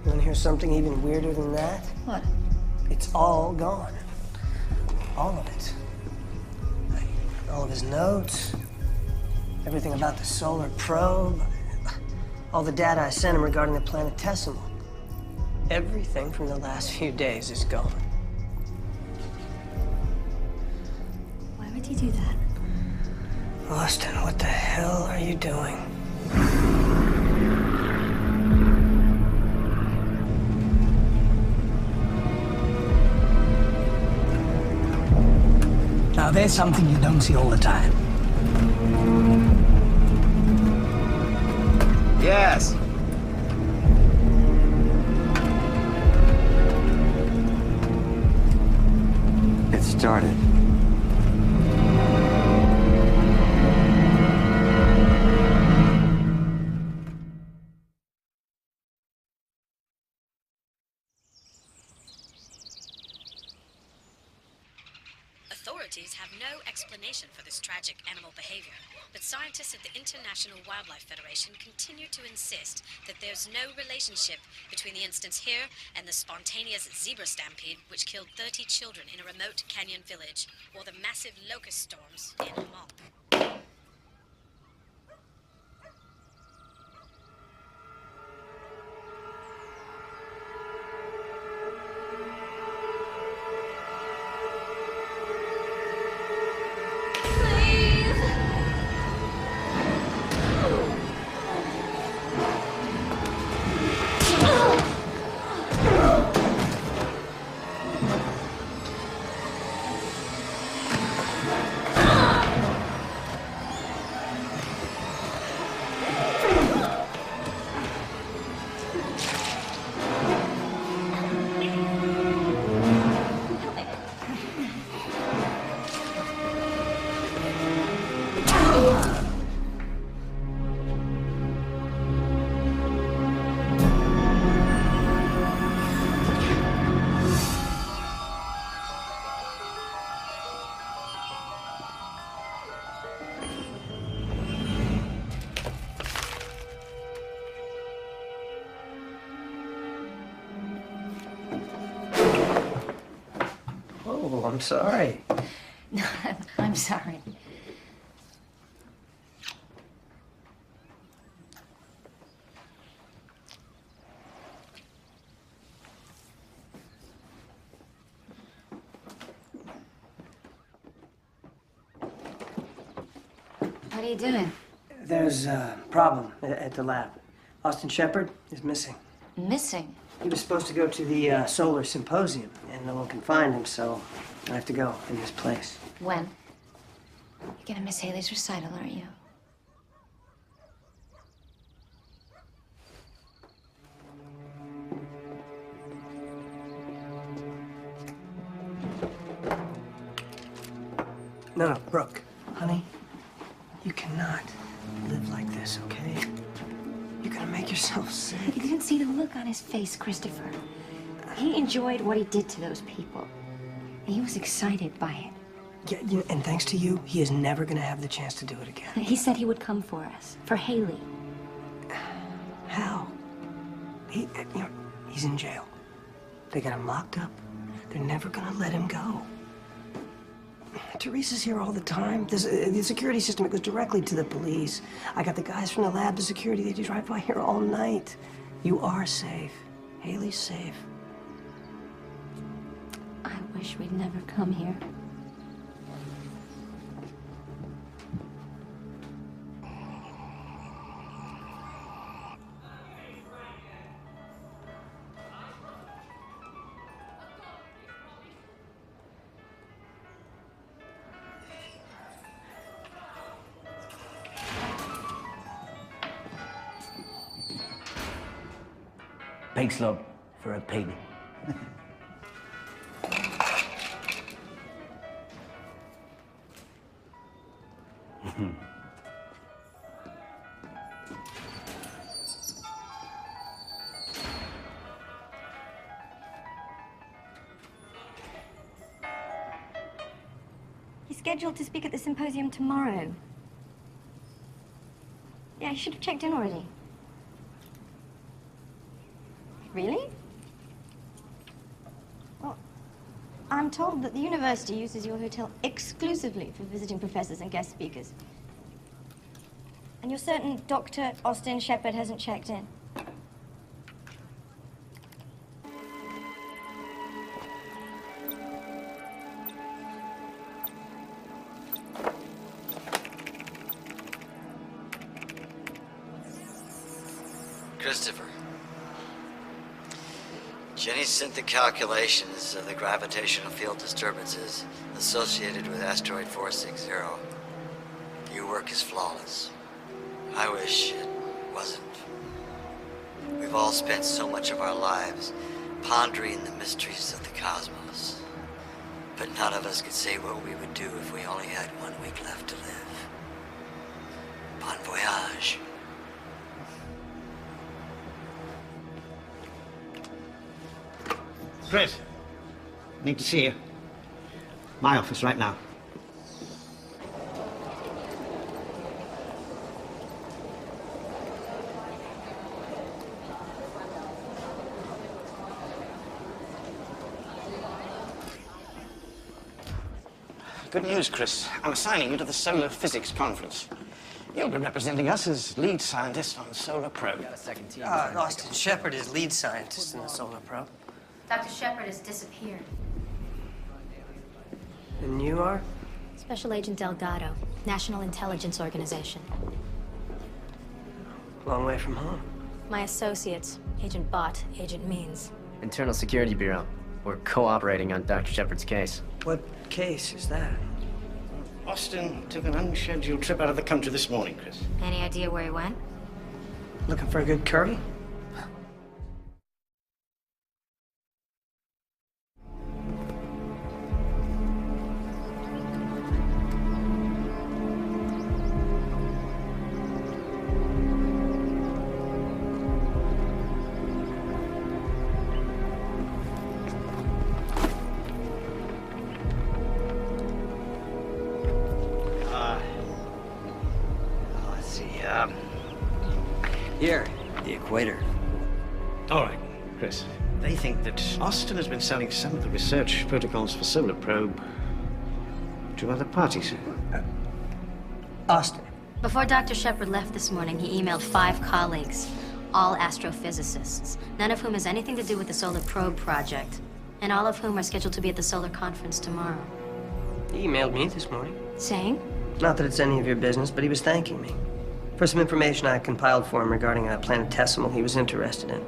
You want to hear something even weirder than that? What? It's all gone. All of it. All of his notes, everything about the solar probe, all the data I sent him regarding the planetesimal. Everything from the last few days is gone. Why would you do that? Austin, what the hell are you doing? Now, there's something you don't see all the time. Yes. It started. Authorities have no explanation for this tragic animal behavior, but scientists at the International Wildlife Federation continue to insist that there's no relationship between the instance here and the spontaneous zebra stampede which killed 30 children in a remote canyon village, or the massive locust storms in Hamal. Oh, I'm sorry. No, I'm sorry. What are you doing? There's a problem at the lab. Austin Shepard is missing. Missing? He was supposed to go to the solar symposium, and no one can find him, so I have to go in his place. When? You're gonna miss Haley's recital, aren't you? No, Brooke, honey, you cannot live like this, okay? You're gonna make yourself sick. You didn't see the look on his face, Christopher. He enjoyed what he did to those people. He was excited by it. Yeah, and thanks to you, he is never gonna have the chance to do it again. He said he would come for us, for Haley. How? He's in jail. They got him locked up. They're never gonna let him go. Teresa's here all the time. The security system, it goes directly to the police. I got the guys from the lab, the security, they just drive by here all night. You are safe. Haley's safe. I wish we'd never come here. Pig slug for a pig. He's scheduled to speak at the symposium tomorrow. Yeah, I should have checked in already. Really? Well, I'm told that the university uses your hotel exclusively for visiting professors and guest speakers. And you're certain Dr. Austin Shepard hasn't checked in? Christopher. Jenny sent the calculations of the gravitational field disturbances associated with asteroid 460. Your work is flawless. I wish it wasn't. We've all spent so much of our lives pondering the mysteries of the cosmos. But none of us could say what we would do if we only had 1 week left to live. Bon voyage. Chris, need to see you. My office right now. Good news, Chris. I'm assigning you to the Solar Physics Conference. You'll be representing us as lead scientist on Solar Probe. Austin Shepard is lead scientist in the Solar Probe. Dr. Shepard has disappeared. And you are? Special Agent Delgado, National Intelligence Organization. Long way from home. My associates, Agent Bott, Agent Means. Internal Security Bureau. We're cooperating on Dr. Shepard's case. What case is that? Austin took an unscheduled trip out of the country this morning, Chris. Any idea where he went? Looking for a good curry? Here, the equator. All right, Chris. They think that Austin has been selling some of the research protocols for Solar Probe to other parties. Austin. Before Dr. Shepard left this morning, he emailed 5 colleagues, all astrophysicists, none of whom has anything to do with the Solar Probe project, and all of whom are scheduled to be at the Solar Conference tomorrow. He emailed me this morning. Saying? Not that it's any of your business, but he was thanking me for some information I compiled for him regarding a planetesimal he was interested in.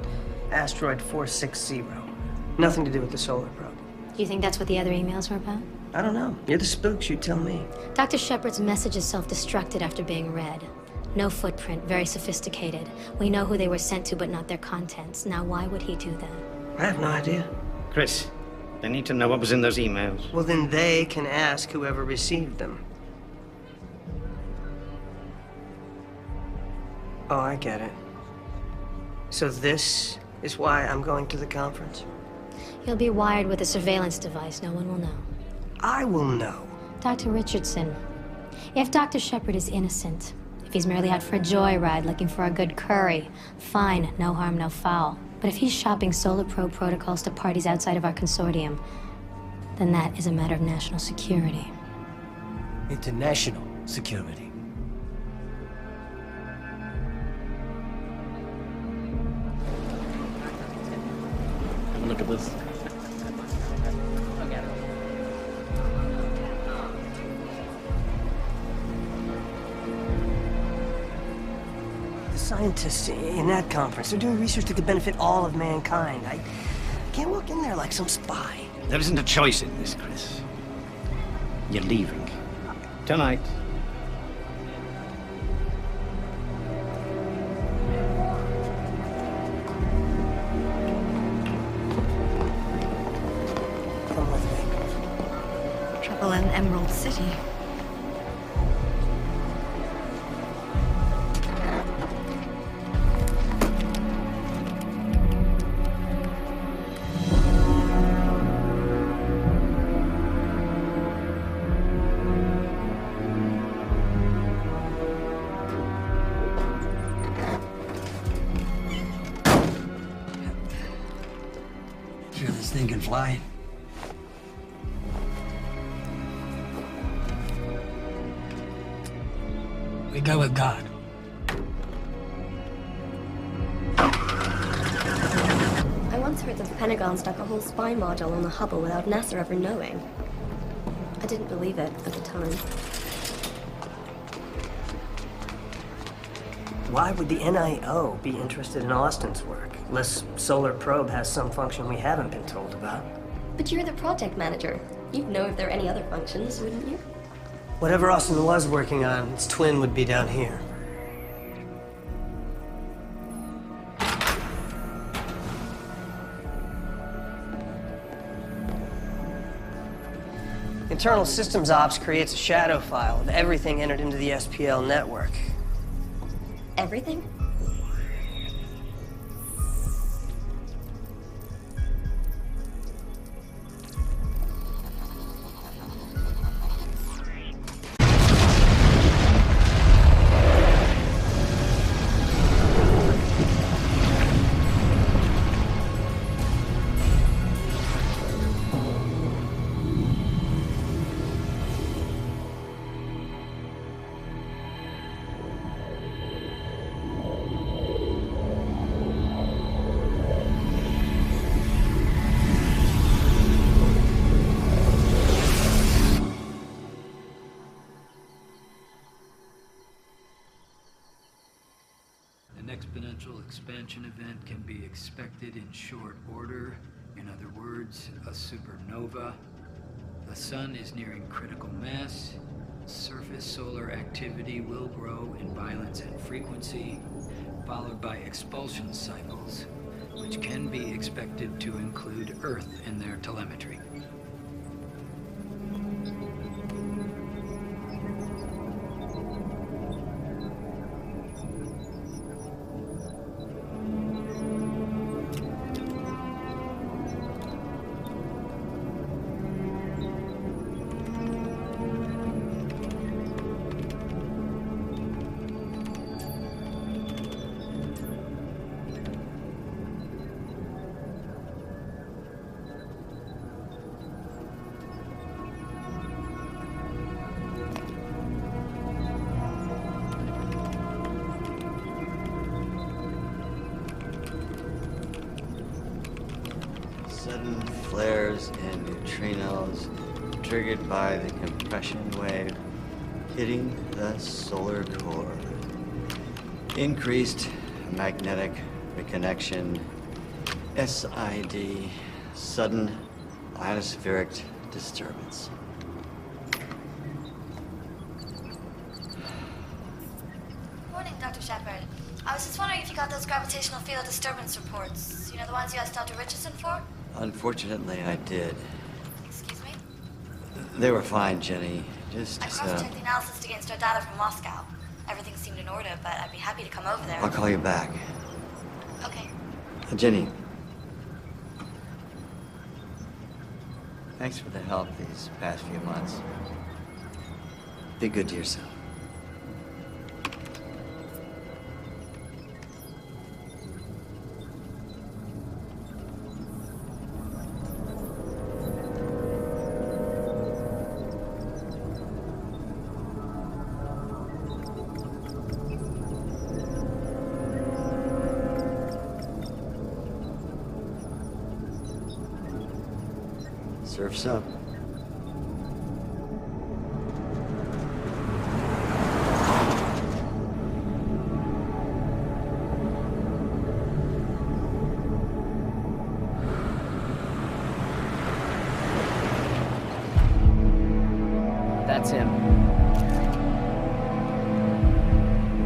Asteroid 460. Nothing to do with the Solar Probe. You think that's what the other emails were about? I don't know. You're the spooks, you tell me. Dr. Shepard's message is self-destructed after being read. No footprint, very sophisticated. We know who they were sent to, but not their contents. Now, why would he do that? I have no idea. Chris, they need to know what was in those emails. Well, then they can ask whoever received them. Oh, I get it. So this is why I'm going to the conference? He'll be wired with a surveillance device. No one will know. I will know. Dr. Richardson, if Dr. Shepard is innocent, if he's merely out for a joyride looking for a good curry, fine, no harm, no foul. But if he's shopping Solar Probe protocols to parties outside of our consortium, then that is a matter of national security. International security. Have a look at this. The scientists in that conference, they're doing research that could benefit all of mankind. I can't walk in there like some spy. There isn't a choice in this, Chris. You're leaving. Tonight. Come with me. Trouble in Emerald City. Sure this thing can fly? We go with God. I once heard that the Pentagon stuck a whole spy module on the Hubble without NASA ever knowing. I didn't believe it at the time. Why would the NIO be interested in Austin's work? Unless Solar Probe has some function we haven't been told about. But you're the project manager. You'd know if there are any other functions, wouldn't you? Whatever Austin was working on, its twin would be down here. Internal Systems Ops creates a shadow file of everything entered into the SPL network. Everything? Exponential expansion event can be expected in short order. In other words, a supernova. The sun is nearing critical mass. Surface solar activity will grow in violence and frequency, followed by expulsion cycles, which can be expected to include Earth in their telemetry. Sudden flares and neutrinos triggered by the compression wave hitting the solar core. Increased magnetic reconnection, SID, sudden ionospheric disturbance. Morning, Dr. Shepard. I was just wondering if you got those gravitational field disturbance reports. You know, the ones you asked Dr. Richardson for? Unfortunately, I did. Excuse me? They were fine, Jenny. I cross-checked the analysis against our data from Moscow. Everything seemed in order, but I'd be happy to come over there. I'll call you back. Okay. Jenny. Thanks for the help these past few months. Be good to yourself. Surf's up. That's him.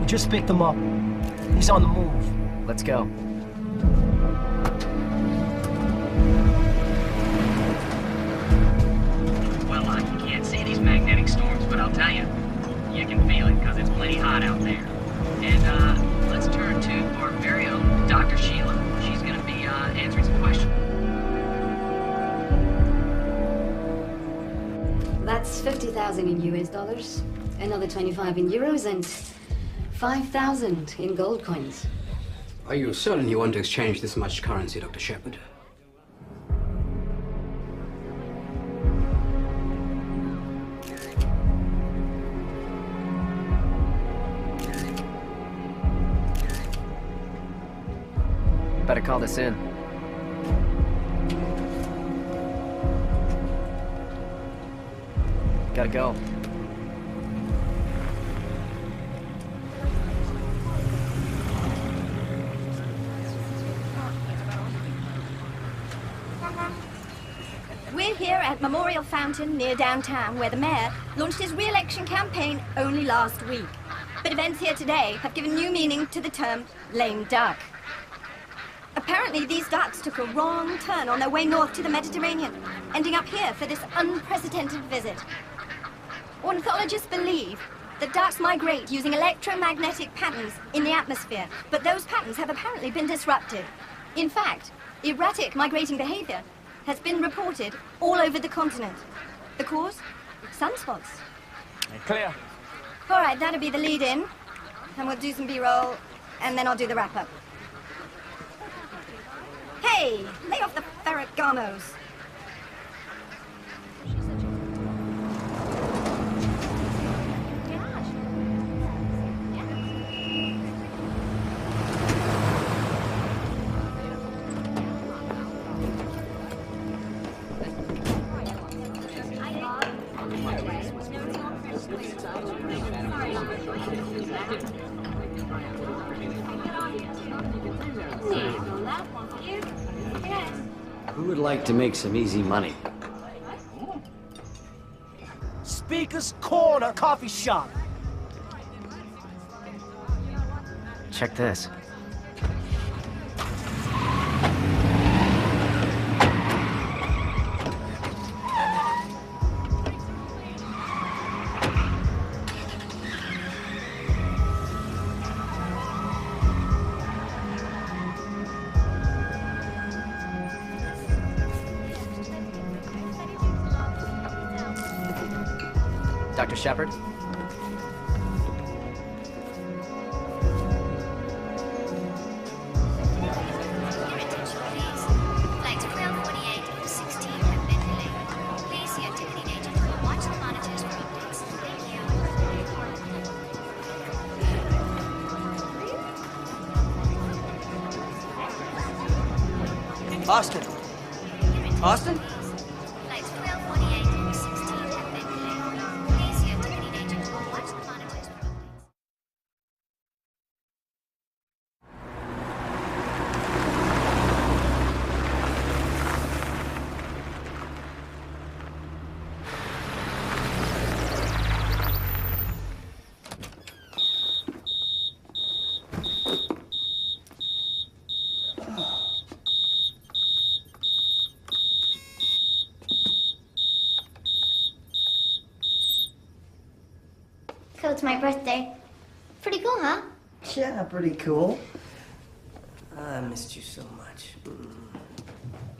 We just picked him up. He's on the move. Let's go. Well, I can't see these magnetic storms, but I'll tell you, you can feel it because it's plenty hot out there. And let's turn to our very own Dr. Sheila. She's going to be answering some questions. That's 50,000 in US dollars, another 25 in euros, and 5,000 in gold coins. Are you certain you want to exchange this much currency, Dr. Shepard? Better call this in. Gotta go. We're here at Memorial Fountain near downtown, where the mayor launched his re-election campaign only last week. But events here today have given new meaning to the term lame duck. Apparently, these ducks took a wrong turn on their way north to the Mediterranean, ending up here for this unprecedented visit. Ornithologists believe that ducks migrate using electromagnetic patterns in the atmosphere, but those patterns have apparently been disrupted. In fact, erratic migrating behavior has been reported all over the continent. The cause? Sunspots. Clear. All right, that'll be the lead-in, and we'll do some B-roll, and then I'll do the wrap-up. Hey, lay off the ferret gamos. Who would like to make some easy money? Speaker's Corner Coffee Shop. Check this. Dr. Shepard? Austin. Austin? So it's my birthday. Pretty cool, huh? Yeah, pretty cool. I missed you so much.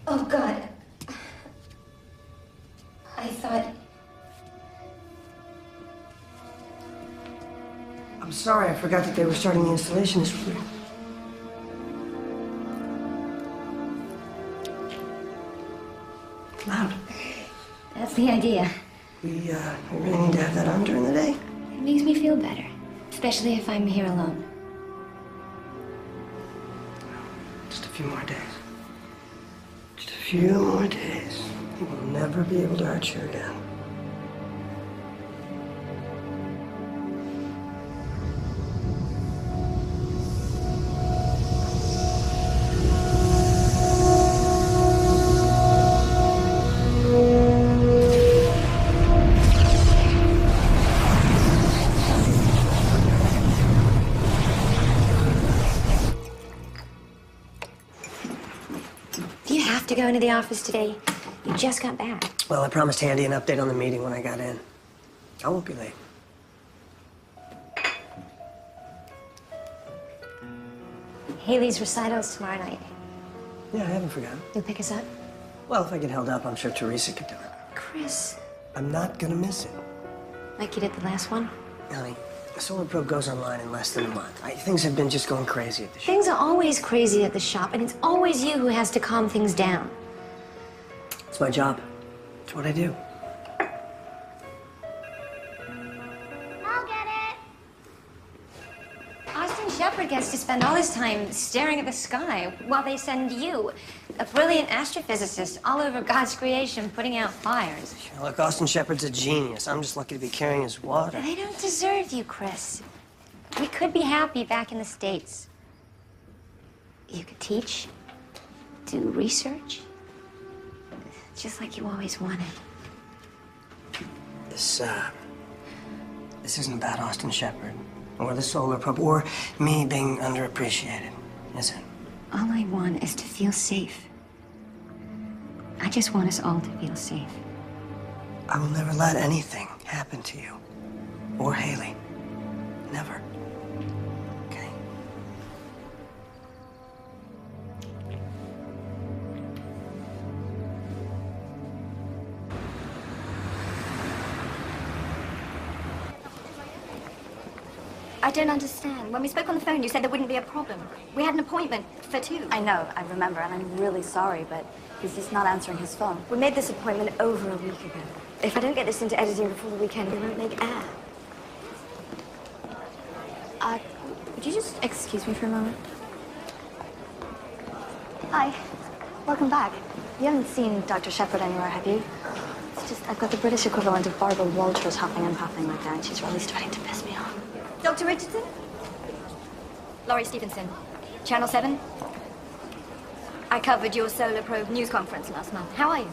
Oh, God. I thought... I'm sorry, I forgot that they were starting the installation this week. Loud. That's the idea. We really need to have that on during the day. It makes me feel better, especially if I'm here alone. Just a few more days. Just a few more days. He will never be able to hurt you again. Do you have to go into the office today? You just got back. Well, I promised Handy an update on the meeting when I got in. I won't be late. Haley's recital's tomorrow night. Yeah, I haven't forgotten. You'll pick us up? Well, if I get held up, I'm sure Teresa could do it. Chris. I'm not gonna miss it. Like you did the last one? Honey, the Solar Probe goes online in less than a month. Things have been just going crazy at the shop. Things are always crazy at the shop, and it's always you who has to calm things down. It's my job. It's what I do. I'll get it. Austin Shepard gets to spend all his time staring at the sky while they send you, a brilliant astrophysicist, all over God's creation, putting out fires. Look, Austin Shepard's a genius. I'm just lucky to be carrying his water. They don't deserve you, Chris. We could be happy back in the States. You could teach, do research, just like you always wanted. This isn't about Austin Shepard, or the Solar Probe, or me being underappreciated, is it? All I want is to feel safe. I just want us all to feel safe. I will never let anything happen to you, or Haley. Never. Okay? I don't understand. When we spoke on the phone, you said there wouldn't be a problem. We had an appointment for 2. I know, I remember, and I'm really sorry, but he's just not answering his phone. We made this appointment over a week ago. If I don't get this into editing before the weekend, we won't make air. Would you just excuse me for a moment? Hi. Welcome back. You haven't seen Dr. Shepard anywhere, have you? It's just, I've got the British equivalent of Barbara Walters hopping and popping like that, and she's really starting to piss me off. Dr. Richardson? Laurie Stevenson. Channel 7? I covered your Solar Probe news conference last month. How are you?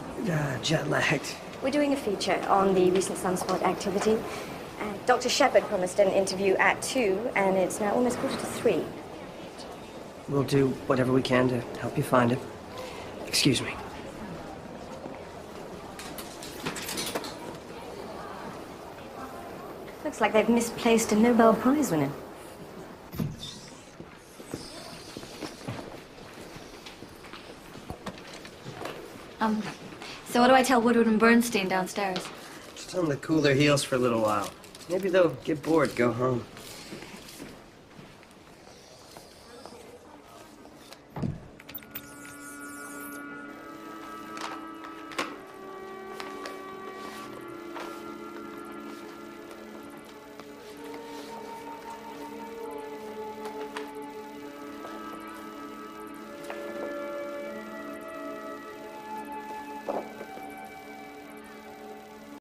Jet-lagged. We're doing a feature on the recent sunspot activity. Dr. Shepard promised an interview at 2, and it's now almost 2:45. We'll do whatever we can to help you find it. Excuse me. Looks like they've misplaced a Nobel Prize winner. So what do I tell Woodward and Bernstein downstairs? Just tell them to cool their heels for a little while. Maybe they'll get bored, go home.